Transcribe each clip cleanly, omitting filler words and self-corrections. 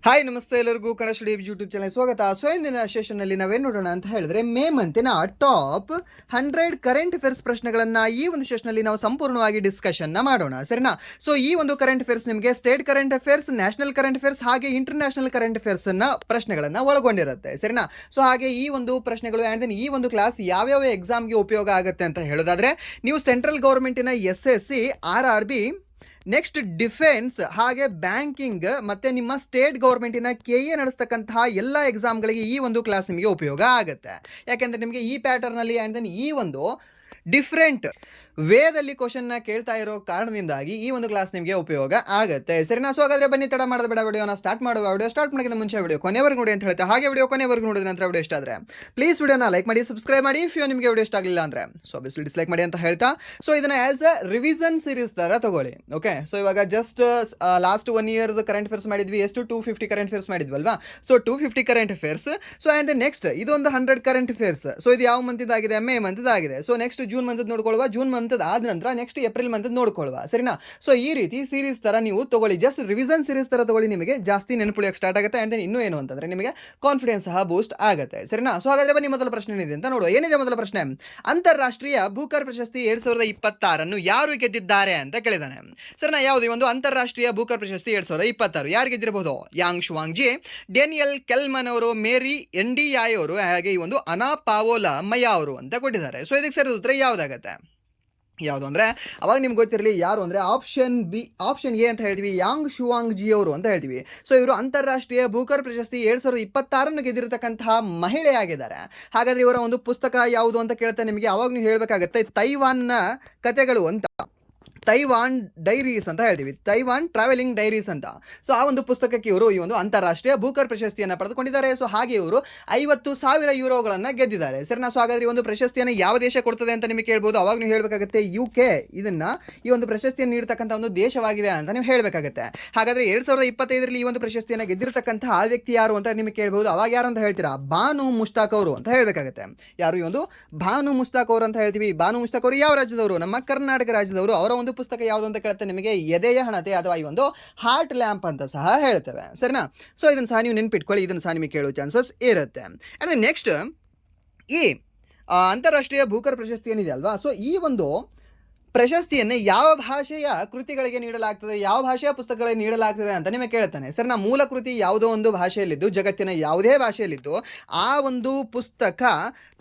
Hi ನಮಸ್ತೆ ಎಲ್ಲರಿಗೂ Kannada study YouTube channel ಸ್ವಾಗತ. ಸೊ ಇಂದಿನ ಸೆಷನ್ನಲ್ಲಿ ನಾವೇನು ನೋಡೋಣ ಅಂತ ಹೇಳಿದ್ರೆ ಮೇ ಮಂತಿನ ಟಾಪ್ 100 ಕರೆಂಟ್ ಅಫೇರ್ಸ್ ಪ್ರಶ್ನೆಗಳನ್ನು ಈ ಒಂದು ಸೆಷನ್ನಲ್ಲಿ ನಾವು ಸಂಪೂರ್ಣವಾಗಿ ಡಿಸ್ಕಷನ್ನ ಮಾಡೋಣ, ಸರಿನಾ? ಸೊ ಈ ಒಂದು ಕರೆಂಟ್ ಅಫೇರ್ಸ್ ನಿಮಗೆ state current affairs, national current affairs ಹಾಗೆ ಇಂಟರ್ನ್ಯಾಷನಲ್ ಕರೆಂಟ್ ಅಫೇರ್ಸ್ನ ಪ್ರಶ್ನೆಗಳನ್ನು ಒಳಗೊಂಡಿರುತ್ತೆ, ಸರಿನಾ? ಸೊ ಹಾಗೆ ಈ ಒಂದು ಪ್ರಶ್ನೆಗಳು ಆ್ಯಂಡ್ ದೆನ್ ಈ ಒಂದು ಕ್ಲಾಸ್ ಯಾವ್ಯಾವ ಎಕ್ಸಾಮ್ಗೆ ಉಪಯೋಗ ಆಗುತ್ತೆ ಅಂತ ಹೇಳೋದಾದ್ರೆ, ನೀವು ಸೆಂಟ್ರಲ್ ಗೌರ್ಮೆಂಟಿನ SSC, RRB, ನೆಕ್ಸ್ಟ್ ಡಿಫೆನ್ಸ್ ಹಾಗೆ ಬ್ಯಾಂಕಿಂಗ್ ಮತ್ತೆ ನಿಮ್ಮ ಸ್ಟೇಟ್ ಗೌರ್ಮೆಂಟಿನ KA ನಡೆಸ್ತಕ್ಕಂತಹ ಎಲ್ಲ ಎಕ್ಸಾಮ್ಗಳಿಗೆ ಈ ಒಂದು ಕ್ಲಾಸ್ ನಿಮಗೆ ಉಪಯೋಗ ಆಗುತ್ತೆ. ಯಾಕೆಂದರೆ ನಿಮಗೆ ಈ ಪ್ಯಾಟರ್ನಲ್ಲಿ ಆ್ಯಂಡ್ ದೆನ್ ಈ ಒಂದು ಡಿಫ್ರೆಂಟ್ ವೇದಲ್ಲಿ ಕ್ವಶನ್ನ ಕೇಳ್ತಾ ಇರೋ ಕಾರಣದಿಂದಾಗಿ ಈ ಒಂದು ಕ್ಲಾಸ್ ನಿಮಗೆ ಉಪಯೋಗ ಆಗುತ್ತೆ, ಸರಿನಾ? ಸೊ ಹಾಗಾದ್ರೆ ಬನ್ನಿ ತಡ ಮಾಡದ ಬೇಡ, ವಿಡಿಯೋನ ಸ್ಟಾರ್ಟ್ ಮಾಡುವ. ವಿಡಿಯೋ ಸ್ಟಾರ್ಟ್ ಮಾಡೋಕ್ಕಿಂತ ಮುಂಚೆ ವಿಡಿಯೋ ಕೊನೆವರೆಗೂ ನೋಡಿ ಅಂತ ಹೇಳ್ತಾ, ಹಾಗೆ ವಿಡಿಯೋ ಕೊನೆವರೆಗೂ ನೋಡಿದ ನಂತರ ವಿಡಿಯೋ ಇಷ್ಟ ಆದರೆ ಪ್ಲೀಸ್ ವಿಡಿಯೋನ ಲೈಕ್ ಮಾಡಿ, ಸಬ್ಸ್ಕ್ರೈಬ್ ಮಾಡಿ. ಇಫ್ ನಿಮಗೆ ವಿಡಿಯೋ ಇಷ್ಟ ಆಗಲಿಲ್ಲ ಅಂದರೆ ಸೊ ಆಬ್ವಿಯಸ್ಲಿ ಡಿಸ್ಲೈಕ್ ಮಾಡಿ ಅಂತ ಹೇಳ್ತಾ, ಸೊ ಇದನ್ನ ಆಸ್ ಅ ರಿವಿಷನ್ ಸೀರೀಸ್ ತರ ತಗೊಳ್ಳಿ. ಓಕೆ, ಸೊ ಇವಾಗ just last 1 year current affairs ಮಾಡಿದ್ವಿ. ಎಷ್ಟು 250 ಕರೆಂಟ್ ಅಫೇರ್ಸ್ ಮಾಡಿದ್ವಲ್ವಾ? So 250 current affairs. So and next ಇದೊಂದು 100 ಕರೆಂಟ್ ಅಫೇರ್ಸ್. ಸೊ ಇದು ಯಾವ ಮಂತಿದಾಗಿದೆ? ಮೇ ಮಂತಿದಾಗಿದೆ. ಸೊ ನೆಕ್ಸ್ಟ್ ಜೂನ್ ಮಂತ್ ನೋಡ್ಕೊಳ್ಳುವ, ಜೂನ್ ಮಂತ್ ಆದ ನಂತರ ನೆಕ್ಸ್ಟ್ ಏಪ್ರಿಲ್ ಮಂತ್ ನೋಡ್ಕೊಳ್ಳುವ, ಸರಿನಾ? ಸೊ ಈ ರೀತಿ ಸೀರೀಸ್ ತರ ನೀವು ತಗೊಳ್ಳಿ, ಜಸ್ಟ್ ರಿವಿಷನ್ ಸೀರೀಸ್ ತರ ತಗೊಳ್ಳಿ, ನಿಮಗೆ ಜಾಸ್ತಿ ನೆನಪುಳಿಯಕ್ಕೆ ಸ್ಟಾರ್ಟ್ ಆಗುತ್ತೆ. ಅಂಡ್ ದೆನ್ ಇನ್ನೂ ಏನು ಅಂತಂದ್ರೆ ನಿಮಗೆ ಕಾನ್ಫಿಡೆನ್ಸ್ ಸಹ ಬೂಸ್ಟ್ ಆಗುತ್ತೆ, ಸರಿನಾ? ಸೊ ಹಾಗಾದ್ರೆ ಬನ್ನಿ ಮೊದಲ ಪ್ರಶ್ನೆ ಏನಿದೆ ಅಂತ ನೋಡುವ. ಏನಿದೆ ಮೊದಲ ಪ್ರಶ್ನೆ? ಅಂತಾರಾಷ್ಟ್ರೀಯ ಬೂಕರ್ ಪ್ರಶಸ್ತಿ 2026 ಯಾರು ಗೆದ್ದಿದ್ದಾರೆ ಅಂತ ಕೇಳಿದಾನೆ, ಸರಿನಾ? ಯಾವುದು ಈ ಒಂದು ಅಂತಾರಾಷ್ಟ್ರೀಯ ಬೂಕರ್ ಪ್ರಶಸ್ತಿ 2026 ಯಾರು ಗೆದ್ದಿರಬಹುದು? ಯಾಂಗ್ ಶುವಾಂಗ್ ಜಿ, ಡೇನಿಯಲ್ ಕೆಲ್ಮನ್ ಅವರು, ಮೇರಿ ಎಂಡಿಯಾಯ್ ಅವರು, ಹಾಗೆ ಈ ಒಂದು ಅನಾ ಪಾವೋಲಾ ಮಯಾ ಅವರು ಅಂತ ಕೊಟ್ಟಿದ್ದಾರೆ. ಸೊ ಇದಕ್ಕೆ ಸರಿಯಾದ ಉತ್ತರ ಯಾವುದಾಗತ್ತೆ? ಯಾವುದು ಅಂದರೆ ಅವಾಗ ನಿಮ್ಗೆ ಗೊತ್ತಿರಲಿ ಯಾರು ಅಂದರೆ ಆಪ್ಷನ್ ಎ ಅಂತ ಹೇಳ್ತೀವಿ, ಯಾಂಗ್ ಶುವಾಂಗ್ ಜಿ ಅವರು ಅಂತ ಹೇಳ್ತೀವಿ. ಸೊ ಇವರು ಅಂತಾರಾಷ್ಟ್ರೀಯ ಬೂಕರ್ ಪ್ರಶಸ್ತಿ 2026 ಗೆದ್ದಿರತಕ್ಕಂತಹ ಮಹಿಳೆ ಆಗಿದ್ದಾರೆ. ಹಾಗಾದರೆ ಇವರ ಒಂದು ಪುಸ್ತಕ ಯಾವುದು ಅಂತ ಕೇಳ್ತಾ ನಿಮಗೆ ಅವಾಗ ನೀವು ಹೇಳಬೇಕಾಗತ್ತೆ ತೈವಾನ್ನ ಕತೆಗಳು ಅಂತ, ತೈವಾನ್ ಡೈರೀಸ್ ಅಂತ ಹೇಳ್ತೀವಿ, ತೈವಾನ್ ಟ್ರಾವೆಲಿಂಗ್ ಡೈರೀಸ್ ಅಂತ. ಸೊ ಆ ಒಂದು ಪುಸ್ತಕಕ್ಕೆ ಇವರು ಈ ಒಂದು ಅಂತಾರಾಷ್ಟ್ರೀಯ ಬೂಕರ್ ಪ್ರಶಸ್ತಿಯನ್ನು ಪಡೆದುಕೊಂಡಿದ್ದಾರೆ. ಸೊ ಹಾಗೆ ಇವರು 50,000 ಯೂರೋಗಳನ್ನು ಗೆದ್ದಿದ್ದಾರೆ, ಸರಿನಾ? ಸೊ ಹಾಗಾದ್ರೆ ಈ ಒಂದು ಪ್ರಶಸ್ತಿಯನ್ನು ಯಾವ ದೇಶ ಕೊಡ್ತದೆ ಅಂತ ನಿಮಗೆ ಕೇಳ್ಬೋದು. ಅವಾಗ ನೀವು ಹೇಳಬೇಕಾಗುತ್ತೆ UK ಇದನ್ನ ಈ ಒಂದು ಪ್ರಶಸ್ತಿಯನ್ನು ನೀಡತಕ್ಕಂಥ ಒಂದು ದೇಶವಾಗಿದೆ ಅಂತ ನೀವು ಹೇಳಬೇಕಾಗುತ್ತೆ. ಹಾಗಾದ್ರೆ 2025 ಈ ಒಂದು ಪ್ರಶಸ್ತಿಯನ್ನು ಗೆದ್ದಿರತಕ್ಕಂತಹ ಆ ವ್ಯಕ್ತಿ ಯಾರು ಅಂತ ನಿಮಗೆ ಕೇಳ್ಬೋದು. ಅವಾಗ ಯಾರು ಅಂತ ಹೇಳ್ತೀರಾ? ಬಾನು ಮುಷ್ತಾಕ್ ಅವರು ಅಂತ ಹೇಳಬೇಕಾಗುತ್ತೆ. ಯಾರು ಈ ಒಂದು ಬಾನು ಮುಷ್ತಾಕ್ ಅವರು ಅಂತ ಹೇಳ್ತೀವಿ. ಬಾನು ಮುಷ್ತಾಕ್ ಅವರು ಯಾವ ರಾಜ್ಯದವರು? ನಮ್ಮ ಕರ್ನಾಟಕ ರಾಜ್ಯದವರು. ಅವರ ಒಂದು ಪುಸ್ತಕ ಯಾವುದು ಅಂತ ಕೇಳುತ್ತೆ ನಿಮಗೆ ಎದೆಯ ಹಣತೆ ಅಥವಾ ಈ ಒಂದು ಹಾರ್ಟ್ ಲ್ಯಾಂಪ್ ಅಂತ ಸಹ ಹೇಳ್ತೇವೆ, ಸರಿನಾ? ಸೊ ಇದನ್ನು ಸಹ ನೀವು ನೆನ್ಪಿಟ್ಕೊಳ್ಳಿ, ಇದನ್ನು ಸಹ ನಿಮಗೆ ಕೇಳೋ ಚಾನ್ಸಸ್ ಇರುತ್ತೆ. ಅಂಡ್ ನೆಕ್ಸ್ಟ್ ಈ ಅಂತಾರಾಷ್ಟ್ರೀಯ ಬೂಕರ್ ಪ್ರಶಸ್ತಿ ಏನಿದೆ ಅಲ್ವಾ, ಸೊ ಈ ಒಂದು ಪ್ರಶಸ್ತಿಯನ್ನು ಯಾವ ಭಾಷೆಯ ಕೃತಿಗಳಿಗೆ ನೀಡಲಾಗ್ತದೆ, ಯಾವ ಭಾಷೆಯ ಪುಸ್ತಕಗಳಿಗೆ ನೀಡಲಾಗ್ತದೆ ಅಂತ ನಿಮಗೆ ಕೇಳ್ತಾನೆ, ಸರ್. ನಾ ಮೂಲ ಕೃತಿ ಯಾವುದೋ ಒಂದು ಭಾಷೆಯಲ್ಲಿದ್ದು, ಜಗತ್ತಿನ ಯಾವುದೇ ಭಾಷೆಯಲ್ಲಿದ್ದು ಆ ಒಂದು ಪುಸ್ತಕ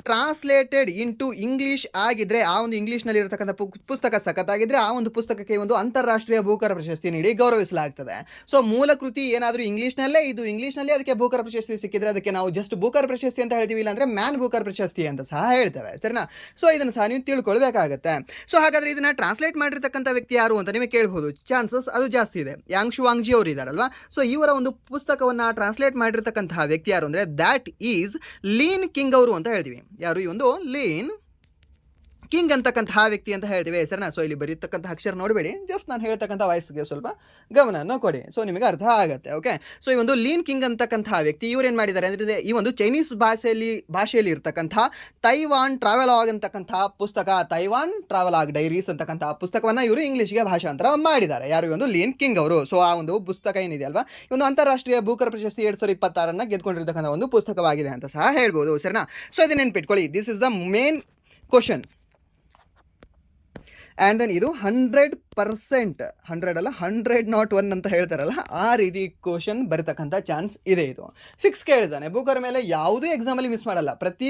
ಟ್ರಾನ್ಸ್ಲೇಟೆಡ್ ಇಂಟು ಇಂಗ್ಲೀಷ್ ಆಗಿದ್ರೆ, ಆ ಒಂದು ಇಂಗ್ಲೀಷ್ನಲ್ಲಿ ಇರತಕ್ಕಂಥ ಪುಸ್ತಕ ಸಖತ್ತಾಗಿದ್ರೆ ಆ ಒಂದು ಪುಸ್ತಕಕ್ಕೆ ಒಂದು ಅಂತಾರಾಷ್ಟ್ರೀಯ ಬೂಕರ್ ಪ್ರಶಸ್ತಿ ನೀಡಿ ಗೌರವಿಸಲಾಗ್ತದೆ. ಸೊ ಮೂಲ ಕೃತಿ ಏನಾದರೂ ಇಂಗ್ಲೀಷ್ನಲ್ಲೇ ಇದು ಇಂಗ್ಲೀಷ್ನಲ್ಲಿ ಅದಕ್ಕೆ ಬೂಕರ್ ಪ್ರಶಸ್ತಿ ಸಿಕ್ಕಿದ್ರೆ ಅದಕ್ಕೆ ನಾವು ಜಸ್ಟ್ ಬೂಕರ್ ಪ್ರಶಸ್ತಿ ಅಂತ ಹೇಳ್ತೀವಿ, ಇಲ್ಲಾಂದ್ರೆ ಮ್ಯಾನ್ ಬೂಕರ್ ಪ್ರಶಸ್ತಿ ಅಂತ ಸಹ ಹೇಳ್ತೇವೆ, ಸರಿನಾ? ಸೊ ಇದನ್ನು ಸಹ ನೀವು ತಿಳ್ಕೊಳ್ಬೇಕಾಗತ್ತೆ. ಸೊ ಹಾಗಾದ್ರೆ ಇದನ್ನ ಟ್ರಾನ್ಸ್ಲೇಟ್ ಮಾಡಿರ್ತಕ್ಕಂಥ ವ್ಯಕ್ತಿ ಯಾರು ಅಂತ ನಿಮಗೆ ಕೇಳಬಹುದು, ಚಾನ್ಸಸ್ ಅದು ಜಾಸ್ತಿ ಇದೆ. ಯಾಂಗ್ ಶುವಾಂಗ್ ಜಿ ಅವರು ಇದಾರಲ್ವಾ, ಸೊ ಇವರ ಒಂದು ಪುಸ್ತಕವನ್ನ ಟ್ರಾನ್ಸ್ಲೇಟ್ ಮಾಡಿರ್ತಕ್ಕಂತಹ ವ್ಯಕ್ತಿ ಯಾರು ಅಂದ್ರೆ ದಟ್ ಈಸ್ ಲೀನ್ ಕಿಂಗ್ ಅವರು ಅಂತ ಹೇಳ್ತೀವಿ. ಯಾರು? ಈ ಒಂದು ಲೀನ್ ಕಿಂಗ್ ಅಂತಕ್ಕಂತಹ ವ್ಯಕ್ತಿ ಅಂತ ಹೇಳ್ತೀವಿ, ಸರಿನಾ? ಸೊ ಇಲ್ಲಿ ಬರೀತಕ್ಕಂಥ ಅಕ್ಷರ ನೋಡಬೇಡಿ, ಜಸ್ಟ್ ನಾನು ಹೇಳ್ತಕ್ಕಂಥ ವಾಯ್ಸ್ಗೆ ಸ್ವಲ್ಪ ಗಮನವನ್ನು ಕೊಡಿ, ಸೊ ನಿಮಗೆ ಅರ್ಥ ಆಗುತ್ತೆ. ಓಕೆ, ಸೊ ಈ ಒಂದು ಲೀನ್ ಕಿಂಗ್ ಅಂತಕ್ಕಂತಹ ವ್ಯಕ್ತಿ ಇವ್ರು ಏನು ಮಾಡಿದ್ದಾರೆ ಅಂದರೆ ಈ ಒಂದು ಚೈನೀಸ್ ಭಾಷೆಯಲ್ಲಿ ಇರ್ತಕ್ಕಂಥ ತೈವಾನ್ ಟ್ರಾವೆಲಾಗ್ ಅಂತಕ್ಕಂತಹ ಪುಸ್ತಕ, ತೈವಾನ್ ಟ್ರಾವೆಲಾಗ್ ಡೈರೀಸ್ ಅಂತಕ್ಕಂತಹ ಪುಸ್ತಕವನ್ನು ಇವರು ಇಂಗ್ಲೀಷ್ಗೆ ಭಾಷಾಂತರ ಮಾಡಿದ್ದಾರೆ. ಯಾರು? ಈ ಒಂದು ಲೀನ್ ಕಿಂಗ್ ಅವರು. ಸೊ ಆ ಒಂದು ಪುಸ್ತಕ ಏನಿದೆ ಅಲ್ವಾ, ಈ ಒಂದು ಅಂತಾರಾಷ್ಟ್ರೀಯ ಬೂಕರ್ ಪ್ರಶಸ್ತಿ 2026 ಗೆದ್ಕೊಂಡಿರ್ತಕ್ಕಂಥ ಒಂದು ಪುಸ್ತಕವಾಗಿದೆ ಅಂತ ಸಹ ಹೇಳ್ಬೋದು, ಸರಿನಾ? ಸೊ ಇದನ್ನ ನೆನ್ಪಿಟ್ಕೊಳ್ಳಿ, this is the main question. And then ಇದು 100%, 100 ಅಲ್ಲ 100 ಅಂತ ಹೇಳ್ತಾರಲ್ಲ, ಆ ರೀತಿ ಕ್ವಶನ್ ಬರತಕ್ಕಂಥ ಚಾನ್ಸ್ ಇದೆ. ಇದು ಫಿಕ್ಸ್ ಕೇಳಿದ್ದಾನೆ ಬೂಕರ್ ಮೇಲೆ, ಯಾವುದೇ ಎಕ್ಸಾಮಲ್ಲಿ ಮಿಸ್ ಮಾಡಲ್ಲ. ಪ್ರತಿ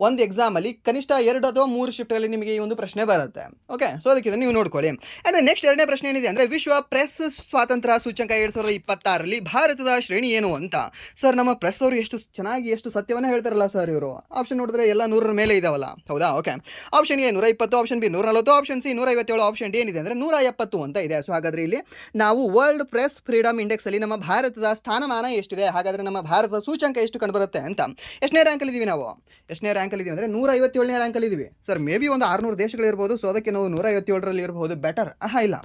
ಒಂದು ಎಕ್ಸಾಮಲ್ಲಿ ಕನಿಷ್ಠ 2 ಅಥವಾ 3 ಶಿಫ್ಟಲ್ಲಿ ನಿಮಗೆ ಈ ಒಂದು ಪ್ರಶ್ನೆ ಬರುತ್ತೆ. ಓಕೆ, ಸೊ ಅದಕ್ಕೆ ನೀವು ನೋಡ್ಕೊಳ್ಳಿ. ಆ್ಯಂಡ್ ನೆಕ್ಸ್ಟ್ ಎರಡನೇ ಪ್ರಶ್ನೆ ಏನಿದೆ ಅಂದರೆ ವಿಶ್ವ ಪ್ರೆಸ್ ಸ್ವಾತಂತ್ರ್ಯ ಸೂಚ್ಯಂಕ 2026 ಭಾರತದ ಶ್ರೇಣಿ ಏನು ಅಂತ. ಸರ್ ನಮ್ಮ ಪ್ರೆಸ್ ಅವರು ಎಷ್ಟು ಚೆನ್ನಾಗಿ ಎಷ್ಟು ಸತ್ಯವನ್ನು ಹೇಳ್ತಾರಲ್ಲ ಸರ್ ಇವರು. ಆಪ್ಷನ್ ನೋಡಿದ್ರೆ ಎಲ್ಲ 100 ಮೇಲೆ ಇದಾವಲ್ಲ, ಹೌದಾ? Okay, option A 120, option B 140, option C 157, option D ಏನಿದೆ ಅಂದರೆ 170 ಅಂತ ಇದೆ. ಸೊ ಹಾಗಾದ್ರೆ ಇಲ್ಲಿ ನಾವು ವರ್ಲ್ಡ್ ಪ್ರೆಸ್ ಫ್ರೀಡಮ್ ಇಂಡೆಕ್ಸ್ ಅಲ್ಲಿ ನಮ್ಮ ಭಾರತದ ಸ್ಥಾನಮಾನ ಎಷ್ಟಿದೆ, ಹಾಗಾದ್ರೆ ನಮ್ಮ ಭಾರತದ ಸೂಚ್ಯಂಕ ಎಷ್ಟು ಕಂಡುಬರುತ್ತೆ ಅಂತ. ಎಷ್ಟನೇ ರ್ಯಾಂಕಲ್ಲಿ ಇದೀವಿ ನಾವು? ಎಷ್ಟನೇ ರ್ಯಾಂಕಲ್ಲಿ ಇದೀವಿ ಅಂದರೆ 157ನೇ ರ್ಯಾಂಕಲ್ಲಿ ಇದೀವಿ. ಸರ್ ಮೇ ಬಿ ಒಂದು 600 ದೇಶಗಳಿರ್ಬೋದು, ಸೊ ಅದಕ್ಕೆ ನಾವು 157ರಲ್ಲಿ ಇರಬಹುದು, ಬೆಟರ್. ಇಲ್ಲ,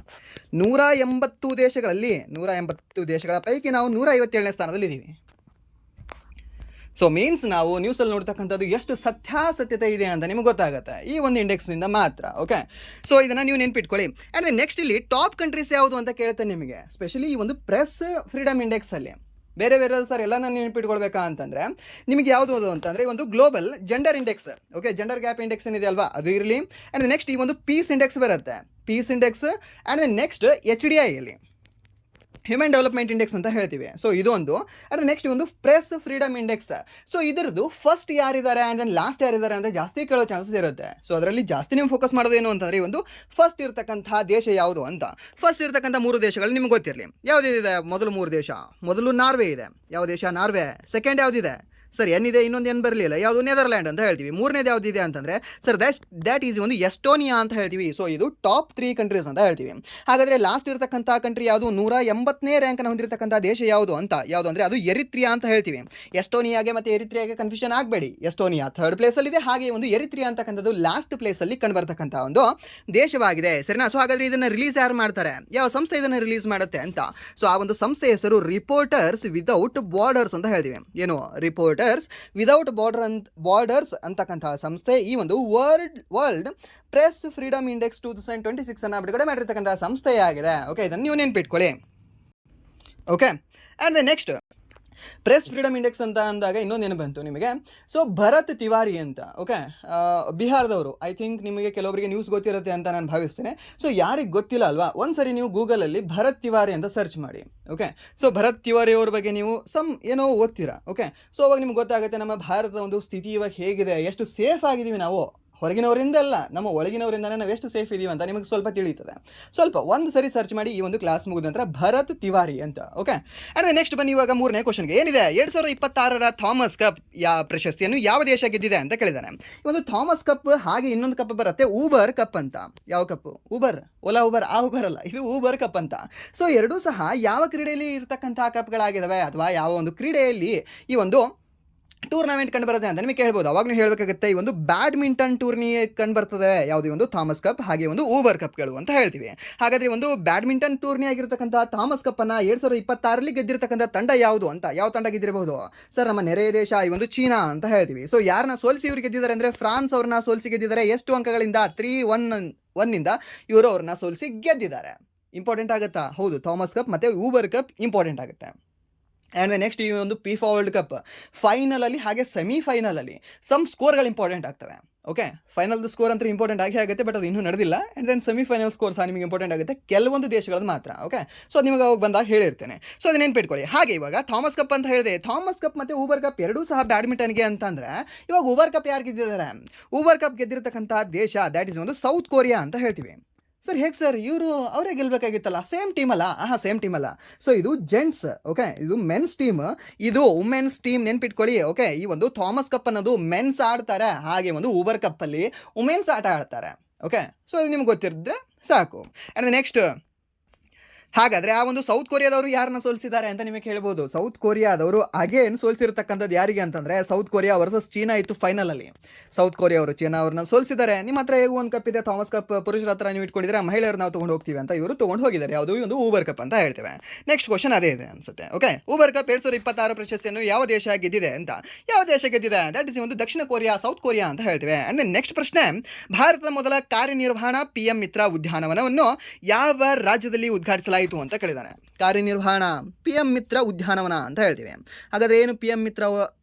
180 ದೇಶಗಳಲ್ಲಿ 180 ದೇಶಗಳ ಪೈಕಿ ನಾವು 157ನೇ ಸ್ಥಾನದಲ್ಲಿ ಇದ್ದೀವಿ. ಸೊ ಮೀನ್ಸ್ ನಾವು ನ್ಯೂಸಲ್ಲಿ ನೋಡ್ತಕ್ಕಂಥದ್ದು ಎಷ್ಟು ಸತ್ಯಾಸತ್ಯತೆ ಇದೆ ಅಂತ ನಿಮಗೆ ಗೊತ್ತಾಗುತ್ತೆ ಈ ಒಂದು ಇಂಡೆಕ್ಸ್ನಿಂದ ಮಾತ್ರ. ಓಕೆ, ಸೊ ಇದನ್ನು ನೀವು ನೆನ್ಪಿಟ್ಕೊಳ್ಳಿ. ಆ್ಯಂಡ್ ನೆಕ್ಸ್ಟ್ ಇಲ್ಲಿ ಟಾಪ್ ಕಂಟ್ರೀಸ್ ಯಾವುದು ಅಂತ ಕೇಳುತ್ತೆ ನಿಮಗೆ, ಸ್ಪೆಷಲಿ ಈ ಒಂದು ಪ್ರೆಸ್ ಫ್ರೀಡಮ್ ಇಂಡೆಕ್ಸಲ್ಲಿ. ಬೇರೆ ಬೇರೆ ಸರ್ ಎಲ್ಲ ನಾನು ನೆನಪಿಟ್ಕೊಳ್ಬೇಕಾ ಅಂತಂದರೆ ನಿಮಗೆ ಯಾವುದು ಅಂತಂದರೆ ಒಂದು global gender index, okay, gender gap index ಏನಿದೆ ಅಲ್ವಾ ಅದು ಇರಲಿ. ಆ್ಯಂಡ್ ನೆಕ್ಸ್ಟ್ ಈ ಒಂದು ಪೀಸ್ ಇಂಡೆಕ್ಸ್ ಬರುತ್ತೆ, peace index. And next HDI ಅಲ್ಲಿ ಹ್ಯೂಮನ್ ಡೆವಲಪ್ಮೆಂಟ್ ಇಂಡೆಕ್ಸ್ ಅಂತ ಹೇಳ್ತೀವಿ. ಸೊ ಇದು ಒಂದು. ಆ್ಯಂಡ್ ನೆಕ್ಸ್ಟ್ ಒಂದು ಪ್ರೆಸ್ ಫ್ರೀಡಮ್ ಇಂಡೆಕ್ಸ್. ಸೊ ಇದರದ್ದು ಫಸ್ಟ್ ಯಾರಿದ್ದಾರೆ ಆ್ಯಂಡ್ ದೆನ್ ಲಾಸ್ಟ್ ಯಾರಿದ್ದಾರೆ ಅಂತ ಜಾಸ್ತಿ ಕೇಳೋ ಚಾನ್ಸಸ್ ಇರುತ್ತೆ. ಸೊ ಅದರಲ್ಲಿ ಜಾಸ್ತಿ ನೀವು ಫೋಕಸ್ ಮಾಡೋದು ಏನು ಅಂತಂದರೆ ಒಂದು ಫಸ್ಟ್ ಇರ್ತಕ್ಕಂಥ ದೇಶ ಯಾವುದು ಅಂತ. ಫಸ್ಟ್ ಇರ್ತಕ್ಕಂಥ 3 ದೇಶಗಳು ನಿಮ್ಗೆ ಗೊತ್ತಿರಲಿ. ಯಾವುದಿದೆ ಮೊದಲು 3 ದೇಶ? ಮೊದಲು ನಾರ್ವೆ ಇದೆ. ಯಾವ ದೇಶ? ನಾರ್ವೆ. ಸೆಕೆಂಡ್ ಯಾವುದಿದೆ ಸರ್? ಏನಿದೆ, ಇನ್ನೊಂದು ಏನು ಬರಲಿಲ್ಲ, ಯಾವುದು? ನೆದರ್ಲ್ಯಾಂಡ್ ಅಂತ ಹೇಳ್ತೀವಿ. ಮೂರನೇದು ಯಾವುದಿದೆ ಅಂತಂದರೆ ಸರ್ ದ್ಯಾಟ್ ಈಸ್ ಒಂದು ಎಸ್ಟೋನಿಯಾ ಅಂತ ಹೇಳ್ತೀವಿ. ಸೊ ಇದು ಟಾಪ್ 3 ಕಂಟ್ರೀಸ್ ಅಂತ ಹೇಳ್ತೀವಿ. ಹಾಗಾದರೆ ಲಾಸ್ಟ್ ಇರತಕ್ಕಂಥ ಕಂಟ್ರಿ ಯಾವುದು? 180ನೇ ರ್ಯಾಂಕನ್ನು ಹೊಂದಿರತಕ್ಕಂಥ ದೇಶ ಯಾವುದು ಅಂತ? ಯಾವುದು ಅಂದರೆ ಅದು ಎರಿತ್ರಿಯಾ ಅಂತ ಹೇಳ್ತೀವಿ. ಎಸ್ಟೋನಿಯಾಗೆ ಮತ್ತು ಎರಿತ್ರಿಯಾಗೆ ಕನ್ಫ್ಯೂಷನ್ ಆಗಬೇಡಿ. ಎಸ್ಟೋನಿಯಾ 3rd ಪ್ಲೇಸಲ್ಲಿದೆ, ಹಾಗೆ ಒಂದು ಎರಿತ್ರಿಯಾ ಅಂತಕ್ಕಂಥದ್ದು ಲಾಸ್ಟ್ ಪ್ಲೇಸಲ್ಲಿ ಕಂಡುಬರ್ತಕ್ಕಂಥ ಒಂದು ದೇಶವಾಗಿದೆ, ಸರಿನಾ? ಸೊ ಹಾಗಾದರೆ ಇದನ್ನು ರಿಲೀಸ್ ಯಾರು ಮಾಡ್ತಾರೆ? ಯಾವ ಸಂಸ್ಥೆ ಇದನ್ನು ರಿಲೀಸ್ ಮಾಡುತ್ತೆ ಅಂತ? ಸೊ ಆ ಒಂದು ಸಂಸ್ಥೆ ಹೆಸರು ರಿಪೋರ್ಟರ್ಸ್ ವಿದೌಟ್ ಬಾರ್ಡರ್ಸ್ ಅಂತ ಹೇಳ್ತೀವಿ. ಏನು? ರಿಪೋರ್ಟರ್ಸ್ ವಿದೌಟ್ ಬಾರ್ಡರ್ಸ್ ಅಂತಕ್ಕಂತಹ ಸಂಸ್ಥೆ ಈ ಒಂದು ವರ್ಲ್ಡ್ ಪ್ರೆಸ್ ಫ್ರೀಡಮ್ ಇಂಡೆಕ್ಸ್ 2026 ಅನ್ನು ಬಿಡುಗಡೆ ಮಾಡಿರ್ತಕ್ಕಂತಹ ಸಂಸ್ಥೆಯಾಗಿದೆ. ಓಕೆ, ಇದನ್ನು ನೀವು ನೆನ್ಪಿಟ್ಕೊಳ್ಳಿ. Okay, and next press freedom index ಅಂತ ಅಂದಾಗ ಇನ್ನೊಂದೇನು ಬಂತು ನಿಮಗೆ? ಸೊ ಭರತ್ ತಿವಾರಿ ಅಂತ, ಓಕೆ, ಬಿಹಾರದವರು. ಐ ಥಿಂಕ್ ನಿಮಗೆ ಕೆಲವರಿಗೆ ನ್ಯೂಸ್ ಗೊತ್ತಿರುತ್ತೆ ಅಂತ ನಾನು ಭಾವಿಸ್ತೇನೆ. ಸೊ ಯಾರಿಗೆ ಗೊತ್ತಿಲ್ಲ ಅಲ್ವಾ, ಒಂದ್ಸರಿ ನೀವು ಗೂಗಲಲ್ಲಿ ಭರತ್ ತಿವಾರಿ ಅಂತ ಸರ್ಚ್ ಮಾಡಿ. ಓಕೆ, ಸೊ ಭರತ್ ತಿವಾರಿ ಅವ್ರ ಬಗ್ಗೆ ನೀವು ಏನೋ ಓದ್ತೀರಾ. ಓಕೆ, ಸೊ ಅವಾಗ ನಿಮ್ಗೆ ಗೊತ್ತಾಗುತ್ತೆ ನಮ್ಮ ಭಾರತದ ಒಂದು ಸ್ಥಿತಿ ಇವಾಗ ಹೇಗಿದೆ, ಎಷ್ಟು ಸೇಫ್ ಆಗಿದ್ದೀವಿ ನಾವು. ಹೊರಗಿನವರಿಂದ ಅಲ್ಲ, ನಮ್ಮ ಒಳಗಿನವರಿಂದನೇ ನಾವು ಎಷ್ಟು ಸೇಫ್ ಇದೀವಿ ಅಂತ ನಿಮಗೆ ಸ್ವಲ್ಪ ತಿಳಿಯುತ್ತದೆ. ಒಂದು ಸರಿ ಸರ್ಚ್ ಮಾಡಿ ಈ ಒಂದು ಕ್ಲಾಸ್ ಮುಗಿದ ನಂತರ ಭರತ್ ತಿವಾರಿ ಅಂತ. ಓಕೆ, ಆ್ಯಂಡ್ ನೆಕ್ಸ್ಟ್ ಬನ್ನಿ ಇವಾಗ 3ನೇ ಕ್ವಶನ್ಗೆ. ಏನಿದೆ? 2026ರ ಥಾಮಸ್ ಕಪ್ ಪ್ರಶಸ್ತಿಯನ್ನು ಯಾವ ದೇಶ ಗೆದ್ದಿದೆ ಅಂತ ಕೇಳಿದಾನೆ. ಈ ಒಂದು ಥಾಮಸ್ ಕಪ್ ಹಾಗೆ ಇನ್ನೊಂದು ಕಪ್ ಬರುತ್ತೆ, ಊಬರ್ ಕಪ್ ಅಂತ. ಯಾವ ಕಪ್? ಊಬರ್, ಓಲಾ ಊಬರ್, ಆ ಊಬರ್ ಅಲ್ಲ, ಇದು ಊಬರ್ ಕಪ್ ಅಂತ. ಸೊ ಎರಡೂ ಸಹ ಯಾವ ಕ್ರೀಡೆಯಲ್ಲಿ ಇರ್ತಕ್ಕಂತಹ ಕಪ್ಗಳಾಗಿದ್ದಾವೆ ಅಥವಾ ಯಾವ ಒಂದು ಕ್ರೀಡೆಯಲ್ಲಿ ಈ ಒಂದು ಟೂರ್ನಮೆಂಟ್ ಕಂಡು ಬರುತ್ತೆ ಅಂತ ನಿಮಗೆ ಕೇಳ್ಬೋದು. ಅವಾಗ ನೀವು ಹೇಳಬೇಕಾಗುತ್ತೆ ಈ ಒಂದು ಬ್ಯಾಡ್ಮಿಂಟನ್ ಟೂರ್ನಿ ಕಂಡು ಬರ್ತದೆ, ಯಾವುದೇ ಒಂದು ಥಾಮಸ್ ಕಪ್ ಹಾಗೆ ಒಂದು ಊಬರ್ ಕಪ್ಗಳು ಅಂತ ಹೇಳ್ತೀವಿ. ಹಾಗಾದರೆ ಒಂದು ಬ್ಯಾಡ್ಮಿಂಟನ್ ಟೂರ್ನಿ ಆಗಿರ್ತಕ್ಕಂಥ ಥಾಮಸ್ ಕಪ್ಪನ್ನು 2026ರಲ್ಲಿ ಗೆದ್ದಿರ್ತಕ್ಕಂಥ ತಂಡ ಯಾವುದು ಅಂತ? ಯಾವ ತಂಡ ಗೆದ್ದಿರಬಹುದು ಸರ್? ನಮ್ಮ ನೆರೆಯ ದೇಶ ಈ ಒಂದು ಚೀನಾ ಅಂತ ಹೇಳ್ತೀವಿ. ಸೊ ಯಾರನ್ನ ಸೋಲಿಸಿ ಇವರು ಗೆದ್ದಿದ್ದಾರೆ ಅಂದರೆ ಫ್ರಾನ್ಸ್ ಅವ್ರನ್ನ ಸೋಲಿಸಿ ಗೆದ್ದಿದ್ದಾರೆ. ಎಷ್ಟು ಅಂಕಗಳಿಂದ? 3-1 ಇವರು ಅವ್ರನ್ನ ಸೋಲಿಸಿ ಗೆದ್ದಿದ್ದಾರೆ. ಇಂಪಾರ್ಟೆಂಟ್ ಆಗುತ್ತಾ? ಹೌದು, ಥಾಮಸ್ ಕಪ್ ಮತ್ತು ಊಬರ್ ಕಪ್ ಇಂಪಾರ್ಟೆಂಟ್ ಆಗುತ್ತೆ. ಆ್ಯಂಡ್ ನೆಕ್ಸ್ಟ್ ಈ ಒಂದು FIFA ವರ್ಲ್ಡ್ ಕಪ್ ಫೈನಲಲ್ಲಿ ಹಾಗೆ ಸೆಮಿಫೈನಲಲ್ಲಿ ಸ್ಕೋರ್ಗಳು ಇಂಪಾರ್ಟೆಂಟ್ ಆಗ್ತವೆ. ಓಕೆ, ಫೈನಲ್ದು ಸ್ಕೋರ್ ಅಂತೂ ಇಂಪಾರ್ಟೆಂಟ್ ಆಗುತ್ತೆ, ಬಟ್ ಅದು ಇನ್ನೂ ನಡೆದಿಲ್ಲ. ಆ್ಯಂಡ್ ದೆನ್ ಸೆಮಿಫೈನಲ್ ಸ್ಕೋರ್ ಸಹ ನಿಮಗೆ ಇಂಪಾರ್ಟೆಂಟ್ ಆಗುತ್ತೆ, ಕೆಲವೊಂದು ದೇಶಗಳದ್ದು ಮಾತ್ರ. ಓಕೆ, ಸೊ ನಿಮಗೆ ಅವಾಗ ಬಂದಾಗ ಹೇಳಿರ್ತೇನೆ. ಸೊ ಅದನ್ನ ನೆನ್ಪಿಟ್ಕೊಳ್ಳಿ. ಹಾಗೆ ಇವಾಗ ಥಾಮಸ್ ಕಪ್ ಅಂತ ಹೇಳಿದೆ, ಥಾಮಸ್ ಕಪ್ ಮತ್ತು ಊಬರ್ ಕಪ್ ಎರಡೂ ಸಹ ಬ್ಯಾಡ್ಮಿಂಟನ್ಗೆ ಅಂತಂದರೆ ಇವಾಗ ಊಬರ್ ಕಪ್ ಯಾರು ಗೆದ್ದಿದ್ದಾರೆ? ಊಬರ್ ಕಪ್ ಗೆದ್ದಿರತಕ್ಕಂಥ ದೇಶ ದ್ಯಾಟ್ ಈಸ್ ಒಂದು ಸೌತ್ ಕೊರಿಯಾ ಅಂತ ಹೇಳ್ತೀವಿ. ಸರ್ ಹೇಗೆ ಸರ್? ಅವರೇ ಗೆಲ್ಲಬೇಕಾಗಿತ್ತಲ್ಲ, ಸೇಮ್ ಟೀಮ್ ಅಲ್ಲ? ಸೇಮ್ ಟೀಮ್ ಅಲ್ಲ. ಸೊ ಇದು ಜೆಂಟ್ಸ್, ಓಕೆ, ಇದು ಮೆನ್ಸ್ ಟೀಮ್, ಇದು ವುಮೆನ್ಸ್ ಟೀಮ್, ನೆನ್ಪಿಟ್ಕೊಳ್ಳಿ. ಓಕೆ, ಈ ಒಂದು ಥಾಮಸ್ ಕಪ್ ಅನ್ನೋದು ಮೆನ್ಸ್ ಆಡ್ತಾರೆ, ಹಾಗೆ ಒಂದು ಊಬರ್ ಕಪ್ಪಲ್ಲಿ ವುಮೆನ್ಸ್ ಆಟ ಆಡ್ತಾರೆ. ಓಕೆ, ಸೊ ಇದು ನಿಮ್ಗೆ ಗೊತ್ತಿರಿದ್ರೆ ಸಾಕು. ಆ್ಯಂಡ್ ನೆಕ್ಸ್ಟ್ ಹಾಗಾದರೆ ಆ ಒಂದು ಸೌತ್ ಕೊರಿಯಾದವರು ಯಾರನ್ನ ಸೋಲಿಸಿದ್ದಾರೆ ಅಂತ ನಿಮಗೆ ಹೇಳ್ಬೋದು. ಸೌತ್ ಕೊರಿಯಾದವರು ಅಗೇನ್ ಸೋಲಿಸಿರ್ತಕ್ಕಂಥದ್ದು ಯಾರಿಗೆ ಅಂತಂದರೆ ಸೌತ್ ಕೊರಿಯಾ ವರ್ಸಸ್ ಚೀನಾ ಇತ್ತು ಫೈನಲಲ್ಲಿ. ಸೌತ್ ಕೊರಿಯಾ ಅವರು ಚೀನಾ ಅವ್ರನ್ನ ಸೋಲಿಸಿದ್ದಾರೆ. ನಿಮ್ಮ ಹತ್ರ ಹೇಗೂ ಒಂದು ಕಪ್ ಇದೆ, ಥಾಮಸ್ ಕಪ್ ಪುರುಷರ ಹತ್ರ ನೀವು ಇಟ್ಕೊಂಡಿದ್ರೆ ಮಹಿಳೆಯರು ನಾವು ತೊಗೊಂಡು ಹೋಗ್ತೀವಿ ಅಂತ ಇವರು ತೊಗೊಂಡು ಹೋಗಿದ್ದಾರೆ. ಯಾವುದು? ಒಂದು ಊಬರ್ ಕಪ್ ಅಂತ ಹೇಳ್ತೇವೆ. ನೆಕ್ಸ್ಟ್ ಕ್ವಶನ್ ಅದೇ ಇದೆ ಅನ್ಸುತ್ತೆ. ಓಕೆ, ಊಬರ್ ಕಪ್ 2026 ಪ್ರಶಸ್ತಿಯನ್ನು ಯಾವ ದೇಶ ಗೆದ್ದಿದೆ ಅಂತ? ಯಾವ ದೇಶ ಗೆದ್ದಿದೆ? ದಟ್ ಇಸ್ ಒಂದು ದಕ್ಷಿಣ ಕೊರಿಯಾ, ಸೌತ್ ಕೊರಿಯಾ ಅಂತ ಹೇಳ್ತೇವೆ. ಆ್ಯಂಡ್ ನೆಕ್ಸ್ಟ್ ಪ್ರಶ್ನೆ, ಭಾರತದ ಮೊದಲ ಕಾರ್ಯನಿರ್ವಹಣಾ PM ಮಿತ್ರ ಉದ್ಯಾನವನವನ್ನು ಯಾವ ರಾಜ್ಯದಲ್ಲಿ ಉದ್ಘಾಟಿಸಲಾಯಿತು ಅಂತ ಕೇಳಿದಾನೆ. ಕಾರ್ಯನಿರ್ವಹಣಾ PM ಮಿತ್ರ ಉದ್ಯಾನವನ ಅಂತ ಹೇಳ್ತೀವಿ. ಹಾಗಾದರೆ ಏನು PM ಮಿತ್ರ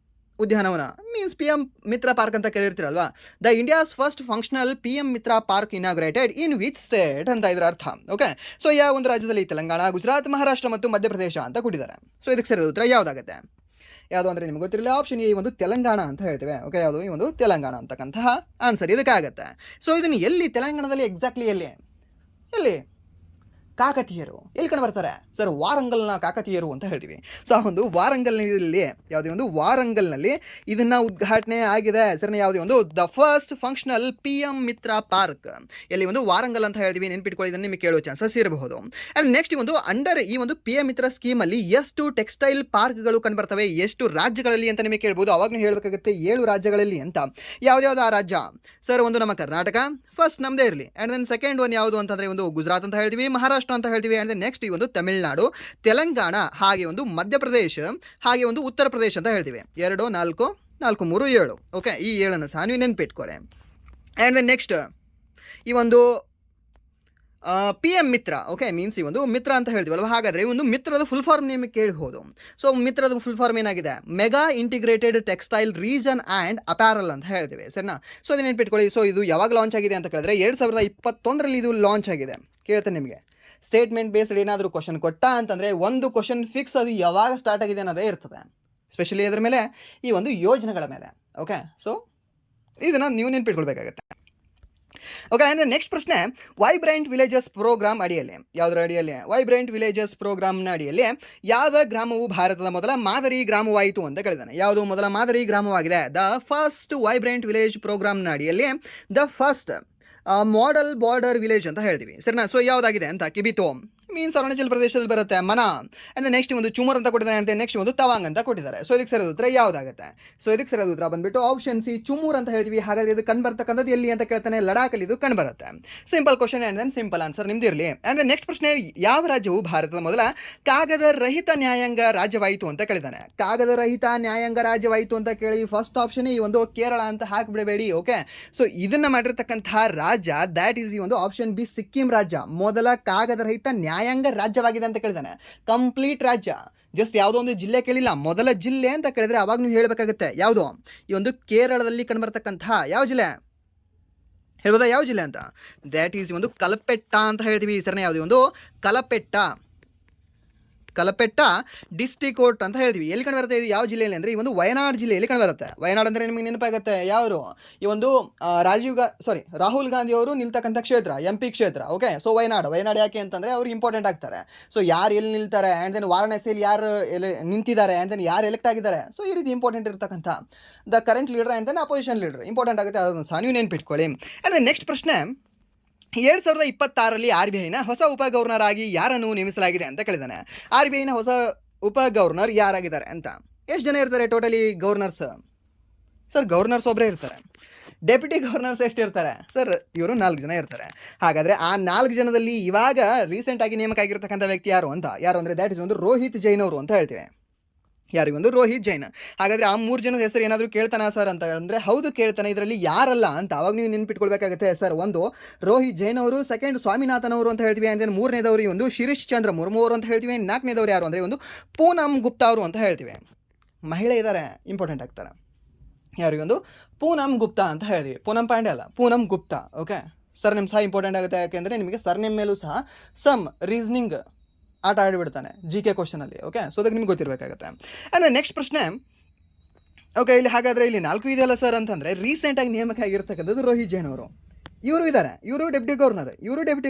ಉದ್ಯಾನವನ? ಮೀನ್ಸ್ PM ಮಿತ್ರ ಪಾರ್ಕ್ ಅಂತ ಕೇಳಿರ್ತೀರಲ್ವಾ. The India's first functional PM Mitra park inaugurated in which state ಅಂತ ಇದರ ಅರ್ಥ. ಓಕೆ, ಸೊ ಯಾವ ಒಂದು ರಾಜ್ಯದಲ್ಲಿ? ತೆಲಂಗಾಣ, ಗುಜರಾತ್, ಮಹಾರಾಷ್ಟ್ರ ಮತ್ತು ಮಧ್ಯಪ್ರದೇಶ ಅಂತ ಕೊಟ್ಟಿದ್ದಾರೆ. ಸೊ ಇದಕ್ಕೆ ಸರಿಯಾದ ಉತ್ತರ ಯಾವುದಾಗುತ್ತೆ? ಯಾವುದು ಅಂದರೆ ನಿಮ್ಗೆ ಗೊತ್ತಿರಲಿಲ್ಲ, ಆಪ್ಷನ್ ಎ ಒಂದು ತೆಲಂಗಾಣ ಅಂತ ಹೇಳ್ತೇವೆ. ಓಕೆ, ಯಾವುದು? ಈ ಒಂದು ತೆಲಂಗಾಣ ಅಂತಕ್ಕಂತಹ ಆನ್ಸರ್ ಇದಕ್ಕಾಗತ್ತೆ. ಸೊ ಇದನ್ನು ಎಲ್ಲಿ? ತೆಲಂಗಾಣದಲ್ಲಿ ಎಕ್ಸಾಕ್ಟ್ಲಿ ಎಲ್ಲಿ? ಕಾಕತೀಯರು ಎಲ್ಲಿ ಕಂಡು ಬರ್ತಾರೆ ಸರ್? ವಾರಂಗಲ್ನ ಕಾಕತೀಯರು ಅಂತ ಹೇಳ್ತೀವಿ. ಸೊ ಆ ಒಂದು ವಾರಂಗಲ್ನಲ್ಲಿ, ಯಾವುದೇ ಒಂದು ವಾರಂಗಲ್ನಲ್ಲಿ ಇದನ್ನು ಉದ್ಘಾಟನೆ ಆಗಿದೆ. ಸರಿ, ಯಾವುದೇ ಒಂದು the first functional PM Mitra park ಎಲ್ಲಿ? ಒಂದು ವಾರಂಗಲ್ ಅಂತ ಹೇಳ್ತೀವಿ. ನೆನ್ಪಿಟ್ಕೊಳ್ಳಿ, ಇದನ್ನು ನಿಮಗೆ ಕೇಳೋ ಚಾನ್ಸಸ್ ಇರಬಹುದು. ಆ್ಯಂಡ್ ನೆಕ್ಸ್ಟ್ ಒಂದು ಅಂಡರ್ ಈ ಒಂದು PM ಮಿತ್ರ ಸ್ಕೀಮಲ್ಲಿ ಎಷ್ಟು ಟೆಕ್ಸ್ಟೈಲ್ ಪಾರ್ಕ್ಗಳು ಕಂಡು ಬರ್ತವೆ, ಎಷ್ಟು ರಾಜ್ಯಗಳಲ್ಲಿ ಅಂತ ನಿಮಗೆ ಕೇಳ್ಬೋದು. ಅವಾಗ ನೀವು ಹೇಳಬೇಕಾಗುತ್ತೆ 7 ರಾಜ್ಯಗಳಲ್ಲಿ ಅಂತ. ಯಾವ್ದು ಆ ರಾಜ್ಯ ಸರ್? ಒಂದು ನಮ್ಮ ಕರ್ನಾಟಕ ಫಸ್ಟ್ ನಮ್ಮದೇ ಇರಲಿ. ಆ್ಯಂಡ್ ದೆನ್ ಸೆಕೆಂಡ್ ಒನ್ ಯಾವುದು ಅಂತಂದರೆ ಒಂದು ಗುಜರಾತ್ ಅಂತ ಹೇಳ್ತೀವಿ, ಮಹಾರಾಷ್ಟ್ರ ಅಂತ ಹೇಳ್ತೀವಿ. ಆ್ಯಂಡ್ ನೆಕ್ಸ್ಟ್ ಈ ಒಂದು ತಮಿಳುನಾಡು, ತೆಲಂಗಾಣ, ಹಾಗೆ ಒಂದು ಮಧ್ಯಪ್ರದೇಶ, ಹಾಗೆ ಒಂದು ಉತ್ತರ ಪ್ರದೇಶ ಅಂತ ಹೇಳ್ತೀವಿ. 2, 4, 4, 3, 7. ಓಕೆ, ಈ 7 ಸಹ ನೀವು ನೆನ್ಪಿಟ್ಕೊಳ್ಳಿ. ಆ್ಯಂಡ್ ನೆಕ್ಸ್ಟ್ ಈ ಒಂದು ಪಿ ಎಮ್ ಮಿತ್ರ. ಓಕೆ, ಮೀನ್ಸ್ ಈ ಒಂದು ಮಿತ್ರ ಅಂತ ಹೇಳ್ತೀವಲ್ವ, ಹಾಗಾದರೆ ಈ ಒಂದು ಮಿತ್ರದ ಫುಲ್ ಫಾರ್ಮ್ ನಿಮಗೆ ಕೇಳಬಹುದು. ಸೊ ಮಿತ್ರದ ಫುಲ್ ಫಾರ್ಮ್ ಏನಾಗಿದೆ, mega integrated textile region and apparel ಅಂತ ಹೇಳ್ತೀವಿ, ಸರಿನಾ. ಸೊ ಅದನ್ನ ನೆನ್ಪಿಟ್ಕೊಳ್ಳಿ. ಸೊ ಇದು ಯಾವಾಗ ಲಾಂಚ್ ಆಗಿದೆ ಅಂತ ಕೇಳಿದ್ರೆ 2021ರಲ್ಲಿ ಇದು ಲಾಂಚ್ ಆಗಿದೆ. ಕೇಳ್ತೇನೆ ನಿಮಗೆ ಸ್ಟೇಟ್ಮೆಂಟ್ ಬೇಸ್ಡ್ ಏನಾದರೂ ಕ್ವಶನ್ ಕೊಟ್ಟ ಅಂತಂದರೆ ಒಂದು ಕ್ವಶನ್ ಫಿಕ್ಸ್, ಅದು ಯಾವಾಗ ಸ್ಟಾರ್ಟ್ ಆಗಿದೆ ಅನ್ನೋದೇ ಇರ್ತದೆ, ಸ್ಪೆಷಲಿ ಅದರ ಮೇಲೆ, ಈ ಒಂದು ಯೋಜನೆಗಳ ಮೇಲೆ. ಓಕೆ, ಸೊ ಇದನ್ನು ನೀವು ನೆನ್ಪಿಟ್ಕೊಳ್ಬೇಕಾಗತ್ತೆ. ಓಕೆ, ಅಂದರೆ ನೆಕ್ಸ್ಟ್ ಪ್ರಶ್ನೆ, ವೈಬ್ರೆಂಟ್ ವಿಲೇಜಸ್ ಪ್ರೋಗ್ರಾಮ್ ಅಡಿಯಲ್ಲಿ, ಯಾವುದರ ಅಡಿಯಲ್ಲಿ, ವೈಬ್ರೆಂಟ್ ವಿಲೇಜಸ್ ಪ್ರೋಗ್ರಾಮ್ನ ಅಡಿಯಲ್ಲಿ ಯಾವ ಗ್ರಾಮವು ಭಾರತದ ಮೊದಲ ಮಾದರಿ ಗ್ರಾಮವಾಯಿತು ಅಂತ ಕೇಳಿದಾನೆ. ಯಾವುದು ಮೊದಲ ಮಾದರಿ ಗ್ರಾಮವಾಗಿದೆ? ದ ಫಸ್ಟ್ ವೈಬ್ರೆಂಟ್ ವಿಲೇಜ್ ಪ್ರೋಗ್ರಾಮ್ನ ಅಡಿಯಲ್ಲಿ the first model border village ಅಂತ ಹೇಳ್ತೀವಿ, ಸರಿನಾ. ಸೊ ಯಾವುದಾಗಿದೆ ಅಂತ, ಕಿಬಿತೋ ಮೀನ್ಸ್ ಅರುಣಾಚಲ್ ಪ್ರದೇಶದಲ್ಲಿ ಬರುತ್ತೆ, ಮನಾ. ಅಂದರೆ ನೆಕ್ಸ್ಟ್ ಒಂದು ಚುಮರ್ ಅಂತ ಕೊಟ್ಟಿದ್ದಾರೆ, ಅಂತ ನೆಕ್ಸ್ಟ್ ಒಂದು ತವಾಂಗ್ ಅಂತ ಕೊಟ್ಟಿದ್ದಾರೆ. ಸೊ ಇದಕ್ಕೆ ಸರಿಯಾದ ಉತ್ತರ ಯಾವುದಾಗುತ್ತೆ? ಸೊ ಇದಕ್ಕೆ ಸರಿಯಾದ ಉತ್ತರ ಬಂದುಬಿಟ್ಟು ಆಪ್ಷನ್ ಸಿ, ಚುಮೂರ್ ಅಂತ ಹೇಳ್ತೀವಿ. ಹಾಗಾದರೆ ಇದು ಕಂಡು ಬರ್ತಕ್ಕಂಥದ್ದು ಎಲ್ಲಿ ಅಂತ ಕೇಳ್ತಾನೆ, ಲಡಾಖಲ್ಲಿ ಇದು ಕಂಡು ಬರುತ್ತೆ. Simple question and then simple answer ನಿಮ್ದು ಇರಲಿ. ಆ್ಯಂಡ್ ನೆಕ್ಸ್ಟ್ ಪ್ರಶ್ನೆ, ಯಾವ ರಾಜ್ಯವು ಭಾರತದ ಮೊದಲ ಕಾಗದ ರಹಿತ ನ್ಯಾಯಾಂಗ ರಾಜ್ಯವಾಯಿತು ಅಂತ ಕೇಳಿದ್ದಾನೆ. ಕಾಗದ ರಹಿತ ನ್ಯಾಯಾಂಗ ರಾಜ್ಯವಾಯಿತು ಅಂತ ಕೇಳಿ ಫಸ್ಟ್ ಆಪ್ಷನ್ ಈ ಒಂದು ಕೇರಳ ಅಂತ ಹಾಕಿಬಿಡಬೇಡಿ. ಓಕೆ, ಸೊ ಇದನ್ನು ಮಾಡಿರ್ತಕ್ಕಂತಹ ರಾಜ್ಯ ದ್ಯಾಟ್ ಈಸ್ ಈ ಒಂದು ಆಪ್ಷನ್ ಬಿ, ಸಿಕ್ಕಿಂ ರಾಜ್ಯ ಮೊದಲ ಕಾಗದ ರಹಿತ ನ್ಯಾಯಾಂಗ ರಾಜ್ಯವಾಗಿದೆ ಅಂತ ಕೇಳಿದಾನೆ. ಕಂಪ್ಲೀಟ್ ರಾಜ್ಯ, ಜಸ್ಟ್ ಯಾವುದೋ ಒಂದು ಜಿಲ್ಲೆ ಕೇಳಿಲ್ಲ, ಮೊದಲ ಜಿಲ್ಲೆ ಅಂತ ಕೇಳಿದ್ರೆ ಅವಾಗ ನೀವು ಹೇಳಬೇಕಾಗುತ್ತೆ ಯಾವುದು, ಈ ಒಂದು ಕೇರಳದಲ್ಲಿ ಕಂಡುಬರ್ತಕ್ಕಂತಹ ಯಾವ ಜಿಲ್ಲೆ ಹೇಳ್ಬೋದಾ, ಯಾವ ಜಿಲ್ಲೆ ಅಂತ? ದ್ಯಾಟ್ ಈಸ್ ಒಂದು ಕಲಪೆಟ್ಟ ಅಂತ ಹೇಳ್ತೀವಿ, ಸರಿನಾ. ಯಾವುದು ಒಂದು ಕಲಪೆಟ್ಟ ಡಿಸ್ಟಿಕೋಟ್ ಅಂತ ಹೇಳ್ತೀವಿ. ಎಲ್ಲಿ ಕಂಡು ಬರುತ್ತೆ ಇದು, ಯಾವ ಜಿಲ್ಲೆಯಲ್ಲಿ ಅಂದರೆ ಈ ಒಂದು ವಯನಾಡ್ ಜಿಲ್ಲೆಯಲ್ಲಿ ಕಂಡು ಬರುತ್ತೆ. ವಯನಾಡ್ ಅಂದರೆ ನಿಮಗೆ ನೆನಪಾಗುತ್ತೆ ಯಾರು, ಈ ಒಂದು ರಾಹುಲ್ ಗಾಂಧಿ ಅವರು ನಿಲ್ತಕ್ಕಂಥ ಕ್ಷೇತ್ರ, MP ಕ್ಷೇತ್ರ. ಓಕೆ, ಸೊ ವಯನಾಡ್ ಯಾಕೆ ಅಂತಂದರೆ ಅವ್ರು ಇಂಪಾರ್ಟೆಂಟ್ ಆಗ್ತಾರೆ. ಸೊ ಯಾರು ಎಲ್ಲಿ ನಿಲ್ತಾರೆ, ಆ್ಯಂಡ್ ದೆನ್ ವಾರಣಾಸಿಯಲ್ಲಿ ಯಾರು ನಿಂತಿದ್ದಾರೆ, ಆ್ಯಂಡ್ ದೆನ್ ಯಾರು ಎಲೆಕ್ಟ್ ಆಗಿದ್ದಾರೆ. ಸೊ ಈ ರೀತಿ ಇಂಪಾರ್ಟೆಂಟ್ ಇರ್ತಕ್ಕಂಥ the current leader and then opposition leader important ಆಗುತ್ತೆ, ಅದನ್ನು ಸಹ ನೀವು ನೆನ್ಪಿಟ್ಕೊಳ್ಳಿ. ಆ್ಯಂಡ್ ನೆಕ್ಸ್ಟ್ ಪ್ರಶ್ನೆ, 2026ರಲ್ಲಿ RBIನ ಹೊಸ ಉಪ ಗವರ್ನರ್ ಆಗಿ ಯಾರನ್ನು ನೇಮಿಸಲಾಗಿದೆ ಅಂತ ಕೇಳಿದಾನೆ. RBIನ ಹೊಸ ಉಪ ಗವರ್ನರ್ ಯಾರಾಗಿದ್ದಾರೆ ಅಂತ. ಎಷ್ಟು ಜನ ಇರ್ತಾರೆ ಟೋಟಲಿ ಗವರ್ನರ್ಸ್? ಸರ್ ಗವರ್ನರ್ಸ್ ಒಬ್ಬರೇ ಇರ್ತಾರೆ. ಡೆಪ್ಯೂಟಿ ಗವರ್ನರ್ಸ್ ಎಷ್ಟು ಇರ್ತಾರೆ? ಸರ್ ಇವರು 4 ಜನ ಇರ್ತಾರೆ. ಹಾಗಾದರೆ ಆ 4 ಜನದಲ್ಲಿ ಇವಾಗ ರೀಸೆಂಟಾಗಿ ನೇಮಕ ಆಗಿರ್ತಕ್ಕಂಥ ವ್ಯಕ್ತಿ ಯಾರು ಅಂದರೆ ದ್ಯಾಟ್ ಇಸ್ ಒಂದು ರೋಹಿತ್ ಜೈನ್ ಅವರು ಅಂತ ಹೇಳ್ತೀವಿ. ಯಾರಿಗೊಂದು ರೋಹಿತ್ ಜೈನ್. ಹಾಗಾದರೆ ಆ 3 ಜನದ ಹೆಸರು ಏನಾದರೂ ಕೇಳ್ತಾನಾ ಸರ್ ಅಂತ ಅಂದರೆ ಹೌದು ಕೇಳ್ತಾನೆ. ಇದರಲ್ಲಿ ಯಾರಲ್ಲ ಅಂತ ಅವಾಗ ನೀವು ನೆನ್ಪಿಟ್ಕೊಳ್ಬೇಕಾಗುತ್ತೆ. ಸರ್ ಒಂದು ರೋಹಿತ್ ಜೈನ್ ಅವರು, ಸೆಕೆಂಡ್ ಸ್ವಾಮಿನಾಥನ್ ಅವರು ಅಂತ ಹೇಳ್ತೀವಿ, ಅಂದರೆ 3ನೇದವರು ಈ ಒಂದು ಶಿರೀಶ್ ಚಂದ್ರ ಮುರ್ಮು ಅವರು ಅಂತ ಹೇಳ್ತೀವಿ. 4ನೇದವರು ಯಾರು ಅಂದರೆ ಒಂದು ಪೂನಮ್ ಗುಪ್ತಾ ಅವರು ಅಂತ ಹೇಳ್ತೀವಿ. ಮಹಿಳೆ ಇದ್ದಾರೆ, ಇಂಪಾರ್ಟೆಂಟ್ ಆಗ್ತಾರೆ. ಯಾರಿಗೊಂದು ಪೂನಮ್ ಗುಪ್ತಾ ಅಂತ ಹೇಳ್ತೀವಿ. ಪೂನಮ್ ಪಾಂಡೆ ಅಲ್ಲ, ಪೂನಮ್ ಗುಪ್ತಾ. ಓಕೆ, ಸರ್ನೇಮ್ ಸಹ ಇಂಪಾರ್ಟೆಂಟ್ ಆಗುತ್ತೆ, ಯಾಕೆಂದರೆ ನಿಮಗೆ ಸರ್ನೇಮ್ ಮೇಲೂ ಸಹ ಸಮ್ ರೀಸನಿಂಗ್ ಆಟ ಆಡಿಬಿಡ್ತಾನೆ GK ಕ್ವಶನಲ್ಲಿ. ಓಕೆ, ಸೊ ಅದಕ್ಕೆ ನಿಮ್ಗೆ ಗೊತ್ತಿರಬೇಕಾಗುತ್ತೆ. ಆ್ಯಂಡ್ ನೆಕ್ಸ್ಟ್ ಪ್ರಶ್ನೆ, ಓಕೆ ಇಲ್ಲಿ ಹಾಗಾದರೆ ಇಲ್ಲಿ 4 ಇದೆಯಲ್ಲ ಸರ್ ಅಂತಂದರೆ ರೀಸೆಂಟಾಗಿ ನೇಮಕ ಆಗಿರ್ತಕ್ಕಂಥದ್ದು ರೋಹಿತ್ ಜೈನ್ ಅವರು. ಇವರು ಇದ್ದಾರೆ, ಇವರು ಡೆಪ್ಯೂಟಿ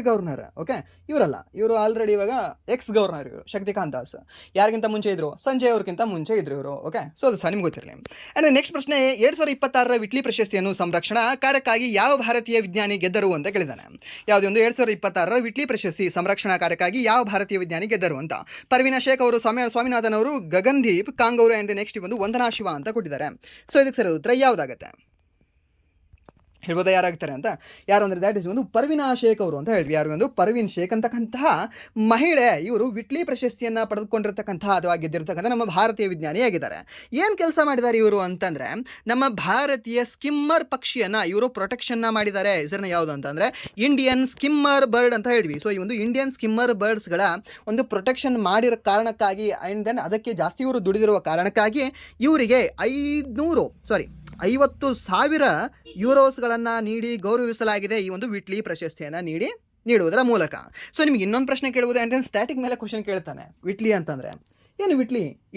ಗವರ್ನರ್. ಓಕೆ, ಇವರಲ್ಲ, ಇವರು ಆಲ್ರೆಡಿ ಇವಾಗ ಎಕ್ಸ್ ಗವರ್ನರ್. ಇವರು ಶಕ್ತಿಕಾಂತ್ ದಾಸ್. ಯಾರಿಗಿಂತ ಮುಂಚೆ ಇದ್ರು? ಸಂಜಯ್ ಅವ್ರಿಗಿಂತ ಮುಂಚೆ ಇದ್ರು ಇವರು. ಓಕೆ, ಸೊ ಅದು ಸಹ ನಿಮ್ಗೆ ಗೊತ್ತಿರಲಿ. ಆ್ಯಂಡ್ ನೆಕ್ಸ್ಟ್ ಪ್ರಶ್ನೆ, 2026ರ ವಿಟ್ಲಿ ಪ್ರಶಸ್ತಿಯನ್ನು ಸಂರಕ್ಷಣಾ ಕಾರ್ಯಕ್ಕಾಗಿ ಯಾವ ಭಾರತೀಯ ವಿಜ್ಞಾನಿ ಗೆದ್ದರು ಅಂತ ಕೇಳಿದಾನೆ. ಯಾವುದೇ ಒಂದು 2026ರ ವಿಟ್ಲಿ ಪ್ರಶಸ್ತಿ ಸಂರಕ್ಷಣಾ ಕಾರ್ಯಕ್ಕಾಗಿ ಯಾವ ಭಾರತೀಯ ವಿಜ್ಞಾನಿ ಗೆದ್ದರು ಅಂತ. ಪರ್ವೀನಾ ಶೇಖ್ ಅವರು, ಸ್ವಾಮಿನಾಥನ್ ಅವರು, ಗಗನ್ದೀಪ್ ಕಾಂಗ್ ಅವರು, ಆ್ಯಂಡ್ ನೆಕ್ಸ್ಟ್ ಒಂದು ವಂದನಾ ಶಿವ ಅಂತ ಕೊಟ್ಟಿದ್ದಾರೆ. ಸೊ ಇದಕ್ಕೆ ಸರಿ ಉತ್ತರ ಯಾವುದಾಗುತ್ತೆ ಹೇಳ್ಬೋದಾ ಯಾರಾಗ್ತಾರೆ ಅಂತ? ಯಾರು ಅಂದರೆ ದ್ಯಾಟ್ ಇಸ್ ಒಂದು ಪರ್ವೀನಾ ಶೇಖ್ ಅವರು ಅಂತ ಹೇಳ್ತೀವಿ. ಯಾರು ಒಂದು ಪರ್ವೀನ್ ಶೇಖ್ ಅಂತಕ್ಕಂತಹ ಮಹಿಳೆ, ಇವರು ವಿಟ್ಲಿ ಪ್ರಶಸ್ತಿಯನ್ನು ಪಡೆದುಕೊಂಡಿರ್ತಕ್ಕಂತಹ ಅಥವಾ ಗೆದ್ದಿರ್ತಕ್ಕಂಥ ನಮ್ಮ ಭಾರತೀಯ ವಿಜ್ಞಾನಿಯಾಗಿದ್ದಾರೆ. ಏನು ಕೆಲಸ ಮಾಡಿದ್ದಾರೆ ಇವರು ಅಂತಂದರೆ, ನಮ್ಮ ಭಾರತೀಯ ಸ್ಕಿಮ್ಮರ್ ಪಕ್ಷಿಯನ್ನು ಇವರು ಪ್ರೊಟೆಕ್ಷನ್ನ ಮಾಡಿದ್ದಾರೆ. ಹೆಸರನ್ನ ಯಾವುದು ಅಂತಂದರೆ ಇಂಡಿಯನ್ ಸ್ಕಿಮ್ಮರ್ ಬರ್ಡ್ ಅಂತ ಹೇಳ್ತೀವಿ. ಸೊ ಈ ಒಂದು ಇಂಡಿಯನ್ ಸ್ಕಿಮ್ಮರ್ ಬರ್ಡ್ಸ್ಗಳ ಒಂದು ಪ್ರೊಟೆಕ್ಷನ್ ಮಾಡಿರೋ ಕಾರಣಕ್ಕಾಗಿ, ಆ್ಯಂಡ್ ದೆನ್ ಅದಕ್ಕೆ ಜಾಸ್ತಿ ಇವರು ದುಡಿದಿರುವ ಕಾರಣಕ್ಕಾಗಿ ಇವರಿಗೆ 50,000 ಯೂರೋಸ್ಗಳನ್ನು ನೀಡಿ ಗೌರವಿಸಲಾಗಿದೆ, ಈ ಒಂದು ವಿಟ್ಲಿ ಪ್ರಶಸ್ತಿಯನ್ನು ನೀಡುವುದರ ಮೂಲಕ. ಸೊ ನಿಮ್ಗೆ ಇನ್ನೊಂದು ಪ್ರಶ್ನೆ ಕೇಳ್ಬೋದು, ಆ್ಯಂಡ್ ದೆನ್ ಸ್ಟ್ಯಾಟಿಕ್ ಮೇಲೆ ಕ್ವಶನ್ ಕೇಳ್ತಾನೆ. ವಿಟ್ಲಿ ಅಂತಂದರೆ ಏನು?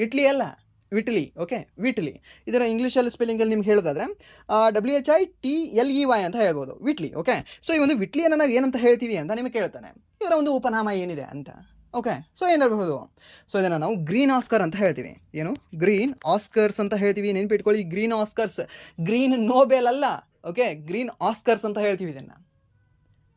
ಇಟ್ಲಿ ಅಲ್ಲ, ವಿಟ್ಲಿ. ಓಕೆ, ವಿಟ್ಲಿ ಇದರ ಇಂಗ್ಲೀಷಲ್ಲಿ ಸ್ಪೆಲ್ಲಿಂಗಲ್ಲಿ ನಿಮ್ಗೆ ಹೇಳೋದಾದರೆ WHITLEY ಅಂತ ಹೇಳ್ಬೋದು, ವಿಟ್ಲಿ. ಓಕೆ, ಸೊ ಈ ಒಂದು ವಿಟ್ಲಿಯನ್ನು ನಾವು ಏನಂತ ಹೇಳ್ತೀವಿ ಅಂತ ನಿಮಗೆ ಕೇಳ್ತಾನೆ. ಇದರ ಒಂದು ಉಪನಾಮ ಏನಿದೆ ಅಂತ. ಓಕೆ, ಸೊ ಏನಿರಬಹುದು? ಸೊ ಇದನ್ನು ನಾವು ಗ್ರೀನ್ ಆಸ್ಕರ್ ಅಂತ ಹೇಳ್ತೀವಿ. ಏನು? ಗ್ರೀನ್ ಆಸ್ಕರ್ಸ್ ಅಂತ ಹೇಳ್ತೀವಿ. ನೆನ್ಪಿಟ್ಕೊಳ್ಳಿ, ಗ್ರೀನ್ ಆಸ್ಕರ್ಸ್, ಗ್ರೀನ್ ನೋಬೆಲ್ ಅಲ್ಲ. ಓಕೆ, ಗ್ರೀನ್ ಆಸ್ಕರ್ಸ್ ಅಂತ ಹೇಳ್ತೀವಿ. ಇದನ್ನು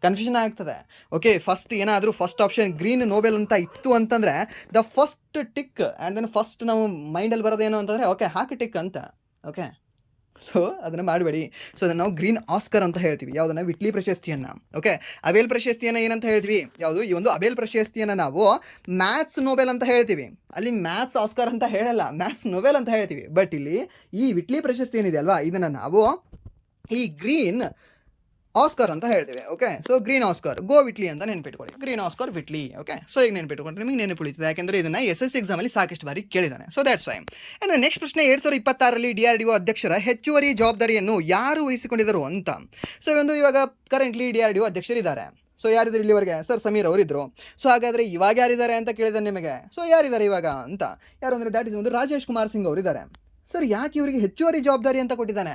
ಕನ್ಫ್ಯೂಷನ್ ಆಗ್ತದೆ. Okay, first option green Nobel ಅಂತ ಇತ್ತು ಅಂತಂದರೆ the first tick, and then first ನಾವು ಮೈಂಡಲ್ಲಿ ಬರೋದೇನು ಅಂತಂದರೆ ಓಕೆ ಹಾಕಿ ಟಿಕ್ ಅಂತ. ಓಕೆ, ಸೊ ಅದನ್ನು ಮಾಡಬೇಡಿ. ಸೊ ಅದನ್ನು ನಾವು ಗ್ರೀನ್ ಆಸ್ಕರ್ ಅಂತ ಹೇಳ್ತೀವಿ. ಯಾವುದನ್ನು? ವಿಟ್ಲಿ ಪ್ರಶಸ್ತಿಯನ್ನು. ಓಕೆ, ಅಬೇಲ್ ಪ್ರಶಸ್ತಿಯನ್ನು ಏನಂತ ಹೇಳ್ತೀವಿ? ಯಾವುದು? ಈ ಒಂದು ಅಬೇಲ್ ಪ್ರಶಸ್ತಿಯನ್ನು ನಾವು ಮ್ಯಾಥ್ಸ್ ನೋಬೆಲ್ ಅಂತ ಹೇಳ್ತೀವಿ. ಅಲ್ಲಿ ಮ್ಯಾಥ್ಸ್ ಆಸ್ಕರ್ ಅಂತ ಹೇಳಲ್ಲ, ಮ್ಯಾಥ್ಸ್ ನೋಬೆಲ್ ಅಂತ ಹೇಳ್ತೀವಿ. ಬಟ್ ಇಲ್ಲಿ ಈ ವಿಟ್ಲಿ ಪ್ರಶಸ್ತಿ ಏನಿದೆ ಅಲ್ವಾ, ಇದನ್ನು ನಾವು ಈ ಗ್ರೀನ್ ಆಸ್ಕರ್ ಅಂತ ಹೇಳ್ತೀವಿ. ಓಕೆ, ಸೊ ಗ್ರೀನ್ ಆಸ್ಕರ್, ಗೋ ವಿಟ್ಲಿ ಅಂತ ನೆನ್ಪಿಟ್ಕೊಳ್ಳಿ. Green Oscar Whitley. Okay, so ಈಗ ನೆನ್ಪಿಟ್ಕೊಂಡ್ರೆ ನಿಮಗೆ ನೆನಪುಳಿತದೆ, ಯಾಕೆಂದರೆ ಇದನ್ನು SSC ಎಕ್ಸಾಮಲ್ಲಿ ಸಾಕಷ್ಟು ಬಾರಿ ಕೇಳಿದ್ದಾನೆ. So that's why. And next ಪ್ರಶ್ನೆ, 2026ರಲ್ಲಿ DRDO ಅಧ್ಯಕ್ಷರ ಹೆಚ್ಚುವರಿ ಜವಾಬ್ದಾರಿಯನ್ನು ಯಾರು ವಹಿಸಿಕೊಂಡಿದ್ದರು ಅಂತ. ಸೊ ಇವಾಗ ಕರೆಂಟ್ಲಿ DRDO ಅಧ್ಯಕ್ಷರಿದ್ದಾರೆ. ಸೊ ಯಾರಿದ್ರು ಇಲ್ಲಿವರೆಗೆ? ಸರ್ ಸಮೀರ್ ಅವರಿದ್ದರು. ಸೊ ಹಾಗಾದರೆ ಇವಾಗ ಯಾರಿದ್ದಾರೆ ಅಂತ ಕೇಳಿದಾನೆ ನಿಮಗೆ. ಸೊ ಯಾರಿದ್ದಾರೆ ಇವಾಗ ಅಂತ? ಯಾರು ಅಂದರೆ ದ್ಯಾಟ್ ಇಸ್ ಒಂದು ರಾಜೇಶ್ ಕುಮಾರ್ ಸಿಂಗ್ ಅವರಿದ್ದಾರೆ. ಸರ್ ಯಾಕೆ ಇವರಿಗೆ ಹೆಚ್ಚುವರಿ ಜವಾಬ್ದಾರಿ ಅಂತ ಕೊಟ್ಟಿದ್ದಾನೆ?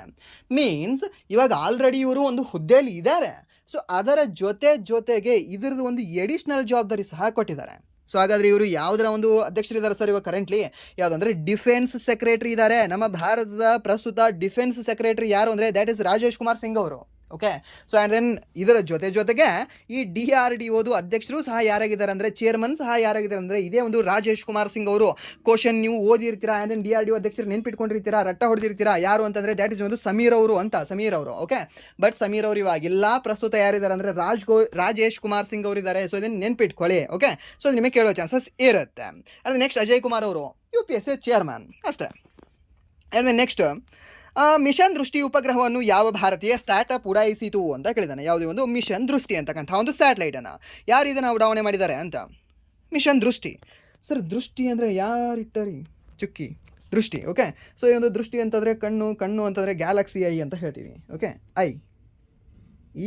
ಮೀನ್ಸ್ ಇವಾಗ ಆಲ್ರೆಡಿ ಇವರು ಒಂದು ಹುದ್ದೆಯಲ್ಲಿ ಇದ್ದಾರೆ. ಸೊ ಅದರ ಜೊತೆಗೆ ಇದರದ್ದು ಒಂದು ಎಡಿಷ್ನಲ್ ಜವಾಬ್ದಾರಿ ಸಹ ಕೊಟ್ಟಿದ್ದಾರೆ. ಸೊ ಹಾಗಾದರೆ ಇವರು ಯಾವುದರ ಒಂದು ಅಧ್ಯಕ್ಷರಿದ್ದಾರೆ ಸರ್ ಇವಾಗ ಕರೆಂಟ್ಲಿ? ಯಾವುದಂದರೆ ಡಿಫೆನ್ಸ್ ಸೆಕ್ರೆಟರಿ ಇದ್ದಾರೆ. ನಮ್ಮ ಭಾರತದ ಪ್ರಸ್ತುತ ಡಿಫೆನ್ಸ್ ಸೆಕ್ರೆಟರಿ ಯಾರು ಅಂದರೆ ದ್ಯಾಟ್ ಇಸ್ ರಾಜೇಶ್ ಕುಮಾರ್ ಸಿಂಗ್ ಅವರು. ಓಕೆ, ಸೊ ಆ್ಯಂಡ್ ದೆನ್ ಇದರ ಜೊತೆಗೆ ಈ DRDOದು ಅಧ್ಯಕ್ಷರು ಸಹ ಯಾರಾಗಿದ್ದಾರೆ ಅಂದರೆ, ಚೇರ್ಮನ್ ಸಹ ಯಾರಾಗಿದ್ದಾರೆ ಅಂದರೆ ಇದೇ ಒಂದು ರಾಜೇಶ್ ಕುಮಾರ್ ಸಿಂಗ್ ಅವರು. ಕ್ವಶನ್ ನೀವು ಓದಿರ್ತೀರಾ, ಆ್ಯಂಡ್ ದೆನ್ DRDO ಅಧ್ಯಕ್ಷರು ನೆನ್ಪಿಟ್ಕೊಂಡಿರ್ತೀರಾ, ರಟ್ಟ ಹೊಡೆದಿರ್ತೀರಾ. ಯಾರು ಅಂತಂದರೆ ದ್ಯಾಟ್ ಇಸ್ ಒಂದು ಸಮೀರ್ ಅವರು ಅಂತ. ಸಮೀರ್ ಅವರು. ಓಕೆ, ಬಟ್ ಸಮೀರ್ ಅವರು ಇವಾಗಿಲ್ಲ. ಪ್ರಸ್ತುತ ಯಾರಿದ್ದಾರೆ ಅಂದರೆ ರಾಜೇಶ್ ಕುಮಾರ್ ಸಿಂಗ್ ಅವರಿದ್ದಾರೆ. ಸೊ ಇದನ್ನು ನೆನ್ಪಿಟ್ಕೊಳ್ಳಿ. ಓಕೆ, ಸೊ ನಿಮಗೆ ಕೇಳೋ ಚಾನ್ಸಸ್ ಇರುತ್ತೆ. ಆ್ಯಂಡ್ ನೆಕ್ಸ್ಟ್ ಅಜಯ್ ಕುಮಾರ್ ಅವರು UPSC ಚೇರ್ಮನ್ ಅಷ್ಟೇ. ಆ್ಯಂಡ್ ನೆಕ್ಸ್ಟ್ ಮಿಷನ್ ದೃಷ್ಟಿ ಉಪಗ್ರಹವನ್ನು ಯಾವ ಭಾರತೀಯ ಸ್ಟಾರ್ಟಪ್ ಉಡಾಯಿಸಿತು ಅಂತ ಕೇಳಿದಾನೆ. ಯಾವುದೇ ಒಂದು ಮಿಷನ್ ದೃಷ್ಟಿ ಅಂತಕ್ಕಂಥ ಒಂದು ಸ್ಯಾಟಲೈಟನ್ನು ಯಾರು ಇದನ್ನು ಉಡಾವಣೆ ಮಾಡಿದ್ದಾರೆ ಅಂತ. ಮಿಷನ್ ದೃಷ್ಟಿ. ಸರ್ ದೃಷ್ಟಿ ಅಂದರೆ ಯಾರಿಟ್ಟರಿ? ಚುಕ್ಕಿ ದೃಷ್ಟಿ. ಓಕೆ, ಸೊ ಈ ಒಂದು ದೃಷ್ಟಿ ಅಂತಂದರೆ ಕಣ್ಣು ಅಂತಂದರೆ ಗ್ಯಾಲಕ್ಸಿ ಐ ಅಂತ ಹೇಳ್ತೀವಿ. ಓಕೆ,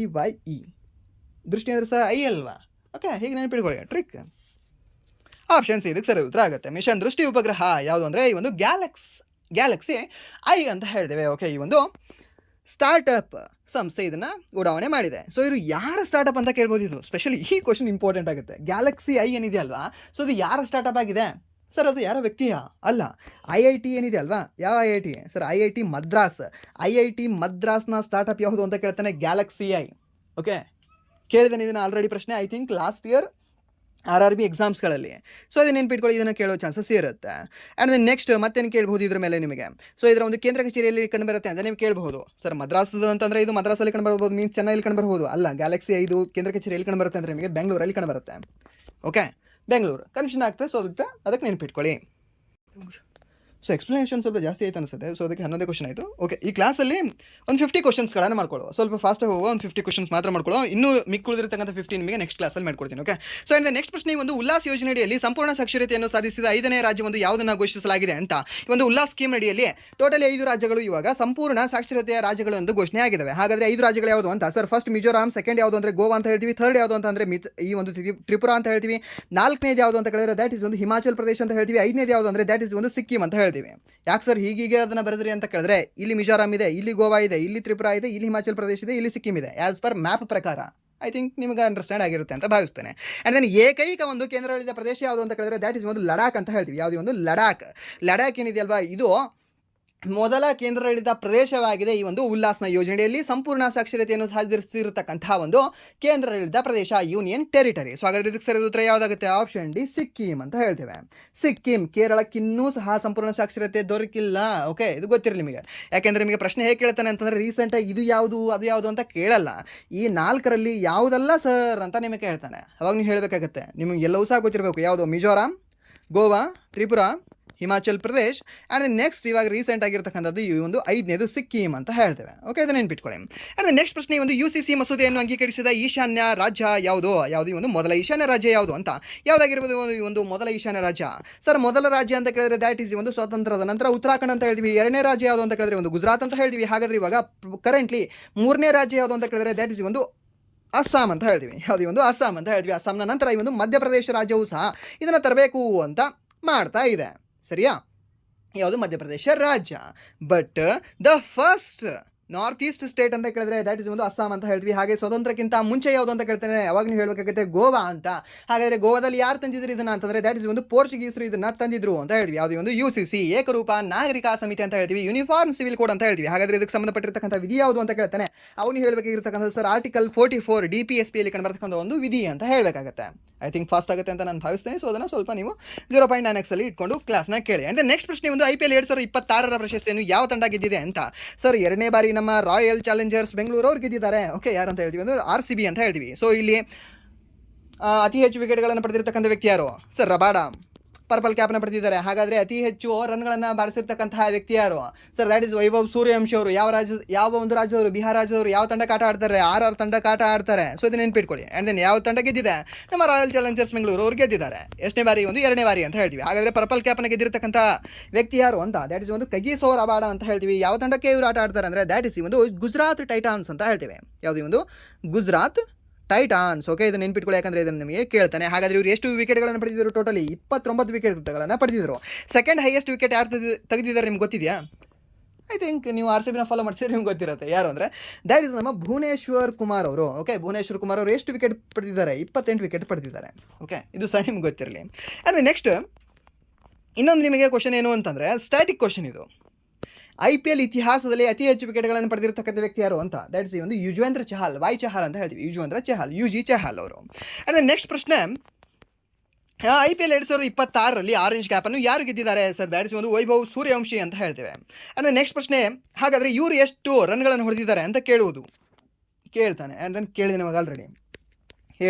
EYE ದೃಷ್ಟಿ ಅಂದರೆ ಸರ್ ಐ ಅಲ್ವಾ? ಓಕೆ, ಹೀಗೆ ನೆನಪಿಟ್ಕೊಳ್ಳಿ. ಟ್ರಿಕ್ ಆಪ್ಷನ್ಸ್ ಇದಕ್ಕೆ ಸರಿ ಉತ್ತರ ಆಗುತ್ತೆ. ಮಿಷನ್ ದೃಷ್ಟಿ ಉಪಗ್ರಹ ಯಾವುದು ಅಂದರೆ ಈ ಒಂದು ಗ್ಯಾಲಕ್ಸಿ ಐ ಅಂತ ಹೇಳ್ತೇವೆ. ಓಕೆ, ಈ ಒಂದು ಸ್ಟಾರ್ಟಪ್ ಸಂಸ್ಥೆ ಇದನ್ನು ಉಡಾವಣೆ ಮಾಡಿದೆ. ಸೊ ಇವರು ಯಾರ ಸ್ಟಾರ್ಟಪ್ ಅಂತ ಕೇಳ್ಬೋದು. ಇದು ಸ್ಪೆಷಲಿ ಈ ಕ್ವಶನ್ ಇಂಪಾರ್ಟೆಂಟ್ ಆಗುತ್ತೆ. ಗ್ಯಾಲಕ್ಸಿ ಐ ಏನಿದೆ ಅಲ್ವಾ, ಸೊ ಇದು ಯಾರ ಸ್ಟಾರ್ಟಪ್ ಆಗಿದೆ ಸರ್? ಅದು ಯಾರ ವ್ಯಕ್ತಿಯ ಅಲ್ಲ. IIT ಏನಿದೆ ಅಲ್ವಾ, ಯಾವ IIT ಸರ್? IIT ಮದ್ರಾಸ್. IIT ಮದ್ರಾಸ್ನ ಸ್ಟಾರ್ಟಪ್ ಯಾವುದು ಅಂತ ಕೇಳ್ತಾನೆ, ಗ್ಯಾಲಕ್ಸಿ ಐ. ಓಕೆ, ಕೇಳಿದಾನೆ ಇದನ್ನು ಆಲ್ರೆಡಿ ಪ್ರಶ್ನೆ, I think last year RRB ಎಕ್ಸಾಮ್ಸ್ಗಳಲ್ಲಿ. ಸೊ ಅದನ್ನ ನೆನ್ಪಿಟ್ಕೊಳ್ಳಿ, ಇದನ್ನು ಕೇಳೋ ಚಾನ್ಸಸ್ ಇರುತ್ತೆ. ಆ್ಯಂಡ್ ದೆನ್ ನೆಕ್ಸ್ಟ್ ಮತ್ತೇನು ಕೇಳ್ಬೋದು ಇದ್ರ ಮೇಲೆ ನಿಮಗೆ. ಸೊ ಇದರ ಒಂದು ಕೇಂದ್ರ ಕಚೇರಿಯಲ್ಲಿ ಕಂಡುಬರುತ್ತೆ ಅಂತ ನೀವು ಕೇಳ್ಬೋದು. ಸರ್ ಮದ್ರಾಸದ ಅಂತಂದರೆ ಇದು ಮದ್ರಾಸಲ್ಲಿ ಕಂಡುಬರ್ಬೋದು, ಮೀನ್ಸ್ ಚೆನ್ನೈಲಿ ಕಂಡುಬರ್ಬೋದು. ಅಲ್ಲ, ಗ್ಯಾಲಕ್ಸಿ ಐದು ಕೇಂದ್ರ ಕಚೇರಿಯಲ್ಲಿ ಕಂಡುಬರುತ್ತೆ ಅಂದರೆ ನಿಮಗೆ ಬೆಂಗಳೂರಲ್ಲಿ ಕಂಡುಬರುತ್ತೆ. ಓಕೆ, ಬೆಂಗಳೂರು ಕನ್ಫ್ಯೂಷನ್ ಆಗ್ತದೆ. ಸೊ ಸ್ವಲ್ಪ ಅದಕ್ಕೆ ನೆನ್ಪಿಟ್ಕೊಳ್ಳಿ. ಸೊ ಎಕ್ಸ್ಪ್ಲನೇಷನ್ ಸ್ವಲ್ಪ ಜಾಸ್ತಿ ಆಯ್ತು ಅನಿಸುತ್ತೆ. ಸೊ ಅದಕ್ಕೆ 11 ಕ್ವಶನ್ ಆಯಿತು. ಓಕೆ, ಈ ಕ್ಲಾಸಲ್ಲಿ ಒಂದು 50 ಕ್ವಶನ್ಸ್ಗಳನ್ನು ಮಾಡ್ಕೊಳ್ಳೋ. ಸ್ವಲ್ಪ ಫಾಸ್ಟಾಗಿ ಹೋಗೋ, ಒಂದು 50 ಕ್ವಶನ್ಸ್ ಮಾತ್ರ ಮಾಡ್ಕೊಳ್ಳೋ. ಇನ್ನೂ ಮಿಕ್ಕುಳಿದಿರ್ತಕ್ಕಂಥ 15 ನಿಮಗೆ ನೆಕ್ಸ್ಟ್ ಕ್ಲಾಸಲ್ಲಿ ಮಾಡ್ಕೊಡ್ತೀನಿ. ಓಕೆ, ಸೊ ಇಂದ ನೆಕ್ಸ್ಟ್ ಪ್ರಶ್ನೆ, ಒಂದು ಉಲ್ಲಾಸ್ ಯೋಜನೆಯಡಿಯಲ್ಲಿ ಸಂಪೂರ್ಣ ಸಾಕ್ಷರತೆಯನ್ನು ಸಾಧಿಸಿದ 5ನೇ ರಾಜ್ಯ ಒಂದು ಯಾವುದನ್ನು ಘೋಷಿಸಲಾಗಿದೆ ಅಂತ. ಈ ಒಂದು ಉಲ್ಲಾಸ್ ಸ್ಕೀಮ್ ಅಡಿಯಲ್ಲಿ ಟೋಟಲಿ 5 ರಾಜ್ಯಗಳು ಇವಾಗ ಸಂಪೂರ್ಣ ಸಾಕ್ಷರತೆಯ ರಾಜ್ಯಗಳು ಎಂದು ಘೋಷಣೆ ಆಗಿದ್ದಾವೆ. ಹಾಗಾದರೆ 5 ರಾಜ್ಯಗಳು ಯಾವುದು ಅಂತ? ಸರ್ ಫಸ್ಟ್ ಮಿಜೋರಾಂ, ಸೆಕೆಂಡ್ ಯಾವುದು ಅಂದರೆ ಗೋವಾ ಅಂತ ಹೇಳ್ತೀವಿ, ಥರ್ಡ್ ಯಾವುದು ಅಂತ ಅಂದರೆ ಈ ಒಂದು ತ್ರಿಪುರಾ ಅಂತ ಹೇಳ್ತೀವಿ, 4ನೇದು ಯಾವುದು ಅಂತ ಹೇಳಿದ್ರೆ ದ್ಯಾಟ್ ಇಸ್ ಒಂದು ಹಿಮಾಚಲ್ ಪ್ರದೇಶ ಅಂತ ಹೇಳ್ತೀವಿ, 5ನೇದು ಯಾವುದು ಅಂದರೆ ದ್ಯಾಟ್ ಇಸ್ ಒಂದು ಸಿಕ್ಕಿಂ ಅಂತ ಹೇಳ್ತೀವಿ. ಯಾಕೆ ಸರ್ ಹೀಗೆ ಅದನ್ನು ಬರೆದ್ರಿ ಅಂತ ಕೇಳಿದ್ರೆ, ಇಲ್ಲಿ ಮಿಜೋರಾಂ ಇದೆ, ಇಲ್ಲಿ ಗೋವಾ ಇದೆ, ಇಲ್ಲಿ ತ್ರಿಪುರಾ ಇದೆ, ಇಲ್ಲಿ ಹಿಮಾಚಲ್ ಪ್ರದೇಶ ಇದೆ, ಇಲ್ಲಿ ಸಿಕ್ಕಿಂ ಇದೆ. ಆ್ಯಸ್ ಪರ್ ಮ್ಯಾಪ್ ಪ್ರಕಾರ ಐ ಥಿಂಕ್ ನಿಮಗೆ ಅಂಡರ್ಸ್ಟ್ಯಾಂಡ್ ಆಗಿರುತ್ತೆ ಅಂತ ಭಾವಿಸ್ತೇನೆ. ಆ್ಯಂಡ್ ದೆನ್ ಏಕೈಕ ಒಂದು ಕೇಂದ್ರಾಡಳಿತ ಪ್ರದೇಶ ಯಾವುದು ಅಂತ ಕೇಳಿದ್ರೆ ದ್ಯಾಟ್ ಇಸ್ ಒಂದು ಲಡಾಖ್ ಅಂತ ಹೇಳ್ತೀವಿ. ಯಾವುದೇ ಒಂದು ಲಡಾಖ್ ಏನಿದೆಯಲ್ವಾ, ಇದು ಮೊದಲ ಕೇಂದ್ರಾಡಳಿತ ಪ್ರದೇಶವಾಗಿದೆ ಈ ಒಂದು ಉಲ್ಲಾಸ್ನ ಯೋಜನೆಯಲ್ಲಿ. ಸಂಪೂರ್ಣ ಸಾಕ್ಷರತೆಯನ್ನು ಸಾಧಿಸಿರತಕ್ಕಂಥ ಒಂದು ಕೇಂದ್ರಾಡಳಿತ ಪ್ರದೇಶ, ಯೂನಿಯನ್ ಟೆರಿಟರಿ. ಸೊ ಹಾಗಾದ್ರೆ ಇದಕ್ಕೆ ಸರಿಯಾದ ಉತ್ತರ ಯಾವುದಾಗುತ್ತೆ? ಆಪ್ಷನ್ ಡಿ, ಸಿಕ್ಕಿಂ ಅಂತ ಹೇಳ್ತೇವೆ. ಸಿಕ್ಕಿಂ. ಕೇರಳಕ್ಕಿನ್ನೂ ಸಹ ಸಂಪೂರ್ಣ ಸಾಕ್ಷರತೆ ದೊರಕಿಲ್ಲ. ಓಕೆ, ಇದು ಗೊತ್ತಿರಲಿ ನಿಮಗೆ. ಯಾಕೆಂದರೆ ನಿಮಗೆ ಪ್ರಶ್ನೆ ಹೇಗೆ ಕೇಳ್ತಾನೆ ಅಂತಂದರೆ, ರೀಸೆಂಟಾಗಿ ಇದು ಯಾವುದು ಅದು ಯಾವುದು ಅಂತ ಕೇಳಲ್ಲ. ಈ 4ರಲ್ಲಿ ಯಾವುದಲ್ಲ ಸರ್ ಅಂತ ನಿಮಗೆ ಕೇಳ್ತಾನೆ. ಅವಾಗ ನೀವು ಹೇಳಬೇಕಾಗತ್ತೆ. ನಿಮಗೆ ಎಲ್ಲವೂ ಸಹ ಗೊತ್ತಿರಬೇಕು. ಯಾವುದು? ಮಿಜೋರಾಂ, ಗೋವಾ, ತ್ರಿಪುರಾ, ಹಿಮಾಚಲ್ ಪ್ರದೇಶ್. ಆ್ಯಂಡ್ ನೆಕ್ಸ್ಟ್ ಇವಾಗ ರೀಸೆಂಟ್ ಆಗಿರ್ತಕ್ಕಂಥದ್ದು ಈ ಒಂದು 5ನೇದು ಸಿಕ್ಕಿಂ ಅಂತ ಹೇಳ್ತೇವೆ. ಓಕೆ, ಇದನ್ನು ನೆನ್ಪಿಟ್ಕೊಳ್ಳಿ. ಆ್ಯಂಡ್ ನೆಕ್ಸ್ಟ್ ಪ್ರಶ್ನೆ, ಒಂದು UCC ಮಸೂದೆಯನ್ನು ಅಂಗೀಕರಿಸಿದ ಈಶಾನ್ಯ ರಾಜ್ಯ ಯಾವುದು ಈ ಒಂದು ಮೊದಲ ಈಶಾನ್ಯ ರಾಜ್ಯ ಯಾವುದು ಅಂತ. ಯಾವುದಾಗಿರ್ಬೋದು ಈ ಒಂದು ಮೊದಲ ಈಶಾನ್ಯ ರಾಜ್ಯ? ಸರ್ ಮೊದಲ ರಾಜ್ಯ ಅಂತ ಕೇಳಿದ್ರೆ ದ್ಯಾಟ್ ಈಸ್ ಒಂದು ಸ್ವಾತಂತ್ರ್ಯದ ನಂತರ ಉತ್ತರಾಖಂಡ್ ಅಂತ ಹೇಳ್ತೀವಿ. 2ನೇ ರಾಜ್ಯ ಯಾವುದು ಅಂತ ಕೇಳಿದ್ರೆ ಒಂದು ಗುಜರಾತ್ ಅಂತ ಹೇಳ್ತೀವಿ. ಹಾಗಾದರೆ ಇವಾಗ ಕರೆಂಟ್ಲಿ 3ನೇ ರಾಜ್ಯ ಯಾವುದು ಅಂತ ಕೇಳಿದ್ರೆ ದ್ಯಾಟ್ ಈಸ್ ಒಂದು ಅಸ್ಸಾಂ ಅಂತ ಹೇಳ್ತೀವಿ. ಯಾವುದೇ ಒಂದು ಅಸ್ಸಾಂ ಅಂತ ಹೇಳ್ತೀವಿ. ಅಸ್ಸಾಂನ ನಂತರ ಈ ಒಂದು ಮಧ್ಯಪ್ರದೇಶ ರಾಜ್ಯವು ಸಹ ಇದನ್ನು ತರಬೇಕು ಅಂತ ಮಾಡ್ತಾ ಇದೆ. ಸರಿಯಾ? ಯಾವುದು? ಮಧ್ಯಪ್ರದೇಶ ರಾಜ್ಯ. But the first north East state ಅಂತ ಕೇಳಿದ್ರೆ ದ್ಯಾಟ್ ಇಸ್ ಒಂದು ಅಸ್ಸಾಂ ಅಂತ ಹೇಳ್ತೀವಿ. ಹಾಗೆ ಸ್ವತಂತ್ರಕ್ಕಿಂತ ಮುಂಚೆ ಯಾವುದು ಅಂತ ಕೇಳ್ತೇನೆ, ಯಾವಾಗ ನೀವು ಹೇಳಬೇಕಾಗುತ್ತೆ ಗೋವಾ ಅಂತ. ಹಾಗಾದರೆ ಗೋವಾದಲ್ಲಿ ಯಾರು ತಂದಿದ್ರು ಇದನ್ನು ಅಂತಂದರೆ ದ್ಯಾಟ್ ಇಸ್ ಒಂದು ಪೋರ್ಚುಗೀಸರು ಇದನ್ನು ತಂದಿದ್ರು ಅಂತ ಹೇಳ್ತೀವಿ. ಯಾವುದೇ ಒಂದು UCC, ಏಕರೂಪ ನಾಗರಿಕ ಸಮಿತಿ ಅಂತ ಹೇಳ್ತೀವಿ, ಯೂನಿಫಾರ್ಮ್ ಸಿವಿಲ್ ಕೋಡ್ ಅಂತ ಹೇಳ್ತೀವಿ. ಹಾಗಾದರೆ ಇದಕ್ಕೆ ಸಂಬಂಧಪಟ್ಟಿರ್ತಕ್ಕಂಥ ವಿಧಿ ಯಾವುದು ಅಂತ ಕೇಳ್ತಾನೆ. ಅವನು ಹೇಳಬೇಕಾಗಿರ್ತಕ್ಕಂಥ ಸರ್ ಆರ್ಟಿಕಲ್ 44 DPSPಯಲ್ಲಿ ಕಂಡುಬರ್ತಕ್ಕಂಥ ಒಂದು ವಿಧಿ ಅಂತ ಹೇಳಬೇಕಾಗತ್ತೆ. ಐ ಥಿಂಕ್ ಫಾಸ್ಟ್ ಆಗುತ್ತೆ ಅಂತ ನಾನು ಭಾವಿಸ್ತೇನೆ. ಸೊ ಅದನ್ನು ಸ್ವಲ್ಪ ನೀವು 0.9x ಅಲ್ಲಿ ಇಟ್ಕೊಂಡು ಕ್ಲಾಸ್ನ ಕೇಳಿ. ಅಂದರೆ ನೆಕ್ಸ್ಟ್ ಪ್ರಶ್ನೆ, ಒಂದು IPL 2026 ಪ್ರಶಸ್ತಿಯನ್ನು ಯಾವ ತಂಡ ಗೆದ್ದಿದೆ ಅಂತ. ಸರ್ 2ನೇ ಬಾರಿ ನಮ್ಮ ರಾಯಲ್ ಚಾಲೆಂಜರ್ಸ್ ಬೆಂಗಳೂರು ಅವ್ರು ಗೆದ್ದಿದ್ದಾರೆ. ಓಕೆ, ಯಾರು ಅಂತ ಹೇಳ್ತೀವಿ? ಅಂದರೆ RCB ಅಂತ ಹೇಳ್ತೀವಿ. ಸೊ ಇಲ್ಲಿ ಅತಿ ಹೆಚ್ಚು ವಿಕೆಟ್ಗಳನ್ನು ಪಡೆದಿರ್ತಕ್ಕಂಥ ವ್ಯಕ್ತಿ ಯಾರು? Sir Rabada. ಪರ್ಪಲ್ ಕ್ಯಾಪ್ನ ಪಡೆದಿದ್ದಾರೆ. ಹಾಗಾದರೆ ಅತಿ ಹೆಚ್ಚು ರನ್ಗಳನ್ನು ಬಾರಿಸಿರ್ತಕ್ಕಂತಹ ವ್ಯಕ್ತಿ ಯಾರು sir? That is Vaibhav Suryavanshi ಅವರು. ಯಾವ ಒಂದು ರಾಜ್ಯದವರು? ಬಿಹಾರ ರಾಜ್ಯದವರು. ಯಾವ ತಂಡಕ್ಕೆ ಆಟ ಆಡ್ತಾರೆ? RR ತಂಡಕ್ಕೆ ಆಟ ಆಡ್ತಾರೆ. ಸೊ ಇದನ್ನ ನೆನ್ಪಿಟ್ಕೊಳ್ಳಿ. ಆ್ಯಂಡ್ ದೆನ್ ಯಾವ ತಂಡ ಗೆದ್ದಿದೆ? ನಮ್ಮ ರಾಯಲ್ ಚಾಲೆಂಜರ್ಸ್ ಬೆಂಗಳೂರು ಅವರು ಗೆದ್ದಿದ್ದಾರೆ. ಎಷ್ಟನೇ ಬಾರಿ? ಎರಡನೇ ಬಾರಿ ಅಂತ ಹೇಳ್ತೀವಿ. ಹಾಗಾದರೆ ಪರ್ಪಲ್ ಕ್ಯಾಪ್ನ ಗೆದ್ದಿರ್ತಕ್ಕಂಥ ವ್ಯಕ್ತಿ ಯಾರು ಅಂತ? ದ್ಯಾಟ್ ಇಸ್ ಕಗಿಸೋ ರಬಾಡ ಅಂತ ಹೇಳ್ತೀವಿ. ಯಾವ ತಂಡಕ್ಕೆ ಇವರು ಆಟ ಆಡ್ತಾರೆ ಅಂದರೆ ದ್ಯಾಟ್ ಇಸ್ ಗುಜರಾತ್ ಟೈಟಾನ್ಸ್ ಅಂತ ಹೇಳ್ತೀವಿ. ಯಾವುದು? ಗುಜರಾತ್ ಟೈಟಾನ್ಸ್. ಓಕೆ, ಇದನ್ನು ನೆನ್ಪಿಟ್ಕೊಳ್ಳಿ, ಯಾಕಂದರೆ ಇದನ್ನು ನಿಮಗೆ ಕೇಳ್ತಾನೆ. ಹಾಗಾದರೆ ಇವರು ಎಷ್ಟು ವಿಕೆಟ್ಗಳನ್ನು ಪಡೆದಿದ್ದರು? ಟೋಟಲಿ 29 ವಿಕೆಟ್ಗಳನ್ನು ಪಡೆದಿದ್ದರು. ಸೆಕೆಂಡ್ ಹೈಯೆಸ್ಟ್ ವಿಕೆಟ್ ಯಾರು ತೆಗೆದಿದ್ದಾರೆ ನಿಮ್ಗೆ ಗೊತ್ತಿದೆಯಾ? ಐ ಥಿಂಕ್ ನೀವು RCBನ ಫಾಲೋ ಮಾಡ್ತಿದ್ರೆ ನಿಮ್ಗೆ ಗೊತ್ತಿರುತ್ತೆ. ಯಾರು ಅಂದರೆ ದ್ಯಾಟ್ ಇಸ್ ನಮ್ಮ ಭುವನೇಶ್ವರ್ ಕುಮಾರ್ ಅವರು. ಓಕೆ, ಭುವನೇಶ್ವರ್ ಕುಮಾರ್ ಅವರು ಎಷ್ಟು ವಿಕೆಟ್ ಪಡೆದಿದ್ದಾರೆ? 28 ವಿಕೆಟ್ ಪಡೆದಿದ್ದಾರೆ. ಓಕೆ, ಇದು ಸಹ ನಿಮ್ಗೆ ಗೊತ್ತಿರಲಿ. ಅಂದರೆ ನೆಕ್ಸ್ಟ್ ಇನ್ನೊಂದು ನಿಮಗೆ ಕ್ವಶನ್ ಏನು ಅಂತಂದರೆ ಸ್ಟ್ಯಾಟಿಕ್ ಕ್ವಶನ್ ಇದು. IPL ಇತಿಹಾಸದಲ್ಲಿ ಅತಿ ಹೆಚ್ಚು ವಿಕೆಟ್ಗಳನ್ನು ಪಡೆದಿರತಕ್ಕಂಥ ವ್ಯಕ್ತಿ ಯಾರು ಅಂತ? ದ್ಯಾಟ್ ಇಸ್ ಯುಜ್ವೇಂದ್ರ ಚಹಲ್, ಚಹಲ್ ಅಂತ ಹೇಳ್ತೀವಿ. ಯುಜ್ವೇಂದ್ರ ಚಹಲ್, UG ಚಹಲ್ ಅವರು. ಅಂದರೆ ನೆಕ್ಸ್ಟ್ ಪ್ರಶ್ನೆ, IPL 2026ರಲ್ಲಿ ಆರೆಂಜ್ ಕ್ಯಾಪನ್ನು ಯಾರು ಗೆದ್ದಿದ್ದಾರೆ sir? That is Vaibhav Suryavanshi ಅಂತ ಹೇಳ್ತೇವೆ. ಅಂದರೆ ನೆಕ್ಸ್ಟ್ ಪ್ರಶ್ನೆ, ಹಾಗಾದರೆ ಇವರು ಎಷ್ಟು ರನ್ಗಳನ್ನು ಹೊಡೆದಿದ್ದಾರೆ ಅಂತ ಕೇಳ್ತಾನೆ. ಆ್ಯಂಡ್ ದೆನ್ ಕೇಳಿದೆ ನಿಮಗೆ ಆಲ್ರೆಡಿ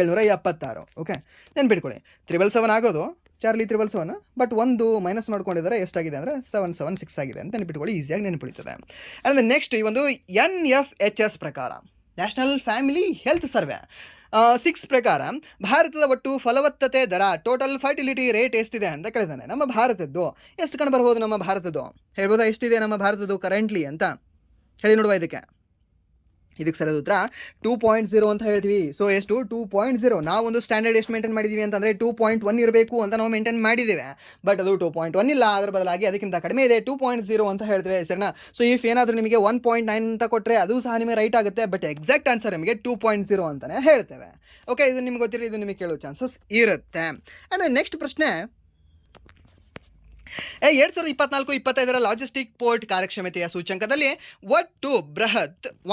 776. ಓಕೆ, ನೆನ್ಪಿಟ್ಕೊಳ್ಳಿ. 777 ಆಗೋದು ಚಾರ್ಲಿ 777, ಬಟ್ ಒಂದು ಮೈನಸ್ ಮಾಡ್ಕೊಂಡಿದ್ದಾರೆ. ಎಷ್ಟಾಗಿದೆ ಅಂದರೆ 776 ಆಗಿದೆ ಅಂತ ನೆನ್ಪಿಟ್ಕೊಳ್ಳಿ. ಈಸಿಯಾಗಿ ನೆನ್ಪಿಡ್ತದೆ. ಆ್ಯಂಡ್ ನೆಕ್ಸ್ಟ್ ಈ NFHS ಪ್ರಕಾರ, ನ್ಯಾಷನಲ್ ಫ್ಯಾಮಿಲಿ ಹೆಲ್ತ್ ಸರ್ವೆ 6 ಪ್ರಕಾರ ಭಾರತದ ಒಟ್ಟು ಫಲವತ್ತತೆ ದರ, ಟೋಟಲ್ ಫರ್ಟಿಲಿಟಿ ರೇಟ್ ಎಷ್ಟಿದೆ ಅಂತ ಕೇಳಿದ್ದಾನೆ. ನಮ್ಮ ಭಾರತದ್ದು ಎಷ್ಟು ಕಂಡು ಬರ್ಬೋದು? ನಮ್ಮ ಭಾರತದ್ದು ಹೇಳ್ಬೋದಾ? ಎಷ್ಟಿದೆ ನಮ್ಮ ಭಾರತದ್ದು ಕರೆಂಟ್ಲಿ ಅಂತ ಹೇಳಿ ನೋಡುವ. ಇದಕ್ಕೆ ಸರಿಯಾದ ಉತ್ತರ 2.0 ಅಂತ ಹೇಳ್ತೀವಿ. ಸೊ ಎಷ್ಟು? 2.0. ನಾವೊಂದು ಸ್ಟ್ಯಾಂಡರ್ಡ್ ಎಷ್ಟು ಮೇಂಟೈನ್ ಮಾಡಿದ್ದೀವಿ ಅಂತಂದರೆ 2.1 ಇರಬೇಕು ಅಂತ ನಾವು ಮೇಂಟೈನ್ ಮಾಡಿದ್ದೇವೆ. ಬಟ್ ಅದು 2.1 ಇಲ್ಲ, ಅದರ ಬದಲಾಗಿ ಅದಕ್ಕಿಂತ ಕಡಿಮೆ ಇದೆ, 2.0 ಅಂತ ಹೇಳ್ತೇವೆ. ಸರಿನಾ? ಸೊ ಇಫ್ ಏನಾದರೂ ನಿಮಗೆ 1.9 ಅಂತ ಕೊಟ್ಟರೆ ಅದು ಸಹ ನಿಮಗೆ ರೈಟ್ ಆಗುತ್ತೆ. ಬಟ್ ಎಕ್ಸಾಕ್ಟ್ ಆನ್ಸರ್ ನಿಮಗೆ 2.0 ಅಂತಲೇ ಹೇಳ್ತೇವೆ. ಓಕೆ, ಇದು ನಿಮ್ಗೆ ಗೊತ್ತಿರೋ, ಇದು ನಿಮಗೆ ಕೇಳೋ ಚಾನ್ಸಸ್ ಇರುತ್ತೆ. ಆ್ಯಂಡ್ ನೆಕ್ಸ್ಟ್ ಪ್ರಶ್ನೆ, 2024-25 ಲಾಜಿಸ್ಟಿಕ್ ಪೋರ್ಟ್ ಕಾರ್ಯಕ್ಷಮತೆಯ ಸೂಚ್ಯಂಕದಲ್ಲಿ ಒಟ್ಟು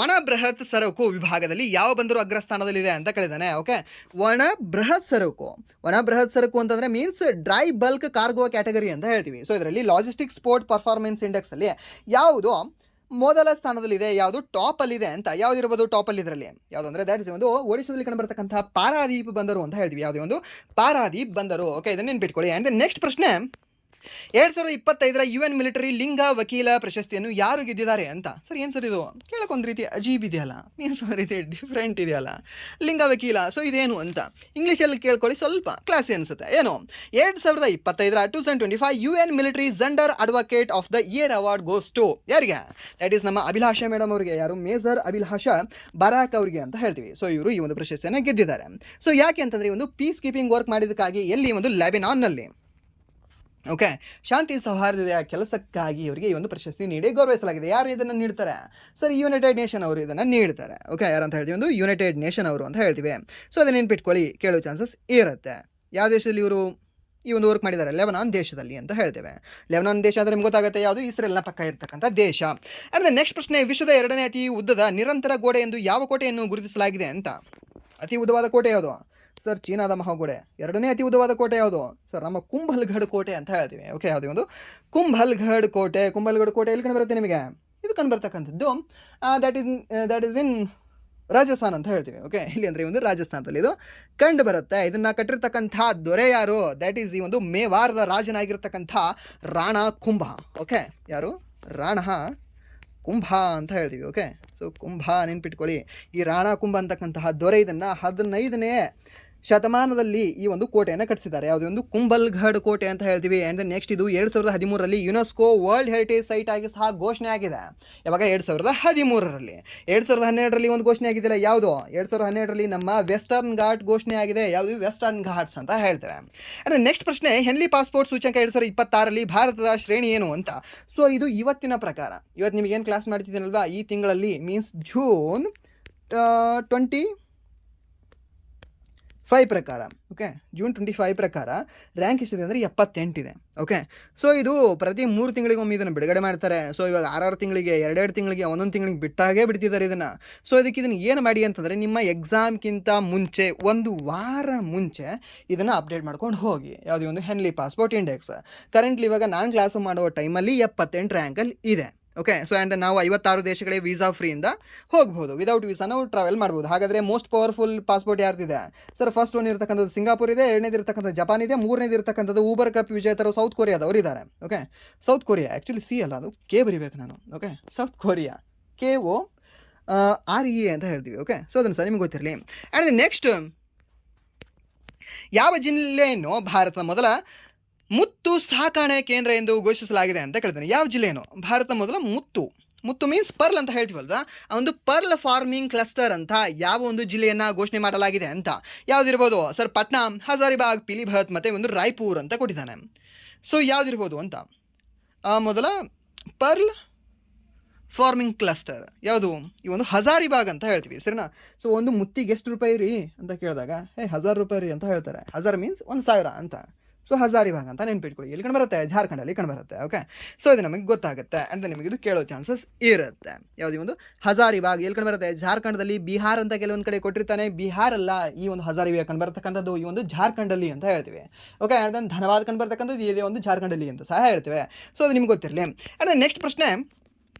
ಒಣ ಬೃಹತ್ ಸರಕು ವಿಭಾಗದಲ್ಲಿ ಯಾವ ಬಂದರು ಅಗ್ರಸ್ಥಾನದಲ್ಲಿದೆ ಅಂತ ಕೇಳಿದಾನೆ. ಓಕೆ, ಒಣ ಬೃಹತ್ ಸರಕು ಅಂತಂದರೆ means dry bulk cargo category ಅಂತ ಹೇಳ್ತೀವಿ. ಸೊ ಇದರಲ್ಲಿ ಲಾಜಿಸ್ಟಿಕ್ಸ್ ಪೋರ್ಟ್ ಪರ್ಫಾರ್ಮೆನ್ಸ್ ಇಂಡೆಕ್ಸಲ್ಲಿ ಯಾವುದು ಮೊದಲ ಸ್ಥಾನದಲ್ಲಿದೆ, ಯಾವುದು ಟಾಪಲ್ಲಿದೆ ಅಂತ? ಯಾವುದಿರ್ಬೋದು ಟಾಪಲ್ಲಿ? ಇದರಲ್ಲಿ ಯಾವುದು ಅಂದರೆ ದ್ಯಾಟ್ ಇಸ್ ಒಡಿಶಾದಲ್ಲಿ ಕಂಡುಬರ್ತಕ್ಕಂಥ ಪಾರಾದೀಪ್ ಬಂದರು ಅಂತ ಹೇಳ್ತೀವಿ. ಯಾವುದೇ ಪಾರಾದೀಪ್ ಬಂದರು. ಓಕೆ, ಇದನ್ನು ನೆನ್ಪಿಟ್ಕೊಳ್ಳಿ. ಆ್ಯಂಡ್ ನೆಕ್ಸ್ಟ್ ಪ್ರಶ್ನೆ, 2025 UN ಮಿಲಿಟರಿ ಲಿಂಗ ವಕೀಲ ಪ್ರಶಸ್ತಿಯನ್ನು ಯಾರು ಗೆದ್ದಿದ್ದಾರೆ ಅಂತ? ಸರ್ ಏನು ಸರ್ ಇದು? ಕೇಳೋಕ್ಕೊಂದು ರೀತಿ ಅಜೀಬ್ ಇದೆಯಲ್ಲ, ಮೀನ್ಸ್ ಒಂದು ರೀತಿ ಡಿಫ್ರೆಂಟ್ ಇದೆಯಲ್ಲ, ಲಿಂಗ ವಕೀಲ. ಸೊ ಇದೇನು ಅಂತ ಇಂಗ್ಲೀಷಲ್ಲಿ ಕೇಳ್ಕೊಳ್ಳಿ, ಸ್ವಲ್ಪ ಕ್ಲಾಸಿ ಅನಿಸುತ್ತೆ. ಏನು? 2025 UN military gender advocate of the year award goes to ಯಾರಿಗೆ? ದ್ಯಾಟ್ ಈಸ್ ನಮ್ಮ ಅಭಿಲಾಷಾ ಮೇಡಮ್ ಅವರಿಗೆ. ಯಾರು? ಮೇಜರ್ ಅಭಿಲಾಷಾ ಬರಾಕ್ ಅವರಿಗೆ ಅಂತ ಹೇಳ್ತೀವಿ. ಸೊ ಇವರು ಈ ಒಂದು ಪ್ರಶಸ್ತಿಯನ್ನು ಗೆದ್ದಿದ್ದಾರೆ. ಸೊ ಯಾಕೆ ಅಂತಂದರೆ ಪೀಸ್ ಕೀಪಿಂಗ್ ವರ್ಕ್ ಮಾಡಿದ್ದಕ್ಕಾಗಿ, ಎಲ್ಲಿ? ಲೆಬನಾನ್ನಲ್ಲಿ. ಓಕೆ, ಶಾಂತಿ ಸೌಹಾರ್ದತೆಯ ಕೆಲಸಕ್ಕಾಗಿ ಇವರಿಗೆ ಈ ಒಂದು ಪ್ರಶಸ್ತಿ ನೀಡಿ ಗೌರವಿಸಲಾಗಿದೆ. ಯಾರು ಇದನ್ನು ನೀಡ್ತಾರೆ ಸರ್? ಯುನೈಟೆಡ್ ನೇಷನ್ ಅವರು ಇದನ್ನು ನೀಡ್ತಾರೆ. ಓಕೆ, ಯಾರಂತ ಹೇಳ್ತೀವಿ? ಯುನೈಟೆಡ್ ನೇಷನ್ ಅವರು ಅಂತ ಹೇಳ್ತೀವಿ. ಸೊ ಅದನ್ನು ನೆನ್ಪಿಟ್ಕೊಳ್ಳಿ, ಕೇಳೋ ಚಾನ್ಸಸ್ ಇರುತ್ತೆ. ಯಾವ ದೇಶದಲ್ಲಿ ಇವರು ಈ ಒಂದು ವರ್ಕ್ ಮಾಡಿದ್ದಾರೆ? ಲೆಬನಾನ್ ದೇಶದಲ್ಲಿ ಅಂತ ಹೇಳ್ತೇವೆ. ಲೆಬನಾನ್ ದೇಶ ಅಂದರೆ ನಿಮ್ಗೆ ಗೊತ್ತಾಗುತ್ತೆ ಯಾವುದು? ಇಸ್ರೇಲ್ನ ಪಕ್ಕ ಇರತಕ್ಕಂಥ ದೇಶ. ಅಂದರೆ ನೆಕ್ಸ್ಟ್ ಪ್ರಶ್ನೆ, ವಿಶ್ವದ 2ನೇ ಅತಿ ಉದ್ದದ ನಿರಂತರ ಗೋಡೆ ಎಂದು ಯಾವ ಕೋಟೆಯನ್ನು ಗುರುತಿಸಲಾಗಿದೆ ಅಂತ? ಅತಿ ಉದ್ದವಾದ ಕೋಟೆ ಯಾವುದು ಸರ್? ಚೀನಾದ ಮಹಾಗೋಡೆ. 2ನೇ ಅತಿ ಉದ್ದವಾದ ಕೋಟೆ ಯಾವುದು ಸರ್? ನಮ್ಮ ಕುಂಭಲ್ಗಢ್ ಕೋಟೆ ಅಂತ ಹೇಳ್ತೀವಿ. ಓಕೆ, ಯಾವುದೇ ಕುಂಭಲ್ಗಢ್ ಕೋಟೆ. ಕುಂಭಲ್ಗಢ್ ಕೋಟೆ ಎಲ್ಲಿ ಕಂಡು ಬರುತ್ತೆ ನಿಮಗೆ? ಇದು ಕಂಡು ಬರ್ತಕ್ಕಂಥದ್ದು ದ್ಯಾಟ್ ಈಸ್ ಇನ್ ರಾಜಸ್ಥಾನ್ ಅಂತ ಹೇಳ್ತೀವಿ. ಓಕೆ, ಇಲ್ಲಿ ಅಂದರೆ ರಾಜಸ್ಥಾನದಲ್ಲಿ ಇದು ಕಂಡು ಬರುತ್ತೆ. ಇದನ್ನು ಕಟ್ಟಿರ್ತಕ್ಕಂಥ ದೊರೆ ಯಾರು? ದ್ಯಾಟ್ ಈಸ್ ಈ ಮೇವಾರದ ರಾಜನಾಗಿರ್ತಕ್ಕಂಥ ರಾಣಾ ಕುಂಭ. ಓಕೆ, ಯಾರು? ರಾಣಾ ಕುಂಭ ಅಂತ ಹೇಳ್ತೀವಿ. ಓಕೆ, ಸೊ ಕುಂಭ ನೆನ್ಪಿಟ್ಕೊಳ್ಳಿ. ಈ ರಾಣಾ ಕುಂಭ ಅಂತಕ್ಕಂತಹ ದೊರೆ ಇದನ್ನು 15ನೇ ಶತಮಾನದಲ್ಲಿ ಈ ಒಂದು ಕೋಟೆಯನ್ನು ಕಟ್ಟಿಸಿದ್ದಾರೆ. ಯಾವುದೇ ಕುಂಭಲ್ಗಢ್ ಕೋಟೆ ಅಂತ ಹೇಳ್ತೀವಿ. ಆ್ಯಂಡ್ ನೆಕ್ಸ್ಟ್ ಇದು 2013ರಲ್ಲಿ ಯುನೆಸ್ಕೋ ವರ್ಲ್ಡ್ ಹೆರಿಟೇಜ್ ಸೈಟ್ ಆಗಿ ಸಹ ಘೋಷಣೆ ಆಗಿದೆ. ಯಾವಾಗ? 2013ರಲ್ಲಿ. 2012ರಲ್ಲಿ ಒಂದು ಘೋಷಣೆ ಆಗಿದ್ದಿಲ್ಲ. ಯಾವುದು? 2012ರಲ್ಲಿ ನಮ್ಮ ವೆಸ್ಟರ್ನ್ ಘಾಟ್ ಘೋಷಣೆ ಆಗಿದೆ. ಯಾವುದು? ವೆಸ್ಟರ್ನ್ ಘಾಟ್ಸ್ ಅಂತ ಹೇಳ್ತೇವೆ. ಆ್ಯಂಡ್ ನೆಕ್ಸ್ಟ್ ಪ್ರಶ್ನೆ, ಹೆನ್ಲಿ ಪಾಸ್ಪೋರ್ಟ್ ಸೂಚ್ಯಂಕ 2026ರಲ್ಲಿ ಭಾರತದ ಶ್ರೇಣಿ ಏನು ಅಂತ? ಸೊ ಇದು ಇವತ್ತಿನ ಪ್ರಕಾರ, ಇವತ್ತು ನಿಮಗೇನು ಕ್ಲಾಸ್ ಮಾಡ್ತಿದ್ದೀನಲ್ವಾ, ಈ ತಿಂಗಳಲ್ಲಿ ಮೀನ್ಸ್ ಜೂನ್ 25 ಪ್ರಕಾರ. ಓಕೆ, ಜೂನ್ 25 ಪ್ರಕಾರ ರ್ಯಾಂಕ್ ಎಷ್ಟಿದೆ ಅಂದರೆ 78 ಇದೆ. ಓಕೆ, ಸೊ ಇದು ಪ್ರತಿ 3 ತಿಂಗಳಿಗೊಮ್ಮೆ ಇದನ್ನು ಬಿಡುಗಡೆ ಮಾಡ್ತಾರೆ. ಸೊ ಇವಾಗ 6 ತಿಂಗಳಿಗೆ, 2 ತಿಂಗಳಿಗೆ, 1 ತಿಂಗಳಿಗೆ ಬಿಟ್ಟಾಗೇ ಬಿಡ್ತಿದ್ದಾರೆ ಇದನ್ನು. ಸೊ ಇದನ್ನು ಏನು ಮಾಡಿ ಅಂತಂದರೆ ನಿಮ್ಮ ಎಕ್ಸಾಮ್ಗಿಂತ ಮುಂಚೆ 1 ವಾರ ಮುಂಚೆ ಇದನ್ನು ಅಪ್ಡೇಟ್ ಮಾಡ್ಕೊಂಡು ಹೋಗಿ. ಯಾವುದೇ ಹೆನ್ಲಿ ಪಾಸ್ಪೋರ್ಟ್ ಇಂಡೆಕ್ಸ್ ಕರೆಂಟ್ಲಿ ಇವಾಗ ನಾನು ಕ್ಲಾಸು ಮಾಡುವ ಟೈಮಲ್ಲಿ 78 ರ್ಯಾಂಕಲ್ಲಿ ಇದೆ. ಓಕೆ. ಸೊ ಆ್ಯಂಡ್ ನಾವು 56 ದೇಶಗಳಿಗೆ ವೀಸಾ ಫ್ರೀಯಿಂದ ಹೋಗ್ಬೋದು, ವಿದೌಟ್ ವೀಸಾ ನಾವು ಟ್ರಾವೆಲ್ ಮಾಡ್ಬೋದು. ಹಾಗಾದರೆ ಮೋಸ್ಟ್ ಪವರ್ಫುಲ್ ಪಾಸ್ಪೋರ್ಟ್ ಯಾರ್ದಿದೆ ಸರ್? ಫಸ್ಟ್ ಒನ್ ಇರತಕ್ಕಂಥದ್ದು ಸಿಂಗಾಪುರ್ ಇದೆ, ಎರಡನೇದು ಇರತಕ್ಕಂಥದ್ದು ಜಪಾನ್ ಇದೆ, ಮೂರನೇದು ಇರತಕ್ಕಂಥದ್ದು ಊಬರ್ ಕಪ್ ವಿಜೇತರು ಸೌತ್ ಕೊರಿಯಾದವರು ಇದ್ದಾರೆ. Okay, South Korea, actually C ಅಲ್ಲ ಅದು ಕೆ ಬರಿಬೇಕು ನಾನು. ಓಕೆ, ಸೌತ್ ಕೊರಿಯಾ KOREA ಅಂತ ಹೇಳ್ತೀವಿ. ಓಕೆ, ಸೊ ಅದನ್ನು ಸರ್ ನಿಮ್ಗೆ ಗೊತ್ತಿರಲಿ. ಆ್ಯಂಡ್ ನೆಕ್ಸ್ಟ್, ಯಾವ ಜಿಲ್ಲೆಯನ್ನು ಭಾರತದ ಮೊದಲ ಮುತ್ತು ಸಾಕಾಣೆ ಕೇಂದ್ರ ಎಂದು ಘೋಷಿಸಲಾಗಿದೆ ಅಂತ ಕೇಳ್ತಾನೆ. ಯಾವ ಜಿಲ್ಲೆಯನ್ನು ಭಾರತ ಮೊದಲ ಮುತ್ತು ಮೀನ್ಸ್ ಪರ್ಲ್ ಅಂತ ಹೇಳ್ತೀವಲ್ವಾ, ಆ ಒಂದು ಪರ್ಲ್ ಫಾರ್ಮಿಂಗ್ ಕ್ಲಸ್ಟರ್ ಅಂತ ಯಾವ ಒಂದು ಜಿಲ್ಲೆಯನ್ನು ಘೋಷಣೆ ಮಾಡಲಾಗಿದೆ ಅಂತ ಯಾವುದಿರ್ಬೋದು ಸರ್? ಪಟ್ನಾ, ಹಜಾರಿಬಾಗ್, ಪಿಲಿಭತ್ ಮತ್ತು ಒಂದು ರಾಯ್ಪುರ್ ಅಂತ ಕೊಟ್ಟಿದ್ದಾನೆ. ಸೊ ಯಾವುದಿರ್ಬೋದು ಅಂತ ಮೊದಲ ಪರ್ಲ್ ಫಾರ್ಮಿಂಗ್ ಕ್ಲಸ್ಟರ್ ಯಾವುದು? ಈ ಒಂದು ಹಜಾರಿಬಾಗ್ ಅಂತ ಹೇಳ್ತೀವಿ, ಸರಿನಾ? ಸೊ ಒಂದು ಮುತ್ತಿಗೆ ಎಷ್ಟು ರೂಪಾಯಿ ರೀ ಅಂತ ಕೇಳಿದಾಗ 1000 ರೂಪಾಯಿ ರೀ ಅಂತ ಹೇಳ್ತಾರೆ. 1000 ಮೀನ್ಸ್ 1000 ಅಂತ. ಸೊ ಹಜಾರಿಬಾಗ್ ಅಂತ ನೆನ್ಪಿಟ್ಕೊಳ್ಳಿ. ಎಲ್ಲಿ ಕಂಡು ಬರುತ್ತೆ? ಜಾರ್ಖಂಡಲ್ಲಿ ಕಂಡು ಬರುತ್ತೆ. ಓಕೆ, ಸೊ ಇದು ನಮಗೆ ಗೊತ್ತಾಗುತ್ತೆ. ಅಂದರೆ ನಿಮಗೆ ಇದು ಕೇಳೋ ಚಾನ್ಸಸ್ ಇರುತ್ತೆ. ಯಾವುದೇ ಒಂದು ಹಜಾರಿಬಾಗ್ ಎಲ್ಲಿ ಕಂಡು ಬರುತ್ತೆ? ಜಾರ್ಖಂಡದಲ್ಲಿ. ಬಿಹಾರ್ ಅಂತ ಕೆಲವೊಂದು ಕಡೆ ಕೊಟ್ಟಿರ್ತಾನೆ, ಬಿಹಾರ್ ಅಲ್ಲ ಈ ಒಂದು ಹಜಾರಿಬಾಗ್ ಕಂಡು ಬರ್ತಕ್ಕಂಥದ್ದು ಈ ಒಂದು ಜಾರ್ಖಂಡಲ್ಲಿ ಅಂತ ಹೇಳ್ತೀವಿ. ಓಕೆ, ಆ್ಯಂಡ್ ದೆನ್ ಧನಬಾದ್ ಕಂಡು ಬರ್ತಕ್ಕಂಥದ್ದು ಇದೇ ಒಂದು ಜಾರ್ಖಂಡಲ್ಲಿ ಅಂತ ಸಹ ಹೇಳ್ತೇವೆ. ಸೊ ಅದು ನಿಮ್ಗೆ ಗೊತ್ತಿರಲಿ. ಆ್ಯಂಡ್ ದೆನ್ ನೆಕ್ಸ್ಟ್ ಪ್ರಶ್ನೆ,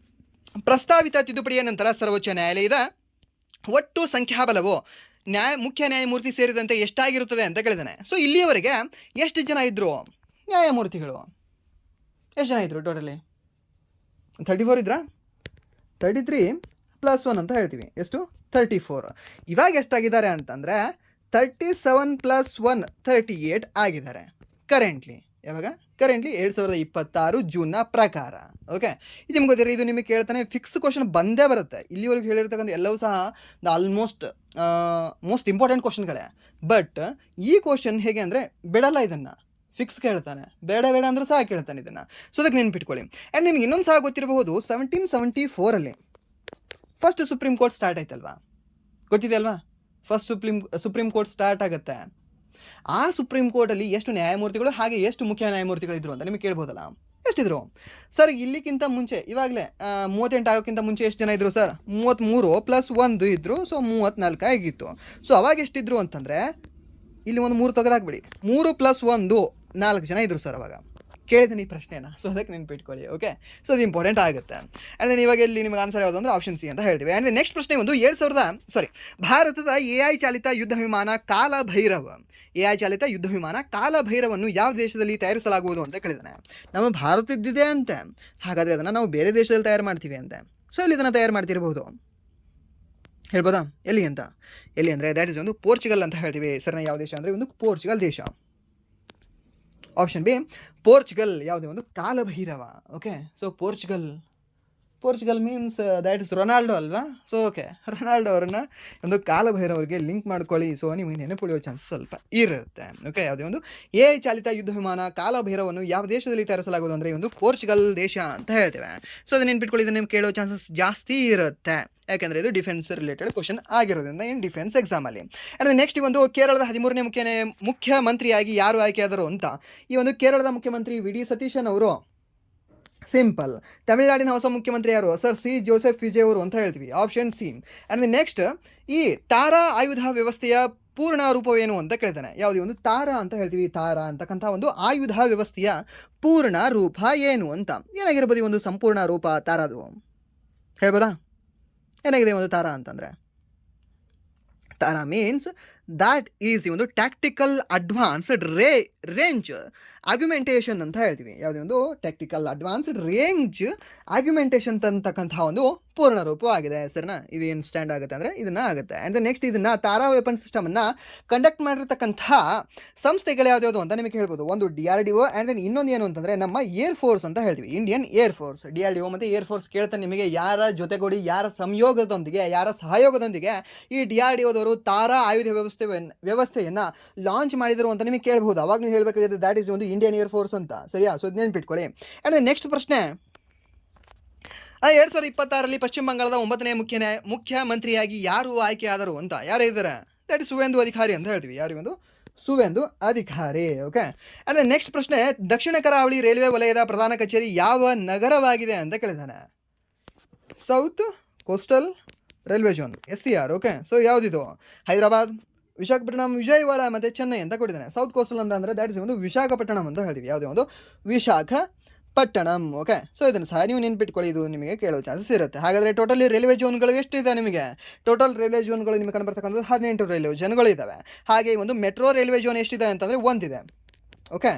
ಪ್ರಸ್ತಾವಿತ ತಿದ್ದುಪಡಿಯ ನಂತರ ಸರ್ವೋಚ್ಚ ನ್ಯಾಯಾಲಯದ ಒಟ್ಟು ಸಂಖ್ಯಾಬಲವು ಮುಖ್ಯ ನ್ಯಾಯಮೂರ್ತಿ ಸೇರಿದಂತೆ ಎಷ್ಟಾಗಿರುತ್ತದೆ ಅಂತ ಕೇಳಿದ್ದಾನೆ. ಸೊ ಇಲ್ಲಿಯವರೆಗೆ ಎಷ್ಟು ಜನ ಇದ್ದರು ನ್ಯಾಯಮೂರ್ತಿಗಳು? ಎಷ್ಟು ಜನ ಇದ್ದರು ಟೋಟಲಿ? 34 ಇದ್ರಾ? 33 + 1 ಅಂತ ಹೇಳ್ತೀವಿ. ಎಷ್ಟು? 34. ಇವಾಗ ಎಷ್ಟಾಗಿದ್ದಾರೆ ಅಂತಂದರೆ 37 + 1 38 ಆಗಿದ್ದಾರೆ ಕರೆಂಟ್ಲಿ. ಯಾವಾಗ? ಕರೆಂಟ್ಲಿ 2026 ಜೂನ್ನ ಪ್ರಕಾರ. ಓಕೆ, ಇದು ನಿಮ್ಗೆ ಗೊತ್ತಿರ, ಇದು ನಿಮಗೆ ಕೇಳ್ತಾನೆ, ಫಿಕ್ಸ್ ಕ್ವಶನ್ ಬಂದೇ ಬರುತ್ತೆ. ಇಲ್ಲಿವರೆಗೆ ಹೇಳಿರ್ತಕ್ಕಂಥ ಎಲ್ಲವೂ ಸಹ ಆಲ್ಮೋಸ್ಟ್ ಮೋಸ್ಟ್ ಇಂಪಾರ್ಟೆಂಟ್ ಕ್ವಶನ್ಗಳೇ. ಬಟ್ ಈ ಕ್ವಶನ್ ಹೇಗೆ ಅಂದರೆ ಬಿಡಲ್ಲ, ಇದನ್ನು ಫಿಕ್ಸ್ ಕೇಳ್ತಾನೆ, ಬೇಡ ಅಂದರೂ ಸಹ ಕೇಳ್ತಾನೆ ಇದನ್ನು. ಸೊ ಅದಕ್ಕೆ ನೆನ್ಪಿಟ್ಕೊಳ್ಳಿ. ಆ್ಯಂಡ್ ನಿಮ್ಗೆ ಇನ್ನೊಂದು ಸಹ ಗೊತ್ತಿರಬಹುದು, 1774 ಫಸ್ಟ್ ಸುಪ್ರೀಂ ಕೋರ್ಟ್ ಸ್ಟಾರ್ಟ್ ಆಯ್ತಲ್ವಾ? ಗೊತ್ತಿದೆ ಅಲ್ವಾ? ಫಸ್ಟ್ ಸುಪ್ರೀಂ ಕೋರ್ಟ್ ಸ್ಟಾರ್ಟ್ ಆಗುತ್ತೆ. ಆ ಸುಪ್ರೀಂ ಕೋರ್ಟಲ್ಲಿ ಎಷ್ಟು ನ್ಯಾಯಮೂರ್ತಿಗಳು ಹಾಗೆ ಎಷ್ಟು ಮುಖ್ಯ ನ್ಯಾಯಮೂರ್ತಿಗಳಿದ್ರು ಅಂತ ನಿಮಗೆ ಕೇಳ್ಬೋದಲ್ಲ? ಎಷ್ಟಿದ್ರು ಸರ್? ಇಲ್ಲಿಗಿಂತ ಮುಂಚೆ ಇವಾಗಲೇ 38 ಆಗೋಕ್ಕಿಂತ ಮುಂಚೆ ಎಷ್ಟು ಜನ ಇದ್ದರು ಸರ್? 33 + 1 ಇದ್ದರು. ಸೊ 34 ಆಗಿತ್ತು. ಸೊ ಅವಾಗ ಎಷ್ಟಿದ್ರು ಅಂತಂದರೆ ಇಲ್ಲಿ ಒಂದು 3 ತೆಗೆದಾಕ್ಬಿಡಿ, 3 + 1 4 ಜನ ಇದ್ದರು ಸರ್ ಅವಾಗ. ಕೇಳಿದ್ದೀನಿ ಈ ಪ್ರಶ್ನೆನ, ಸೊ ಅದಕ್ಕೆ ನೆನ್ಪಿಟ್ಕೊಳ್ಳಿ. ಓಕೆ, ಸೊ ಅದು ಇಂಪಾರ್ಟೆಂಟ್ ಆಗುತ್ತೆ. ಆ್ಯಂಡ್ ದೆನ್ ಇವಾಗ ಇಲ್ಲಿ ನಿಮಗೆ ಆನ್ಸರ್ ಯಾವುದು ಅಂದರೆ ಆಪ್ಷನ್ ಸಿ ಅಂತ ಹೇಳ್ತೀವಿ. ಆ್ಯಂಡ್ ನೆಕ್ಸ್ಟ್ ಪ್ರಶ್ನೆ ಒಂದು, ಭಾರತದ AI ಚಾಲಿತ ಯುದ್ಧ ವಿಮಾನ ಕಾಲಭೈರವ, AI ಚಾಲಿತ ಯುದ್ಧ ವಿಮಾನ ಕಾಲಭೈರವನ್ನು ಯಾವ ದೇಶದಲ್ಲಿ ತಯಾರಿಸಲಾಗುವುದು ಅಂತ ಕೇಳಿದ್ದಾನೆ. ನಮ್ಮ ಭಾರತದ್ದಿದೆ ಅಂತೆ, ಹಾಗಾದರೆ ಅದನ್ನು ನಾವು ಬೇರೆ ದೇಶದಲ್ಲಿ ತಯಾರು ಮಾಡ್ತೀವಿ ಅಂತೆ. ಸೊ ಇಲ್ಲಿ ಇದನ್ನು ತಯಾರು ಮಾಡ್ತಿರ್ಬೋದು, ಹೇಳ್ಬೋದಾ? ಎಲ್ಲಿ ಅಂದರೆ ದ್ಯಾಟ್ ಇಸ್ ಒಂದು ಪೋರ್ಚುಗಲ್ ಅಂತ ಹೇಳ್ತೀವಿ. ಸರ್ ಯಾವ ದೇಶ ಅಂದರೆ ಒಂದು ಪೋರ್ಚುಗಲ್ ದೇಶ. Option B Portugal. ಯಾವುದೇ ಒಂದು Kalabhairava. Okay, so Portugal means that is Ronaldo ಅಲ್ವಾ? ಸೊ ಓಕೆ, ರೊನಾಲ್ಡೋ ಅವರನ್ನು ಒಂದು ಕಾಲಭೈರವರಿಗೆ ಲಿಂಕ್ ಮಾಡ್ಕೊಳ್ಳಿ. ಸೊ ನಿಮಗೆ ನೆನಪುಳಿಯೋ ಚಾನ್ಸಸ್ ಸ್ವಲ್ಪ ಇರುತ್ತೆ. ಓಕೆ, ಯಾವುದೇ ಒಂದು AI ಚಾಲಿತ ಯುದ್ಧ ವಿಮಾನ ಕಾಲಭೈರವನ್ನು ಯಾವ ದೇಶದಲ್ಲಿ ತಯಾರಿಸಲಾಗುವುದು ಅಂದರೆ ಒಂದು ಪೋರ್ಚುಗಲ್ ದೇಶ ಅಂತ ಹೇಳ್ತೇವೆ. ಸೊ ಅದನ್ನು ನೆನ್ಪಿಟ್ಕೊಳ್ಳಿ, ಇದನ್ನು ನಿಮ್ಗೆ ಕೇಳೋ ಚಾನ್ಸಸ್ ಜಾಸ್ತಿ ಇರುತ್ತೆ. ಯಾಕೆಂದರೆ ಇದು ಡಿಫೆನ್ಸ್ ರಿಲೇಟೆಡ್ ಕ್ವಶನ್ ಆಗಿರೋದ್ರಿಂದ ಏನು ಡಿಫೆನ್ಸ್ ಎಕ್ಸಾಮಲ್ಲಿ. ಆ್ಯಂಡ್ ನೆಕ್ಸ್ಟ್ ಒಂದು ಕೇರಳದ 13ನೇ ಮುಖ್ಯಮಂತ್ರಿಯಾಗಿ ಯಾರು ಆಯ್ಕೆಯಾದರು ಅಂತ. ಈ ಒಂದು ಕೇರಳದ ಮುಖ್ಯಮಂತ್ರಿ VD ಸತೀಶನ್ ಅವರು. ಸಿಂಪಲ್. ತಮಿಳುನಾಡಿನ ಹೊಸ ಮುಖ್ಯಮಂತ್ರಿ ಯಾರು ಸರ್? C. ಜೋಸೆಫ್ ವಿಜಯ್ ಅವರು ಅಂತ ಹೇಳ್ತೀವಿ. Option C. ಆ್ಯಂಡ್ ನೆಕ್ಸ್ಟ್, ಈ ತಾರಾ ಆಯುಧ ವ್ಯವಸ್ಥೆಯ ಪೂರ್ಣ ರೂಪವೇನು ಅಂತ ಕೇಳ್ತಾನೆ. ಯಾವುದೇ ಒಂದು ತಾರಾ ಅಂತ ಹೇಳ್ತೀವಿ, ತಾರಾ ಅಂತಕ್ಕಂಥ ಒಂದು ಆಯುಧ ವ್ಯವಸ್ಥೆಯ ಪೂರ್ಣ ರೂಪ ಏನು ಅಂತ. ಏನಾಗಿರ್ಬೋದು ಈ ಒಂದು ಸಂಪೂರ್ಣ ರೂಪ ತಾರಾದು? ಹೇಳ್ಬೋದಾ? ಏನಾಗಿದೆ ಒಂದು ತಾರಾ ಅಂತಂದರೆ? ತಾರಾ ಮೀನ್ಸ್ ದ್ಯಾಟ್ ಈಸ್ ಈ ಒಂದು ಟ್ಯಾಕ್ಟಿಕಲ್ ಅಡ್ವಾನ್ಸ್ಡ್ ರೇಂಜ್ ಆರ್ಗ್ಯುಮೆಂಟೇಷನ್ ಅಂತ ಹೇಳ್ತೀವಿ. ಯಾವುದೇ ಒಂದು ಟ್ಯಾಕ್ಟಿಕಲ್ ಅಡ್ವಾನ್ಸ್ಡ್ ರೇಂಜ್ ಆರ್ಗ್ಯುಮೆಂಟೇಷನ್ ಅಂತಕ್ಕಂಥ ಒಂದು ಪೂರ್ಣ ರೂಪವಾಗಿದೆ. ಸರಿನಾ? ಇದು ಏನು ಸ್ಟ್ಯಾಂಡ್ ಆಗುತ್ತೆ ಅಂದರೆ ಇದನ್ನು ಆಗುತ್ತೆ. ಆ್ಯಂಡ್ ನೆಕ್ಸ್ಟ್, ಇದನ್ನು ತಾರಾ ವೆಪನ್ ಸಿಸ್ಟಮನ್ನು ಕಂಡಕ್ಟ್ ಮಾಡಿರ್ತಕ್ಕಂಥ ಸಂಸ್ಥೆಗಳು ಯಾವ್ದು ಅಂತ ನಿಮಗೆ ಹೇಳ್ಬೋದು. ಒಂದು DRDO. ಆ್ಯಂಡ್ ದೆನ್ ಇನ್ನೊಂದು ಏನು ಅಂತಂದರೆ ನಮ್ಮ ಏರ್ ಫೋರ್ಸ್ ಅಂತ ಹೇಳ್ತೀವಿ, ಇಂಡಿಯನ್ ಏರ್ ಫೋರ್ಸ್. DRDO ಮತ್ತು ಏರ್ ಫೋರ್ಸ್ ಕೇಳ್ತಾನೆ ನಿಮಗೆ ಯಾರ ಜೊತೆಗೂಡಿ, ಯಾರ ಸಂಯೋಗದೊಂದಿಗೆ, ಯಾರ ಸಹಯೋಗದೊಂದಿಗೆ ಈ DRDOದವರು ತಾರಾ ಆಯುಧ ವ್ಯವಸ್ಥೆಯನ್ನು ಲಾಂಚ್ ಮಾಡಿದರು ಅಂತ ನಿಮಗೆ ಕೇಳ್ಬೋದು. ಅವಾಗ ನೀವು ಹೇಳಬೇಕಾಗಿದೆ ದ್ಯಾಟ್ ಈಸ್ ಒಂದು ಇಂಡಿಯನ್ ಏರ್ ಫೋರ್ಸ್ ಅಂತ. ಸರಿಯಾ? ಸೊ ನೆನ್ಪಿಟ್ಕೊಳ್ಳಿ. ಆ್ಯಂಡ್ ನೆಕ್ಸ್ಟ್ ಪ್ರಶ್ನೆ, 2026ರಲ್ಲಿ ಪಶ್ಚಿಮ ಬಂಗಾಳದ 9ನೇ ಮುಖ್ಯಮಂತ್ರಿಯಾಗಿ ಯಾರು ಆಯ್ಕೆಯಾದರು ಅಂತ. ಯಾರು ಇದ್ದಾರೆ? ದ್ಯಾಟ್ ಇಸ್ ಸುವೇಂದು ಅಧಿಕಾರಿ ಅಂತ ಹೇಳ್ತೀವಿ. ಯಾರು ಒಂದು ಸುವೇಂದು ಅಧಿಕಾರಿ. ಓಕೆ, ಆ್ಯಂಡ್ ನೆಕ್ಸ್ಟ್ ಪ್ರಶ್ನೆ, ದಕ್ಷಿಣ ಕರಾವಳಿ ರೈಲ್ವೆ ವಲಯದ ಪ್ರಧಾನ ಕಚೇರಿ ಯಾವ ನಗರವಾಗಿದೆ ಅಂತ ಕೇಳಿದ್ದಾನೆ. South coastal railway zone, SCR. Okay, so ಯಾವುದಿದು? ಹೈದರಾಬಾದ್, ವಿಶಾಖಪಟ್ಟಣಂ, ವಿಜಯವಾಡ ಮತ್ತು ಚೆನ್ನೈ ಅಂತ ಕೊಟ್ಟಿದ್ದಾನೆ. ಸೌತ್ ಕೋಸ್ಟಲ್ ಅಂತ ಅಂದರೆ ದ್ಯಾಟ್ ಇಸ್ ಒಂದು ವಿಶಾಖಪಟ್ಟಣಂ ಅಂತ ಹೇಳ್ತೀವಿ. ಯಾವುದೇ ಒಂದು ವಿಶಾಖಪಟ್ಟಣಂ. ಪಟ್ಟಣಂ. ಓಕೆ, ಸೊ ಇದನ್ನು ಸಹ ನೀವು ನೆನ್ಪಿಟ್ಕೊಳ್ಳಿ, ಇದು ನಿಮಗೆ ಕೇಳೋ ಚಾನ್ಸಸ್ ಇರುತ್ತೆ. ಹಾಗಾದರೆ ಟೋಟಲಿ ರೈಲ್ವೆ ಝೋನ್ಗಳು ಎಷ್ಟಿದೆ ನಿಮಗೆ? ಟೋಟಲ್ ರೈಲ್ವೆ ಝೋನ್ಗಳು ನಿಮಗೆ ಕಂಡುಬರ್ತಕ್ಕಂಥದ್ದು 18 ರೈಲ್ವೆ ಝೋನ್ಗಳು ಇದ್ದಾವೆ. ಹಾಗೆ ಒಂದು ಮೆಟ್ರೋ ರೈಲ್ವೆ ಝೋನ್ ಎಷ್ಟಿದೆ ಅಂತಂದರೆ ಒಂದಿದೆ. ಓಕೆ,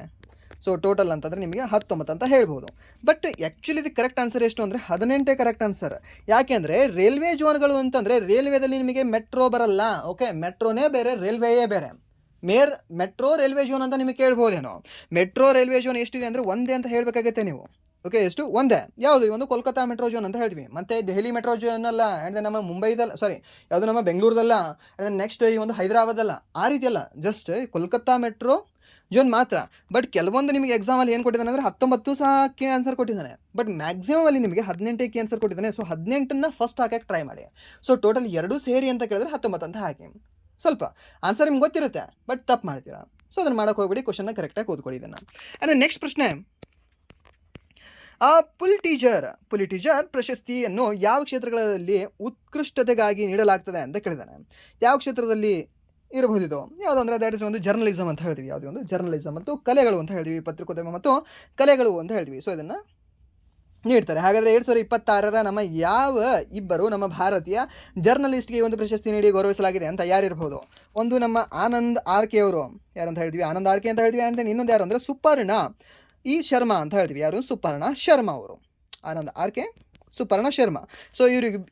ಸೊ ಟೋಟಲ್ ಅಂತಂದರೆ ನಿಮಗೆ 19 ಅಂತ ಹೇಳ್ಬೋದು. ಬಟ್ ಆ್ಯಕ್ಚುಲಿ ಇದು ಕರೆಕ್ಟ್ ಆನ್ಸರ್ ಎಷ್ಟು ಅಂದರೆ 18 ಕರೆಕ್ಟ್ ಆನ್ಸರ್. ಯಾಕೆಂದರೆ ರೈಲ್ವೆ ಝೋನ್ಗಳು ಅಂತಂದರೆ ರೈಲ್ವೇದಲ್ಲಿ ನಿಮಗೆ ಮೆಟ್ರೋ ಬರಲ್ಲ. ಓಕೆ, ಮೆಟ್ರೋನೇ ಬೇರೆ, ರೈಲ್ವೇಯೇ ಬೇರೆ. ಮೆಟ್ರೋ ರೈಲ್ವೆ ಝೋನ್ ಅಂತ ನಿಮಗೆ ಕೇಳ್ಬೋದೇನೋ. ಮೆಟ್ರೋ ರೈಲ್ವೆ ಝೋನ್ ಎಷ್ಟಿದೆ ಅಂದರೆ ಒಂದೇ ಅಂತ ಹೇಳಬೇಕಾಗುತ್ತೆ ನೀವು. ಓಕೆ, ಎಷ್ಟು? ಒಂದೇ. ಯಾವುದು? ಒಂದು ಕೋಲ್ಕತ್ತಾ ಮೆಟ್ರೋ ಝೋನ್ ಅಂತ ಹೇಳ್ತೀವಿ. ಮತ್ತು ದೆಹಲಿ ಮೆಟ್ರೋ ಝೋನ್ ಅಲ್ಲ, ಆ್ಯಂಡ್ ನಮ್ಮ ಮುಂಬೈದಲ್ಲ, ಸಾರಿ ಯಾವುದು ನಮ್ಮ ಬೆಂಗಳೂರದಲ್ಲ, ಆ್ಯಂಡ್ ನೆಕ್ಸ್ಟ್ ಈ ಒಂದು ಹೈದರಾಬಾದಲ್ಲ, ಆ ರೀತಿ ಅಲ್ಲ, ಜಸ್ಟ್ ಕೋಲ್ಕತ್ತಾ ಮೆಟ್ರೋ ಝೋನ್ ಮಾತ್ರ. ಬಟ್ ಕೆಲವೊಂದು ನಿಮಗೆ ಎಕ್ಸಾಮಲ್ಲಿ ಏನು ಕೊಟ್ಟಿದ್ದಾನೆ ಅಂದರೆ 19 ಸಹ ಕೀ ಆನ್ಸರ್ ಕೊಟ್ಟಿದ್ದಾನೆ. ಬಟ್ ಮ್ಯಾಕ್ಸಿಮಮ್ ಅಲ್ಲಿ ನಿಮಗೆ 18 ಕೀ ಆನ್ಸರ್ ಕೊಟ್ಟಿದ್ದಾನೆ. ಸೊ 18ನ್ನ ಫಸ್ಟ್ ಹಾಕಕ್ಕೆ ಟ್ರೈ ಮಾಡಿ. ಸೊ ಟೋಟಲ್ ಎರಡೂ ಸೇರಿ ಅಂತ ಕೇಳಿದ್ರೆ 19 ಅಂತ ಹಾಕಿ. ಸ್ವಲ್ಪ ಆನ್ಸರ್ ನಿಮ್ಗೆ ಗೊತ್ತಿರುತ್ತೆ, ಬಟ್ ತಪ್ಪು ಮಾಡ್ತೀರಾ. ಸೊ ಅದನ್ನು ಮಾಡೋಕೆ ಹೋಗ್ಬಿಡಿ, ಕ್ವಶನ್ನ ಕರೆಕ್ಟಾಗಿ ಓದ್ಕೊಳ್ಳಿ ಇದನ್ನು. ಆ್ಯಂಡ್ ನೆಕ್ಸ್ಟ್ ಪ್ರಶ್ನೆ, ಪುಲಿಟಿಜರ್ ಪ್ರಶಸ್ತಿಯನ್ನು ಯಾವ ಕ್ಷೇತ್ರಗಳಲ್ಲಿ ಉತ್ಕೃಷ್ಟತೆಗಾಗಿ ನೀಡಲಾಗ್ತದೆ ಅಂತ ಕೇಳಿದ್ದಾನೆ. ಯಾವ ಕ್ಷೇತ್ರದಲ್ಲಿ ಇರಬಹುದು ಇದು? ಯಾವುದು ಅಂದರೆ ದ್ಯಾಟ್ ಇಸ್ ಒಂದು ಜರ್ನಲಿಸಮ್ ಅಂತ ಹೇಳ್ತೀವಿ. ಯಾವುದೇ ಒಂದು ಜರ್ನಲಿಸಮ್ ಮತ್ತು ಕಲೆಗಳು ಅಂತ ಹೇಳ್ತೀವಿ, ಪತ್ರಿಕೋದ್ಯಮ ಮತ್ತು ಕಲೆಗಳು ಅಂತ ಹೇಳ್ತೀವಿ. ಸೊ ಇದನ್ನು ನೀಡ್ತಾರೆ. ಹಾಗಾದರೆ 2026 ನಮ್ಮ ಯಾವ ಇಬ್ಬರು ನಮ್ಮ ಭಾರತೀಯ ಜರ್ನಲಿಸ್ಟ್ಗೆ ಈ ಒಂದು ಪ್ರಶಸ್ತಿ ನೀಡಿ ಗೌರವಿಸಲಾಗಿದೆ ಅಂತ ಯಾರಿರ್ಬೋದು? ಒಂದು ನಮ್ಮ ಆನಂದ್ ಆರ್ಕೆ ಅವರು, ಯಾರಂತ ಹೇಳ್ತೀವಿ, ಆನಂದ್ ಆರ್ಕೆ ಅಂತ ಹೇಳ್ತೀವಿ. ಆ್ಯಂಡ್ ಇನ್ನೊಂದು ಯಾರು ಅಂದರೆ ಸುಪರ್ಣ ಶರ್ಮಾ ಅಂತ ಹೇಳ್ತೀವಿ. ಯಾರು? ಸುಪರ್ಣ ಶರ್ಮಾ ಅವರು. ಆನಂದ್ ಆರ್ಕೆ, ಸುಪರ್ಣ ಶರ್ಮಾ. ಸೊ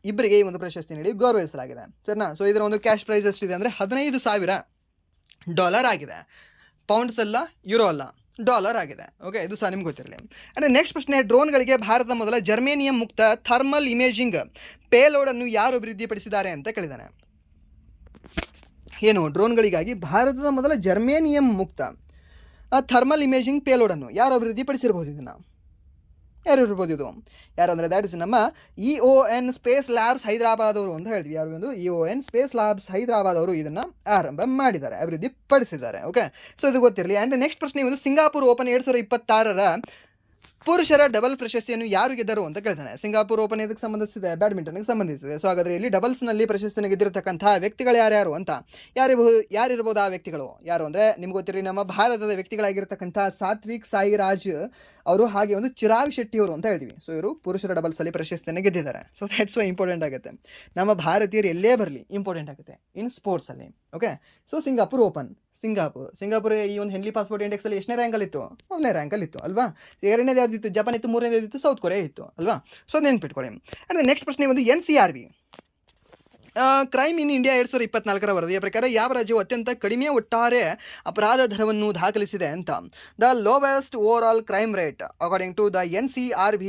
ಇಬ್ಬರಿಗೆ ಈ ಒಂದು ಪ್ರಶಸ್ತಿ ನೀಡಿ ಗೌರವಿಸಲಾಗಿದೆ, ಸರಿನಾ? ಸೊ ಇದರ ಒಂದು ಕ್ಯಾಶ್ ಪ್ರೈಸ್ ಎಷ್ಟಿದೆ ಅಂದರೆ $15,000 ಆಗಿದೆ. ಪೌಂಡ್ಸ್ ಅಲ್ಲ, ಯುರೋ ಅಲ್ಲ, ಡಾಲರ್ ಆಗಿದೆ. ಓಕೆ, ಇದು ಸಹ ನಿಮ್ಗೆ ಗೊತ್ತಿರಲಿ. ಆ್ಯಂಡ್ ನೆಕ್ಸ್ಟ್ ಪ್ರಶ್ನೆ, ಡ್ರೋನ್ಗಳಿಗೆ ಭಾರತದ ಮೊದಲ ಜರ್ಮೇನಿಯಂ ಮುಕ್ತ ಥರ್ಮಲ್ ಇಮೇಜಿಂಗ್ ಪೇಲೋಡನ್ನು ಯಾರು ಅಭಿವೃದ್ಧಿಪಡಿಸಿದ್ದಾರೆ ಅಂತ ಕೇಳಿದ್ದಾನೆ. ಏನು? ಡ್ರೋನ್ಗಳಿಗಾಗಿ ಭಾರತದ ಮೊದಲ ಜರ್ಮೇನಿಯಂ ಮುಕ್ತ ಥರ್ಮಲ್ ಇಮೇಜಿಂಗ್ ಪೇಲೋಡನ್ನು ಯಾರು ಅಭಿವೃದ್ಧಿಪಡಿಸಿರ್ಬೋದು? ಇದನ್ನು ಯಾರು ಇರ್ಬೋದು? ಇದು ಯಾರು ಅಂದರೆ ದ್ಯಾಟ್ ಇಸ್ ನಮ್ಮ EON ಸ್ಪೇಸ್ ಲ್ಯಾಬ್ಸ್ ಹೈದರಾಬಾದ್ ಅವರು ಅಂತ ಹೇಳ್ತೀವಿ. ಯಾರು? ಒಂದು EON ಸ್ಪೇಸ್ ಲ್ಯಾಬ್ಸ್ ಹೈದರಾಬಾದ್ ಅವರು ಇದನ್ನು ಆರಂಭ ಮಾಡಿದ್ದಾರೆ, ಅಭಿವೃದ್ಧಿ ಪಡಿಸಿದ್ದಾರೆ. ಓಕೆ, ಸೊ ಇದು ಗೊತ್ತಿರಲಿ. ಆ್ಯಂಡ್ ನೆಕ್ಸ್ಟ್ ಪ್ರಶ್ನೆ, ಒಂದು ಸಿಂಗಾಪುರ್ ಓಪನ್ 2026 ಪುರುಷರ ಡಬಲ್ ಪ್ರಶಸ್ತಿಯನ್ನು ಯಾರು ಗೆದ್ದರು ಅಂತ ಕೇಳ್ತಾನೆ. ಸಿಂಗಾಪುರ್ ಓಪನ್ ಇದಕ್ಕೆ ಸಂಬಂಧಿಸಿದೆ, ಬ್ಯಾಡ್ಮಿಂಟನ್ಗೆ ಸಂಬಂಧಿಸಿದೆ. ಸೊ ಹಾಗಾದರೆ ಇಲ್ಲಿ ಡಬಲ್ಸ್ನಲ್ಲಿ ಪ್ರಶಸ್ತಿಯನ್ನು ಗೆದ್ದಿರತಕ್ಕಂಥ ವ್ಯಕ್ತಿಗಳು ಯಾರ್ಯಾರು ಅಂತ ಯಾರಿರ್ಬೋದು ಆ ವ್ಯಕ್ತಿಗಳು? ಯಾರು ಅಂದರೆ ನಿಮ್ಗೆ ಗೊತ್ತಿರಲಿ, ನಮ್ಮ ಭಾರತದ ವ್ಯಕ್ತಿಗಳಾಗಿರ್ತಕ್ಕಂಥ ಸಾತ್ವಿಕ್ ಸಾಯಿರಾಜ್ ಅವರು, ಹಾಗೆ ಒಂದು ಚಿರಾಗ್ ಶೆಟ್ಟಿ ಅವರು ಅಂತ ಹೇಳ್ತೀವಿ. ಸೊ ಇವರು ಪುರುಷರ ಡಬಲ್ಸಲ್ಲಿ ಪ್ರಶಸ್ತಿಯನ್ನು ಗೆದ್ದಿದ್ದಾರೆ. ಸೊ ದ್ಯಾಟ್ಸ್ ವೈ ಇಂಪಾರ್ಟೆಂಟ್ ಆಗುತ್ತೆ. ನಮ್ಮ ಭಾರತೀಯರು ಎಲ್ಲೇ ಬರಲಿ ಇಂಪಾರ್ಟೆಂಟ್ ಆಗುತ್ತೆ ಇನ್ ಸ್ಪೋರ್ಟ್ಸಲ್ಲಿ. Okay, so Singapore open, Singapore ಈ ಒಂದು ಹೆನ್ಲಿ ಪಾಸ್ಪೋರ್ಟ್ ಇಂಡೆಕ್ಸಲ್ಲಿ ಎಷ್ಟನೇ ರ್ಯಾಂಕಲ್ಲಿತ್ತು? 1ನೇ ರ್ಯಾಂಕಲ್ಲಿತ್ತು ಅಲ್ವಾ? ಎರಡನೇದು ಯಾವುದಿತ್ತು? ಜಪಾನ್ ಇತ್ತು. ಮೂರನೇದು ಯಾವುದಿತ್ತು? ಸೌತ್ ಕೊರಿಯಾ ಇತ್ತು ಅಲ್ವಾ? ಸೊ ನೆನ್ಪಿಟ್ಕೊಳ್ಳಿ. ಆ್ಯಂಡ್ ನೆಕ್ಸ್ಟ್ ಪ್ರಶ್ನೆ, ಒಂದು NCRB ಕ್ರೈಮ್ ಇನ್ ಇಂಡಿಯಾ 2024 ವರದಿಯ ಪ್ರಕಾರ ಯಾವ ರಾಜ್ಯವು ಅತ್ಯಂತ ಕಡಿಮೆ ಒಟ್ಟಾರೆ ಅಪರಾಧ ದರವನ್ನು ದಾಖಲಿಸಿದೆ ಅಂತ? The lowest over all crime rate according to the NCRB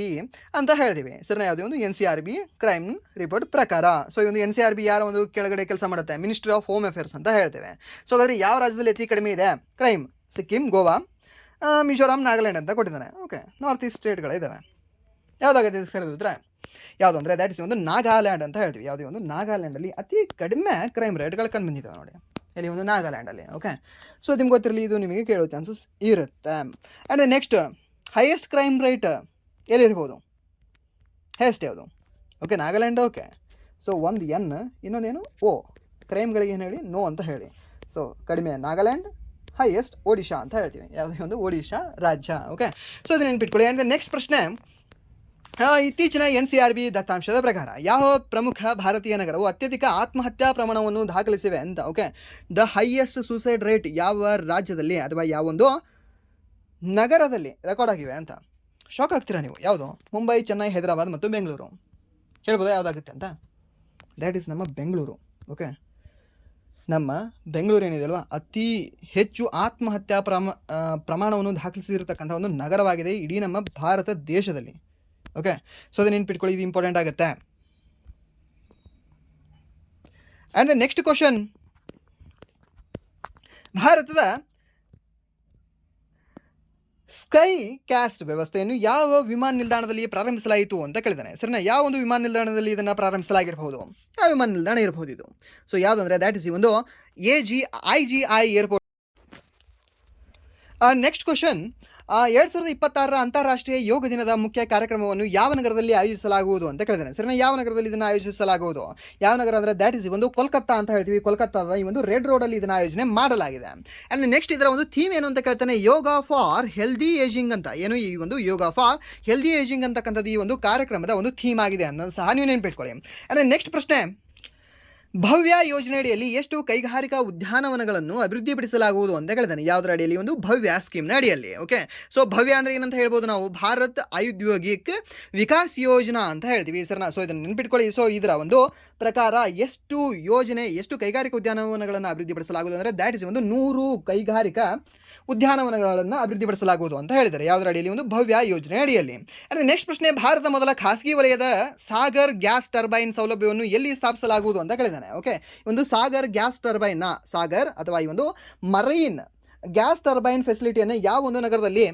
ಅಂತ ಹೇಳ್ತೀವಿ. ಸರಿ, ಯಾವುದೇ ಒಂದು NCRB ಕ್ರೈಮ್ ರಿಪೋರ್ಟ್ ಪ್ರಕಾರ. ಸೊ ಈ ಒಂದು NCRB ಯಾರ ಒಂದು ಕೆಳಗಡೆ ಕೆಲಸ ಮಾಡುತ್ತೆ? ಮಿನಿಸ್ಟ್ರಿ ಆಫ್ ಹೋಮ್ ಅಫೇರ್ಸ್ ಅಂತ ಹೇಳ್ತೇವೆ. ಸೊ ಹಾಗಾದರೆ ಯಾವ ರಾಜ್ಯದಲ್ಲಿ ಅತಿ ಕಡಿಮೆ ಇದೆ ಕ್ರೈಮ್? ಸಿಕ್ಕಿಂ, ಗೋವಾ, ಮಿಜೋರಾಂ, ನಾಗಾಲ್ಯಾಂಡ್ ಅಂತ ಕೊಟ್ಟಿದ್ದಾನೆ. ಓಕೆ, ನಾರ್ತ್ ಈಸ್ಟ್ ಸ್ಟೇಟ್ಗಳಿದ್ದಾವೆ. ಯಾವುದಾಗುತ್ತೆ ಹೇಳಿದ್ರೆ ಯಾವುದು ಅಂದರೆ ದ್ಯಾಟ್ ಇಸ್ ಒಂದು ನಾಗಾಲ್ಯಾಂಡ್ ಅಂತ ಹೇಳ್ತೀವಿ. ಯಾವುದೇ ಒಂದು ನಾಗಾಲ್ಯಾಂಡಲ್ಲಿ ಅತಿ ಕಡಿಮೆ ಕ್ರೈಮ್ ರೇಟ್ಗಳು ಕಂಡು ಬಂದಿದ್ದಾವೆ ನೋಡಿ, ಇಲ್ಲಿ ಒಂದು ನಾಗಾಲ್ಯಾಂಡಲ್ಲಿ. ಓಕೆ, ಸೊ ನಿಮ್ಗೆ ಗೊತ್ತಿರಲಿ, ಇದು ನಿಮಗೆ ಕೇಳೋ ಚಾನ್ಸಸ್ ಇರುತ್ತೆ. And next, highest crime rate ಎಲ್ಲಿರ್ಬೋದು? ಹೈಯೆಸ್ಟ್ ಯಾವುದು? ಓಕೆ, ನಾಗಾಲ್ಯಾಂಡ್. ಓಕೆ, ಸೊ ಒಂದು N, ಇನ್ನೊಂದೇನು O, ಕ್ರೈಮ್ಗಳಿಗೆ ಏನು ಹೇಳಿ? ನೋ ಅಂತ ಹೇಳಿ. ಸೊ ಕಡಿಮೆ ನಾಗಾಲ್ಯಾಂಡ್, ಹೈಯೆಸ್ಟ್ ಒಡಿಶಾ ಅಂತ ಹೇಳ್ತೀವಿ. ಯಾವುದೇ ಒಂದು ಒಡಿಶಾ ರಾಜ್ಯ. ಓಕೆ, ಸೊ ಇದು ನೆನ್ಪಿಟ್ಕೊಳ್ಳಿ. ಆ್ಯಂಡ್ ನೆಕ್ಸ್ಟ್ ಪ್ರಶ್ನೆ, ಇತ್ತೀಚಿನ NCRB ದತ್ತಾಂಶದ ಪ್ರಕಾರ ಯಾವ ಪ್ರಮುಖ ಭಾರತೀಯ ನಗರವು ಅತ್ಯಧಿಕ ಆತ್ಮಹತ್ಯಾ ಪ್ರಮಾಣವನ್ನು ದಾಖಲಿಸಿವೆ ಅಂತ? Okay, the highest suicide rate ಯಾವ ರಾಜ್ಯದಲ್ಲಿ ಅಥವಾ ಯಾವೊಂದು ನಗರದಲ್ಲಿ ರೆಕಾರ್ಡ್ ಆಗಿವೆ ಅಂತ? ಶಾಕ್ ಆಗ್ತೀರಾ ನೀವು. ಯಾವುದು? ಮುಂಬೈ, ಚೆನ್ನೈ, ಹೈದರಾಬಾದ್ ಮತ್ತು ಬೆಂಗಳೂರು. ಹೇಳ್ಬೋದಾ ಯಾವುದಾಗುತ್ತೆ ಅಂತ? ದ್ಯಾಟ್ ಈಸ್ ನಮ್ಮ ಬೆಂಗಳೂರು. ಓಕೆ, ನಮ್ಮ ಬೆಂಗಳೂರು ಏನಿದೆ ಅಲ್ವಾ, ಅತಿ ಹೆಚ್ಚು ಆತ್ಮಹತ್ಯಾ ಪ್ರಮಾಣವನ್ನು ದಾಖಲಿಸಿರ್ತಕ್ಕಂಥ ಒಂದು ನಗರವಾಗಿದೆ ಇಡೀ ನಮ್ಮ ಭಾರತ ದೇಶದಲ್ಲಿ. ಓಕೆ, ಸೊ ಅದನ್ನ ನೆನ್ಪಿಟ್ಕೊಳ್ಳಿ, ಇದು ಇಂಪಾರ್ಟೆಂಟ್ ಆಗುತ್ತೆ. ಆ್ಯಂಡ್ ದ ನೆಕ್ಸ್ಟ್ ಕ್ವಶನ್, ಭಾರತದ ಸ್ಕೈ ಕ್ಯಾಸ್ಟ್ ವ್ಯವಸ್ಥೆಯನ್ನು ಯಾವ ವಿಮಾನ ನಿಲ್ದಾಣದಲ್ಲಿ ಪ್ರಾರಂಭಿಸಲಾಯಿತು ಅಂತ ಕೇಳಿದ್ದಾನೆ. ಸರಿನಾ? ಯಾವ ಒಂದು ವಿಮಾನ ನಿಲ್ದಾಣದಲ್ಲಿ ಇದನ್ನು ಪ್ರಾರಂಭಿಸಲಾಗಿರ್ಬೋದು? ಯಾವ ವಿಮಾನ ನಿಲ್ದಾಣ ಇರ್ಬೋದು ಇದು? ಸೊ ಯಾವುದು ಅಂದರೆ ದ್ಯಾಟ್ ಇಸ್ ಈ ಒಂದು IGI ಏರ್ಪೋರ್ಟ್. ನೆಕ್ಸ್ಟ್ ಕ್ವಶನ್, 2026 ಅಂತಾರಾಷ್ಟ್ರೀಯ ಯೋಗ ದಿನದ ಮುಖ್ಯ ಕಾರ್ಯಕ್ರಮವನ್ನು ಯಾವ ನಗರದಲ್ಲಿ ಆಯೋಜಿಸಲಾಗುವುದು ಅಂತ ಕೇಳಿದ್ದೇನೆ. ಸರಿನಾ, ಯಾವ ನಗರದಲ್ಲಿ ಇದನ್ನು ಆಯೋಜಿಸಲಾಗುವುದು? ಯಾವ ನಗರ ಅಂದರೆ ದ್ಯಾಟ್ ಇಸ್ ಒಂದು ಕೋಲ್ಕತ್ತಾ ಅಂತ ಹೇಳ್ತೀವಿ. ಕೋಲ್ಕತ್ತಾದ ಈ ಒಂದು ರೆಡ್ ರೋಡಲ್ಲಿ ಇದನ್ನು ಆಯೋಜನೆ ಮಾಡಲಾಗಿದೆ. ಆ್ಯಂಡ್ ನೆಕ್ಸ್ಟ್ ಇದರ ಒಂದು ಥೀಮ್ ಏನು ಅಂತ ಕೇಳ್ತಾನೆ, ಯೋಗ ಫಾರ್ ಹೆಲ್ದಿ ಏಜಿಂಗ್ ಅಂತ. ಏನು ಈ ಒಂದು ಯೋಗ ಫಾರ್ ಹೆಲ್ದಿ ಏಜಿಂಗ್ ಅಂತಕ್ಕಂಥದ್ದು ಈ ಒಂದು ಕಾರ್ಯಕ್ರಮದ ಒಂದು ಥೀಮ್ ಆಗಿದೆ ಅನ್ನೋದು ಸಹ ನೀವು ನೆನಪಿಟ್ಕೊಳ್ಳಿ. ಆ್ಯಂಡ್ ನೆಕ್ಸ್ಟ್ ಪ್ರಶ್ನೆ, ಭವ್ಯ ಯೋಜನೆಯಡಿಯಲ್ಲಿ ಎಷ್ಟು ಕೈಗಾರಿಕಾ ಉದ್ಯಾನವನಗಳನ್ನು ಅಭಿವೃದ್ಧಿಪಡಿಸಲಾಗುವುದು ಅಂತ ಹೇಳಿದಾನೆ. ಯಾವುದರ ಅಡಿಯಲ್ಲಿ? ಒಂದು ಭವ್ಯ ಸ್ಕೀಮ್ನ ಅಡಿಯಲ್ಲಿ. ಓಕೆ, ಸೊ ಭವ್ಯ ಅಂದರೆ ಏನಂತ ಹೇಳ್ಬೋದು ನಾವು? ಭಾರತ್ ಔದ್ಯೋಗಿಕ್ ವಿಕಾಸ್ ಯೋಜನಾ ಅಂತ ಹೇಳ್ತೀವಿ ಸರ್ನ. ಸೊ ಇದನ್ನು ನೆನ್ಪಿಟ್ಕೊಳ್ಳಿ. ಸೊ ಇದರ ಒಂದು ಪ್ರಕಾರ ಎಷ್ಟು ಯೋಜನೆ, ಎಷ್ಟು ಕೈಗಾರಿಕಾ ಉದ್ಯಾನವನಗಳನ್ನು ಅಭಿವೃದ್ಧಿಪಡಿಸಲಾಗುವುದು ಅಂದರೆ ದ್ಯಾಟ್ ಇಸ್ ಒಂದು 100 ಕೈಗಾರಿಕಾ ಉದ್ಯಾನವನಗಳನ್ನು ಅಭಿವೃದ್ಧಿಪಡಿಸಲಾಗುವುದು ಅಂತ ಹೇಳಿದ್ದಾರೆ. ಯಾವುದರ ಅಡಿಯಲ್ಲಿ? ಒಂದು ಭವ್ಯ ಯೋಜನೆ ಅಡಿಯಲ್ಲಿ. ಅಂದರೆ ನೆಕ್ಸ್ಟ್ ಪ್ರಶ್ನೆ, ಭಾರತ ಮೊದಲ ಖಾಸಗಿ ವಲಯದ ಸಾಗರ್ ಗ್ಯಾಸ್ ಟರ್ಬೈನ್ ಸೌಲಭ್ಯವನ್ನು ಎಲ್ಲಿ ಸ್ಥಾಪಿಸಲಾಗುವುದು ಅಂತ ಕೇಳಿದ್ದಾನೆ. ಓಕೆ, ಒಂದು ಸಾಗರ್ ಗ್ಯಾಸ್ ಟರ್ಬೈನ್ನ, ಸಾಗರ್ ಅಥವಾ ಈ ಒಂದು ಮರೈನ್ ಗ್ಯಾಸ್ ಟರ್ಬೈನ್ ಫೆಸಿಲಿಟಿಯನ್ನು ಯಾವ ಒಂದು ನಗರದಲ್ಲಿ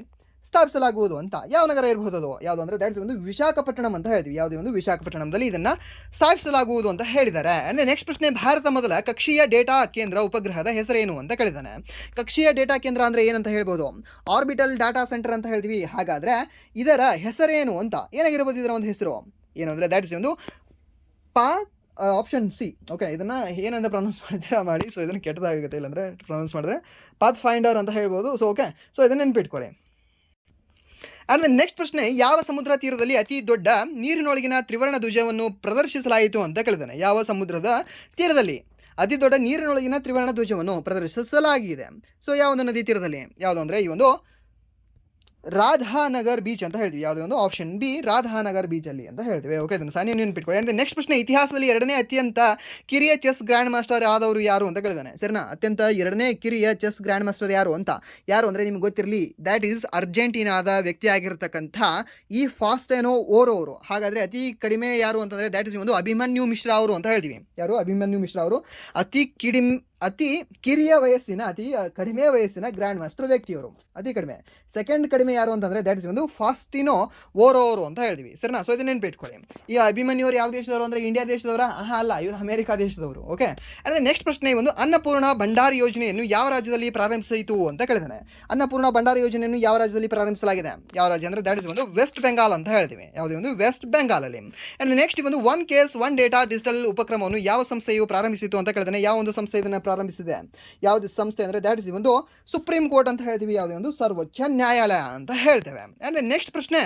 ಸ್ಥಾಪಿಸಲಾಗುವುದು ಅಂತ. ಯಾವ ನಗರ ಇರಬಹುದು ಅದು? ಯಾವುದು ಅಂದರೆ ದ್ಯಾಟ್ಸ್ ಒಂದು ವಿಶಾಖಪಟ್ಟಣಂ ಅಂತ ಹೇಳ್ತೀವಿ. ಯಾವುದೇ ಒಂದು ವಿಶಾಖಪಟ್ಟಣಂದಲ್ಲಿ ಇದನ್ನು ಸ್ಥಾಪಿಸಲಾಗುವುದು ಅಂತ ಹೇಳಿದ್ದಾರೆ. ಅಂದರೆ ನೆಕ್ಸ್ಟ್ ಪ್ರಶ್ನೆ, ಭಾರತ ಮೊದಲ ಕಕ್ಷೀಯ ಡೇಟಾ ಕೇಂದ್ರ ಉಪಗ್ರಹದ ಹೆಸರೇನು ಅಂತ ಕೇಳಿದ್ದಾನೆ. ಕಕ್ಷೀಯ ಡೇಟಾ ಕೇಂದ್ರ ಅಂದರೆ ಏನಂತ ಹೇಳ್ಬೋದು? ಆರ್ಬಿಟಲ್ ಡಾಟಾ ಸೆಂಟರ್ ಅಂತ ಹೇಳ್ತೀವಿ. ಹಾಗಾದರೆ ಇದರ ಹೆಸರೇನು ಅಂತ? ಏನಾಗಿರ್ಬೋದು ಇದರ ಒಂದು ಹೆಸರು? ಏನು ಅಂದರೆ ದ್ಯಾಟ್ ಇಸ್ ಒಂದು ಆಪ್ಷನ್ ಸಿ. ಓಕೆ, ಇದನ್ನು ಏನಂತ ಪ್ರೊನೌನ್ಸ್ ಮಾಡ್ತೀರಾ ಮಾಡಿ. ಸೊ ಇದನ್ನು ಕೆಟ್ಟದಾಗುತ್ತೆ, ಇಲ್ಲಾಂದರೆ ಪ್ರೊನೌನ್ಸ್ ಮಾಡಿದ್ರೆ ಪಾತ್ ಫೈಂಡರ್ ಅಂತ ಹೇಳ್ಬೋದು. ಸೊ ಓಕೆ, ಸೊ ಇದನ್ನು ನೆನ್ಪಿಟ್ಕೊಳ್ಳಿ. ಆಮೇಲೆ ನೆಕ್ಸ್ಟ್ ಪ್ರಶ್ನೆ, ಯಾವ ಸಮುದ್ರ ತೀರದಲ್ಲಿ ಅತಿ ದೊಡ್ಡ ನೀರಿನೊಳಗಿನ ತ್ರಿವರ್ಣ ಧ್ವಜವನ್ನು ಪ್ರದರ್ಶಿಸಲಾಯಿತು ಅಂತ ಕೇಳಿದ್ದಾನೆ. ಯಾವ ಸಮುದ್ರದ ತೀರದಲ್ಲಿ ಅತಿ ದೊಡ್ಡ ನೀರಿನೊಳಗಿನ ತ್ರಿವರ್ಣ ಧ್ವಜವನ್ನು ಪ್ರದರ್ಶಿಸಲಾಗಿದೆ? ಸೊ ಯಾವ ಒಂದು ನದಿ ತೀರದಲ್ಲಿ? ಯಾವುದು ಅಂದರೆ ಈ ಒಂದು ರಾಧಾನಗರ್ ಬೀಚ್ ಅಂತ ಹೇಳ್ತೀವಿ. ಯಾವುದೇ ಒಂದು ಆಪ್ಷನ್ ಬಿ, ರಾಧಾನಗರ್ ಬೀಚಲ್ಲಿ ಅಂತ ಹೇಳ್ತೀವಿ. ಓಕೆ, ಅದನ್ನು ಸಹ ನೀವು ನೆನ್ಪಿಟ್ಕೊಳ್ಳಿ. ಅಂದರೆ ನೆಕ್ಸ್ಟ್ ಪ್ರಶ್ನೆ, ಇತಿಹಾಸದಲ್ಲಿ ಎರಡನೇ ಅತ್ಯಂತ ಕಿರಿಯ ಚೆಸ್ ಗ್ರ್ಯಾಂಡ್ ಮಾಸ್ಟರ್ ಆದವರು ಯಾರು ಅಂತ ಕೇಳಿದಾನೆ. ಸರಿನಾ, ಎರಡನೇ ಕಿರಿಯ ಚೆಸ್ ಗ್ರ್ಯಾಂಡ್ ಮಾಸ್ಟರ್ ಯಾರು ಅಂತ? ಯಾರು ಅಂದರೆ ನಿಮ್ಗೆ ಗೊತ್ತಿರಲಿ, ದ್ಯಾಟ್ ಈಸ್ ಅರ್ಜೆಂಟೀನಾದ ವ್ಯಕ್ತಿ ಆಗಿರತಕ್ಕಂಥ ಈ ಫಾಸ್ಟೇನೋ ಓರೋರು. ಹಾಗಾದರೆ ಅತಿ ಕಡಿಮೆ ಯಾರು ಅಂತಂದರೆ ದ್ಯಾಟ್ ಇಸ್ ಒಂದು ಅಭಿಮನ್ಯು ಮಿಶ್ರಾ ಅವರು ಅಂತ ಹೇಳ್ತೀವಿ. ಯಾರು? ಅಭಿಮನ್ಯು ಮಿಶ್ರಾ ಅವರು ಅತಿ ಕಿರಿಯ ವಯಸ್ಸಿನ, ಅತಿ ಕಡಿಮೆ ವಯಸ್ಸಿನ ಗ್ರ್ಯಾಂಡ್ ಮಾಸ್ಟರ್ ವ್ಯಕ್ತಿಯವರು. ಅತಿ ಕಡಿಮೆ. ಸೆಕೆಂಡ್ ಕಡಿಮೆ ಯಾರು ಅಂತಂದರೆ ದ್ಯಾಟ್ ಇಸ್ ಒಂದು ಫಾಸ್ಟಿನೋ ಓರೋರು ಅಂತ ಹೇಳ್ತೀವಿ. ಸರಿನಾ, ಸೊ ಇದನ್ನ ನೆನ್ಪಿಟ್ಕೊಳ್ಳಿ. ಈ ಅಭಿಮನ್ಯವರು ಯಾವ ದೇಶದವರು ಅಂದರೆ ಇಂಡಿಯಾ ದೇಶದವರ? ಅಲ್ಲ, ಇವರು ಅಮೆರಿಕಾ ದೇಶದವರು. ಓಕೆ, ಅಂದರೆ ನೆಕ್ಸ್ಟ್ ಪ್ರಶ್ನೆ, ಒಂದು ಅನ್ನಪೂರ್ಣ ಭಂಡಾರಿ ಯೋಜನೆಯನ್ನು ಯಾವ ರಾಜ್ಯದಲ್ಲಿ ಪ್ರಾರಂಭಿಸಿತು ಅಂತ ಕೇಳಿದಾನೆ. ಅನ್ನಪೂರ್ಣ ಭಂಡಾರಿ ಯೋಜನೆಯನ್ನು ಯಾವ ರಾಜ್ಯದಲ್ಲಿ ಪ್ರಾರಂಭಿಸಲಾಗಿದೆ? ಯಾವ ರಾಜ್ಯ ಅಂದರೆ ದ್ಯಾಟ್ ಇಸ್ ಒಂದು ವೆಸ್ಟ್ ಬೆಂಗಾಲ್ ಅಂತ ಹೇಳ್ತೀವಿ. ಯಾವುದೇ ಒಂದು ವೆಸ್ಟ್ ಬೆಂಗಾಲಲ್ಲಿ. ಆ್ಯಂಡ್ ನೆಕ್ಸ್ಟ್ ಒಂದು one case one data digital ಉಪಕ್ರಮವನ್ನು ಯಾವ ಸಂಸ್ಥೆಯು ಪ್ರಾರಂಭಿಸಿತು ಅಂತ ಕೇಳಿದಾನೆ. ಯಾವ ಒಂದು ಸಂಸ್ಥೆ ಇದನ್ನು ಪ್ರಾರಂಭಿಸಿದೆ? ಯಾವುದು ಸಂಸ್ಥೆ ಅಂದರೆ ದ್ಯಾಟ್ ಇಸ್ ಒಂದು ಸುಪ್ರೀಂ ಕೋರ್ಟ್ ಅಂತ ಹೇಳ್ತೀವಿ. ಯಾವುದೇ ಒಂದು ಸರ್ವೋಚ್ಚ ನ್ಯಾಯಾಲಯ ಅಂತ ಹೇಳ್ತೇವೆ. ಅಂದರೆ ನೆಕ್ಸ್ಟ್ ಪ್ರಶ್ನೆ,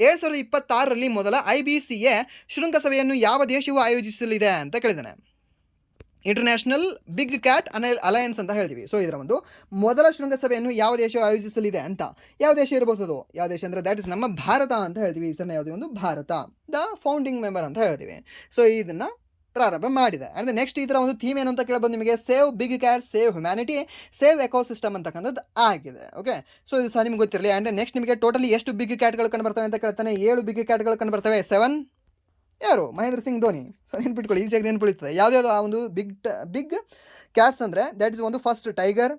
2026ರಲ್ಲಿ ಮೊದಲ IBCA ಶೃಂಗಸಭೆಯನ್ನು ಯಾವ ದೇಶವು ಆಯೋಜಿಸಲಿದೆ ಅಂತ ಕೇಳಿದಾನೆ. ಇಂಟರ್ನ್ಯಾಷನಲ್ ಬಿಗ್ ಕ್ಯಾಟ್ ಅಲಯನ್ಸ್ ಅಂತ ಹೇಳ್ತೀವಿ. ಸೊ ಇದರ ಒಂದು ಮೊದಲ ಶೃಂಗಸಭೆಯನ್ನು ಯಾವ ದೇಶವು ಆಯೋಜಿಸಲಿದೆ ಅಂತ. ಯಾವ ದೇಶ ಇರಬಹುದು? ಯಾವ ದೇಶ ಅಂದರೆ ದ್ಯಾಟ್ ಇಸ್ ನಮ್ಮ ಭಾರತ ಅಂತ ಹೇಳ್ತೀವಿ. ಇದನ್ನು ಯಾವುದೇ ಒಂದು ಭಾರತ ದ ಫೌಂಡಿಂಗ್ ಮೆಂಬರ್ ಅಂತ ಹೇಳ್ತೀವಿ. ಸೊ ಇದನ್ನು ಪ್ರಾರಂಭ ಮಾಡಿದೆ. ಅಂದರೆ ನೆಕ್ಸ್ಟ್ ಇದರ ಒಂದು ಥೀಮ್ ಏನು ಅಂತ ಕೇಳಬಹುದು ನಿಮಗೆ? Save big cat, save humanity, save ecosystem ಅಂತಕ್ಕಂಥದ್ದು ಆಗಿದೆ. ಓಕೆ, ಸೊ ಇದು ಸಹ ನಿಮ್ಗೆ ಗೊತ್ತಿರಲಿ. ಆ್ಯಂಡ್ ನೆಕ್ಸ್ಟ್ ನಿಮಗೆ ಟೋಟಲಿ ಎಷ್ಟು ಬಿಗ್ ಕ್ಯಾಟ್ಗಳು ಕಂಡು ಬರ್ತವೆ ಅಂತ ಕೇಳ್ತಾನೆ. 7 ಬಿಗ್ ಕ್ಯಾಟ್ಗಳು ಕಂಡು ಬರ್ತವೆ. 7 ಯಾರು? ಮಹೇಂದ್ರ ಸಿಂಗ್ ಧೋನಿ. ಸೊ ನೆನ್ಪಿಟ್ಕೊಳ್ಳಿ, ಈಸಿಯಾಗಿ ನೆನ್ಪಿಡ್ತದೆ. ಯಾವುದ್ಯಾವುದು ಆ ಒಂದು ಬಿಗ್ ಕ್ಯಾಟ್ಸ್ ಅಂದರೆ ದ್ಯಾಟ್ ಇಸ್ ಒಂದು first tiger,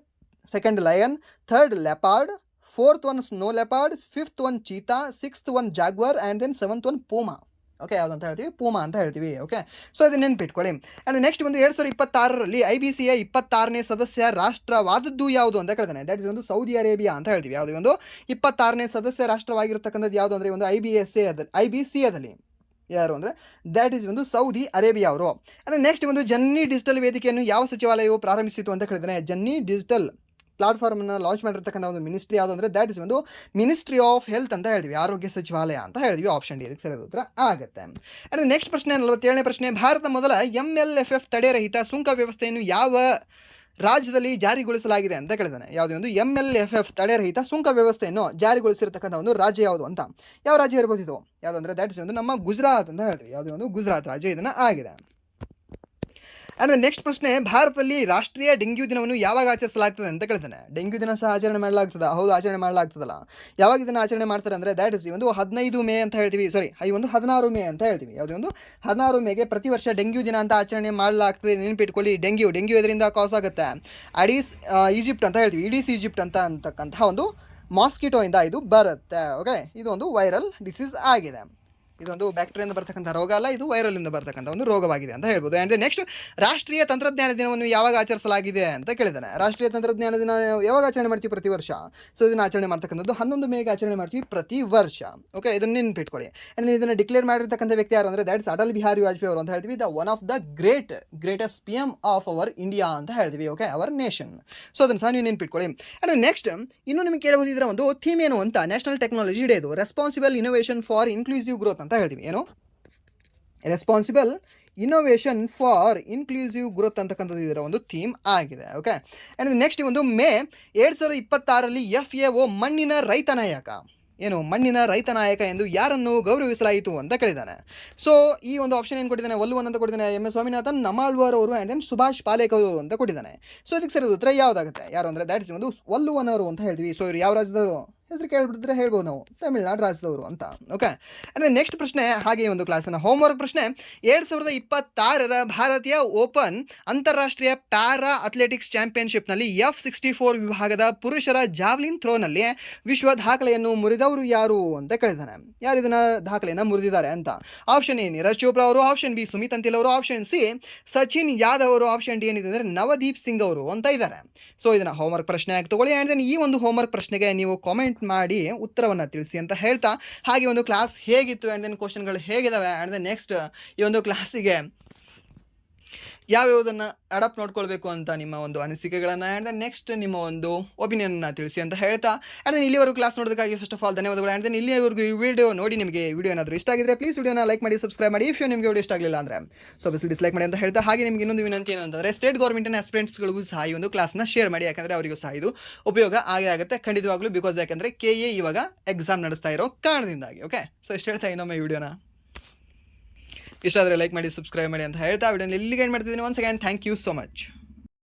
second lion, third leopard, fourth one snow leopard, fifth one cheetah, sixth one jaguar and then seventh one puma. Okay, ಯಾವುದಂತ ಹೇಳ್ತೀವಿ? ಪೂಮಾ ಅಂತ ಹೇಳ್ತೀವಿ. ಓಕೆ, ಸೊ ಇದು ನೆನ್ಪಿಟ್ಕೊಳ್ಳಿ. ಆ್ಯಂಡ್ ನೆಕ್ಸ್ಟ್ ಒಂದು 2026ರಲ್ಲಿ IBCA 26ನೇ ಸದಸ್ಯ ರಾಷ್ಟ್ರವಾದದ್ದು ಯಾವುದು ಅಂತ ಕೇಳ್ತಾನೆ. ದ್ಯಾಟ್ ಇಸ್ ಒಂದು ಸೌದಿ ಅರೇಬಿಯಾ ಅಂತ ಹೇಳ್ತೀವಿ. ಯಾವುದೇ ಒಂದು 26ನೇ ಸದಸ್ಯ ರಾಷ್ಟ್ರವಾಗಿರ್ತಕ್ಕಂಥದ್ದು ಯಾವುದು ಅಂದರೆ ಒಂದು IBCAದಲ್ಲಿ ಯಾರು ಅಂದರೆ ದ್ಯಾಟ್ ಈಸ್ ಒಂದು ಸೌದಿ ಅರೇಬಿಯಾ ಅವರು. ಅಂದರೆ ನೆಕ್ಸ್ಟ್ ಒಂದು ಜನ್ನಿ ಡಿಜಿಟಲ್ ವೇದಿಕೆಯನ್ನು ಯಾವ ಸಚಿವಾಲಯವು ಪ್ರಾರಂಭಿಸಿತು ಅಂತ ಕೇಳಿದಾನೆ. ಜನ್ನಿ ಡಿಜಿಟಲ್ ಪ್ಲಾಟ್ಫಾರ್ಮನ್ನು ಲಾಂಚ್ ಮಾಡಿರ್ತಕ್ಕಂಥ ಒಂದು ಮಿನಿಸ್ಟ್ರಿ ಯಾವುದು ಅಂದರೆ ದ್ಯಾಟ್ ಇಸ್ ಒಂದು ಮಿನಿಸ್ಟ್ರಿ ಆಫ್ ಹೆಲ್ತ್ ಅಂತ ಹೇಳ್ತೀವಿ. ಆರೋಗ್ಯ ಸಚಿವಾಲಯ ಅಂತ ಹೇಳ್ತೀವಿ. ಆಪ್ಷನ್ ಡಿ ಇದಕ್ಕೆ ಸರಿಯಾದ ಉತ್ತರ ಆಗುತ್ತೆ. ಅಂದರೆ ನೆಕ್ಸ್ಟ್ ಪ್ರಶ್ನೆ, 47ನೇ ಪ್ರಶ್ನೆ, ಭಾರತ ಮೊದಲ MLFF ತಡೆರಹಿತ ಸುಂಕ ವ್ಯವಸ್ಥೆಯನ್ನು ಯಾವ ರಾಜ್ಯದಲ್ಲಿ ಜಾರಿಗೊಳಿಸಲಾಗಿದೆ ಅಂತ ಕೇಳಿದಾನೆ. ಯಾವುದೇ ಒಂದು MLFF ತಡೆರಹಿತ ಸುಂಕ ವ್ಯವಸ್ಥೆಯನ್ನು ಜಾರಿಗೊಳಿಸಿರ್ತಕ್ಕಂಥ ಒಂದು ರಾಜ್ಯ ಯಾವುದು ಅಂತ. ಯಾವ ರಾಜ್ಯ ಇರ್ಬೋದು ಇದು? ಯಾವುದಂದರೆ ದ್ಯಾಟ್ ಇಸ್ ಒಂದು ನಮ್ಮ ಗುಜರಾತ್ ಅಂತ ಹೇಳ್ತೀವಿ. ಯಾವುದೇ ಒಂದು ಗುಜರಾತ್ ರಾಜ್ಯ ಇದನ್ನು ಆಗಿದೆ. ಆ್ಯಂಡ್ ನೆಕ್ಸ್ಟ್ ಪ್ರಶ್ನೆ, ಭಾರತದಲ್ಲಿ ರಾಷ್ಟ್ರೀಯ ಡೆಂಗ್ಯೂ ದಿನವನ್ನು ಯಾವಾಗ ಆಚರಿಸಲಾಗ್ತದೆ ಅಂತ ಕೇಳ್ತಾನೆ. ಡೆಂಗ್ಯೂ ದಿನ ಸಹ ಆಚರಣೆ ಮಾಡಲಾಗ್ತದೆ. ಹೌದು, ಆಚರಣೆ ಮಾಡಲಾಗ್ತದಲ್ಲ. ಯಾವಾಗ ಇದನ್ನು ಆಚರಣೆ ಮಾಡ್ತಾರೆ ಅಂದರೆ ದ್ಯಾಟ್ ಇಸ್ ಒಂದು 15 ಮೇ ಅಂತ ಹೇಳ್ತೀವಿ. ಈ ಒಂದು 16 ಮೇ ಅಂತ ಹೇಳ್ತೀವಿ. ಯಾವುದೇ ಒಂದು 16 ಮೇಗೆ ಪ್ರತಿ ವರ್ಷ ಡೆಂಗ್ಯೂ ದಿನ ಅಂತ ಆಚರಣೆ ಮಾಡಲಾಗ್ತದೆ. ನೆನಪಿಟ್ಕೊಳ್ಳಿ, ಡೆಂಗ್ಯೂ ಇದರಿಂದ ಕಾಸ್ ಆಗುತ್ತೆ. ಅಡೀಸ್ ಈಜಿಪ್ಟ್ ಅಂತ ಹೇಳ್ತೀವಿ. ಇಡೀಸ್ ಈಜಿಪ್ಟ್ ಅಂತಕ್ಕಂಥ ಒಂದು ಮಾಸ್ಕಿಟೋಯಿಂದ ಇದು ಬರುತ್ತೆ. ಓಕೆ, ಇದು ಒಂದು ವೈರಲ್ ಡಿಸೀಸ್ ಆಗಿದೆ. ಇದೊಂದು ಬ್ಯಾಕ್ಟೀರಿಯಿಂದ ಬರ್ತಕ್ಕಂಥ ರೋಗ ಅಲ್ಲ, ಇದು ವೈರಲಿಂದ ಬರ್ತಕ್ಕಂಥ ಒಂದು ರೋಗವಾಗಿದೆ ಅಂತ ಹೇಳ್ಬೋದು. ಆ್ಯಂಡ್ ನೆಕ್ಸ್ಟ್ ರಾಷ್ಟ್ರೀಯ ತಂತ್ರಜ್ಞಾನ ದಿನವನ್ನು ಯಾವಾಗ ಆಚರಿಸಲಾಗಿದೆ ಅಂತ ಕೇಳಿದ್ದಾನೆ. ರಾಷ್ಟ್ರೀಯ ತಂತ್ರಜ್ಞಾನ ದಿನ ಯಾವಾಗ ಆಚರಣೆ ಮಾಡ್ತೀವಿ? ಪ್ರತಿ ವರ್ಷ. ಸೊ ಇದನ್ನು ಆಚರಣೆ ಮಾಡ್ತಕ್ಕಂಥದ್ದು 11 ಮೇಗೆ ಆಚರಣೆ ಮಾಡ್ತೀವಿ ಪ್ರತಿ ವರ್ಷ. ಓಕೆ, ಇದನ್ನು ನೆನ್ಪಿಟ್ಕೊಳ್ಳಿ. ಆ್ಯಂಡ್ ಇದನ್ನು ಡಿಕ್ಲೇರ್ ಮಾಡಿರ್ತಕ್ಕಂಥ ವ್ಯಕ್ತಿ ಯಾರು ಅಂದರೆ ದ್ಯಾಟ್ಸ್ ಅಟಲ್ ಬಿಹಾರಿ ವಾಜಪೇಯಿ ಅವರು ಅಂತ ಹೇಳ್ತೀವಿ. The one of the greatest PM of our India ಅಂತ ಹೇಳ್ತೀವಿ. Okay, our nation. ಸೊ ಅದನ್ನು ಸಹ ನೀವು ನೆನ್ಪಿಟ್ಕೊಳ್ಳಿ. ಆ್ಯಂಡ್ ನೆಕ್ಸ್ಟ್ ಇನ್ನೂ ನಿಮಗೆ ಕೇಳಬಹುದಿದ್ರೆ ಒಂದು ಥೀಮ್ ಏನು ಅಂತ, ನ್ಯಾಷನಲ್ ಟೆಕ್ನಾಲಜಿ ಡೇ ಇದು responsible innovation for inclusive growth ಅಂತ ಹೇಳ್ತೀವಿ. ಏನು responsible innovation for inclusive growth ಅಂತಕ್ಕಂಥದ್ದು ಇದರ ಒಂದು ಥೀಮ್ ಆಗಿದೆ. ಓಕೆ, ಆ್ಯಂಡ್ ನೆಕ್ಸ್ಟ್ ಒಂದು ಮೇ 2026 FAO ಮಣ್ಣಿನ ರೈತ ನಾಯಕ, ಏನು ಮಣ್ಣಿನ ರೈತ ನಾಯಕ ಎಂದು ಯಾರನ್ನು ಗೌರವಿಸಲಾಯಿತು ಅಂತ ಕೇಳಿದ್ದಾನೆ. ಸೊ ಈ ಒಂದು ಆಪ್ಷನ್ ಏನು ಕೊಟ್ಟಿದ್ದಾನೆ? ಒಲ್ಲುವನ್ ಅಂತ ಕೊಟ್ಟಿದ್ದಾನೆ, MS ಸ್ವಾಮಿನಾಥನ್, ನಮಾಳ್ವಾರ್ ಅವರು, ಆ್ಯಂಡ್ ದೆನ್ ಸುಭಾಷ್ ಪಾಲೇಕರ್ ಅವರು ಅಂತ ಕೊಟ್ಟಿದ್ದಾನೆ. ಸೊ ಇದಕ್ಕೆ ಸರಿ ಉತ್ತರ ಯಾವುದಾಗುತ್ತೆ? ಯಾರು ಅಂದರೆ ದ್ಯಾಟ್ಸ್ ಒಂದು ಒಲ್ಲುವನ್ ಅವರು ಅಂತ ಹೇಳ್ತೀವಿ. ಸೊ ಇವರು ಯಾವ ರಾಜ್ಯದವರು? ಹೆಸರು ಕೇಳಿಬಿಟ್ಟಿದ್ರೆ ಹೇಳ್ಬೋದು ನಾವು, ತಮಿಳುನಾಡು ರಾಜ್ಯದವರು ಅಂತ. ಓಕೆ, ಅಂದರೆ ನೆಕ್ಸ್ಟ್ ಪ್ರಶ್ನೆ ಹಾಗೆ ಒಂದು ಕ್ಲಾಸಿನ ಹೋಮ್ವರ್ಕ್ ಪ್ರಶ್ನೆ. 2026 ಭಾರತೀಯ ಓಪನ್ ಅಂತಾರಾಷ್ಟ್ರೀಯ ಪ್ಯಾರಾ ಅಥ್ಲೆಟಿಕ್ಸ್ ಚಾಂಪಿಯನ್ಶಿಪ್ನಲ್ಲಿ F64 ವಿಭಾಗದ ಪುರುಷರ ಜಾವ್ಲಿನ್ ಥ್ರೋನಲ್ಲಿ ವಿಶ್ವ ದಾಖಲೆಯನ್ನು ಮುರಿದವರು ಯಾರು ಅಂತ ಕೇಳಿದ್ದಾನೆ. ಯಾರು ಇದನ್ನು ದಾಖಲೆಯನ್ನು ಮುರಿದಿದ್ದಾರೆ ಅಂತ? ಆಪ್ಷನ್ ಎ ನೀರಜ್ ಚೋಪ್ರಾ ಅವರು, ಆಪ್ಷನ್ ಬಿ ಸುಮಿತ್ ಅಂತಿಲ್ ಅವರು, ಆಪ್ಷನ್ ಸಿ ಸಚಿನ್ ಯಾದವ್ ಅವರು, ಆಪ್ಷನ್ ಡಿ ಏನಿದೆ ಅಂದರೆ ನವದೀಪ್ ಸಿಂಗ್ ಅವರು ಅಂತ ಇದ್ದಾರೆ. ಸೊ ಇದನ್ನು ಹೋಮ್ವರ್ಕ್ ಪ್ರಶ್ನೆ ಆಗಿ ತಗೊಳ್ಳಿ. ಆ್ಯಂಡ್ ದೆನ್ ಈ ಒಂದು ಹೋಮ್ವರ್ಕ್ ಪ್ರಶ್ನೆಗೆ ನೀವು ಕಾಮೆಂಟ್ ಮಾಡಿ ಉತ್ತರವನ್ನು ತಿಳಿಸಿ ಅಂತ ಹೇಳ್ತಾ, ಹಾಗೆ ಒಂದು ಕ್ಲಾಸ್ ಹೇಗಿತ್ತು ಆ್ಯಂಡ್ ದೆನ್ ಕ್ವಶನ್ಗಳು ಹೇಗಿದ್ದಾವೆ, ಆ್ಯಂಡ್ ದೆನ್ ನೆಕ್ಸ್ಟ್ ಈ ಒಂದು ಕ್ಲಾಸಿಗೆ ಯಾವ್ಯಾವುದನ್ನು ಅಡಾಪ್ಟ್ ನೋಡ್ಕೊಳ್ಬೇಕು ಅಂತ ನಿಮ್ಮ ಒಂದು ಅನಿಸಿಕೆಗಳನ್ನು ಆ್ಯಂಡ್ ದೆನ್ ನೆಕ್ಸ್ಟ್ ನಿಮ್ಮ ಒಂದು ಒಪಿನಿಯನ್ನ ತಿಳಿಸಿ ಅಂತ ಹೇಳ್ತಾ, ಆ್ಯಂಡ್ ದೆನ್ ಇಲ್ಲಿವರೆಗೂ ಕ್ಲಾಸ್ ನೋಡೋದಕ್ಕಾಗಿ ಫಸ್ಟ್ ಆಫ್ ಆಲ್ ಧನ್ಯವಾದಗಳು. ಆ್ಯಂಡ್ ದೆನ್ ಇಲ್ಲಿವರೆಗೂ ಈ ವಿಡಿಯೋ ನೋಡಿ ನಿಮಗೆ ವಿಡಿಯೋ ಏನಾದರೂ ಇಷ್ಟ ಆಗಿದ್ರೆ ಪ್ಲೀಸ್ ವಿಡಿಯೋನ ಲೈಕ್ ಮಾಡಿ, ಸಬ್ಸ್ಕ್ರೈಬ್ ಮಾಡಿ. ಇಫ್ ನಿಮಗೆ ವಿಡಿಯೋ ಇಷ್ಟ ಆಗಲಿಲ್ಲ ಅಂದರೆ ಸೊ ಬಿಸಿ ಡಿಸ್ಲೈಕ್ ಮಾಡಿ ಅಂತ ಹೇಳ್ತಾ, ಹಾಗೆ ನಿಮಗೆ ಇನ್ನೊಂದು ವಿನಂತಿ ಏನು ಅಂತಂದರೆ ಸ್ಟೇಟ್ ಗೌರ್ಮೆಂಟಿನ ಆಸ್ಪಿರೆಂಟ್ಸ್ಗಳಿಗೂ ಸಹ ಈ ಒಂದು ಕ್ಲಾಸ್ನ ಶೇರ್ ಮಾಡಿ, ಯಾಕಂದರೆ ಅವರಿಗೂ ಸಹ ಇದು ಉಪಯೋಗ ಆಗೇ ಆಗುತ್ತೆ ಖಂಡಿತವಾಗ್ಲೂ. ಬಿಕಾಸ್ ಯಾಕಂದರೆ KA ಇವಾಗ ಎಕ್ಸಾಮ್ ನಡೆಸ್ತಾ ಇರೋ ಕಾರಣದಿಂದಾಗಿ. ಓಕೆ, ಸೊ ಇಷ್ಟು ಹೇಳ್ತಾ ಇನ್ನೊಮ್ಮೆ ವಿಡಿಯೋನ ಇಷ್ಟ ಆದರೆ ಲೈಕ್ ಮಾಡಿ, ಸಬ್ಸ್ಕ್ರೈಬ್ ಮಾಡಿ ಅಂತ ಹೇಳ್ತಾ ವಿಡಿಯೋನ ಇಲ್ಲಿಗೆ ಏನು ಮಾಡ್ತಿದ್ದೀನಿ. Once again thank you so much.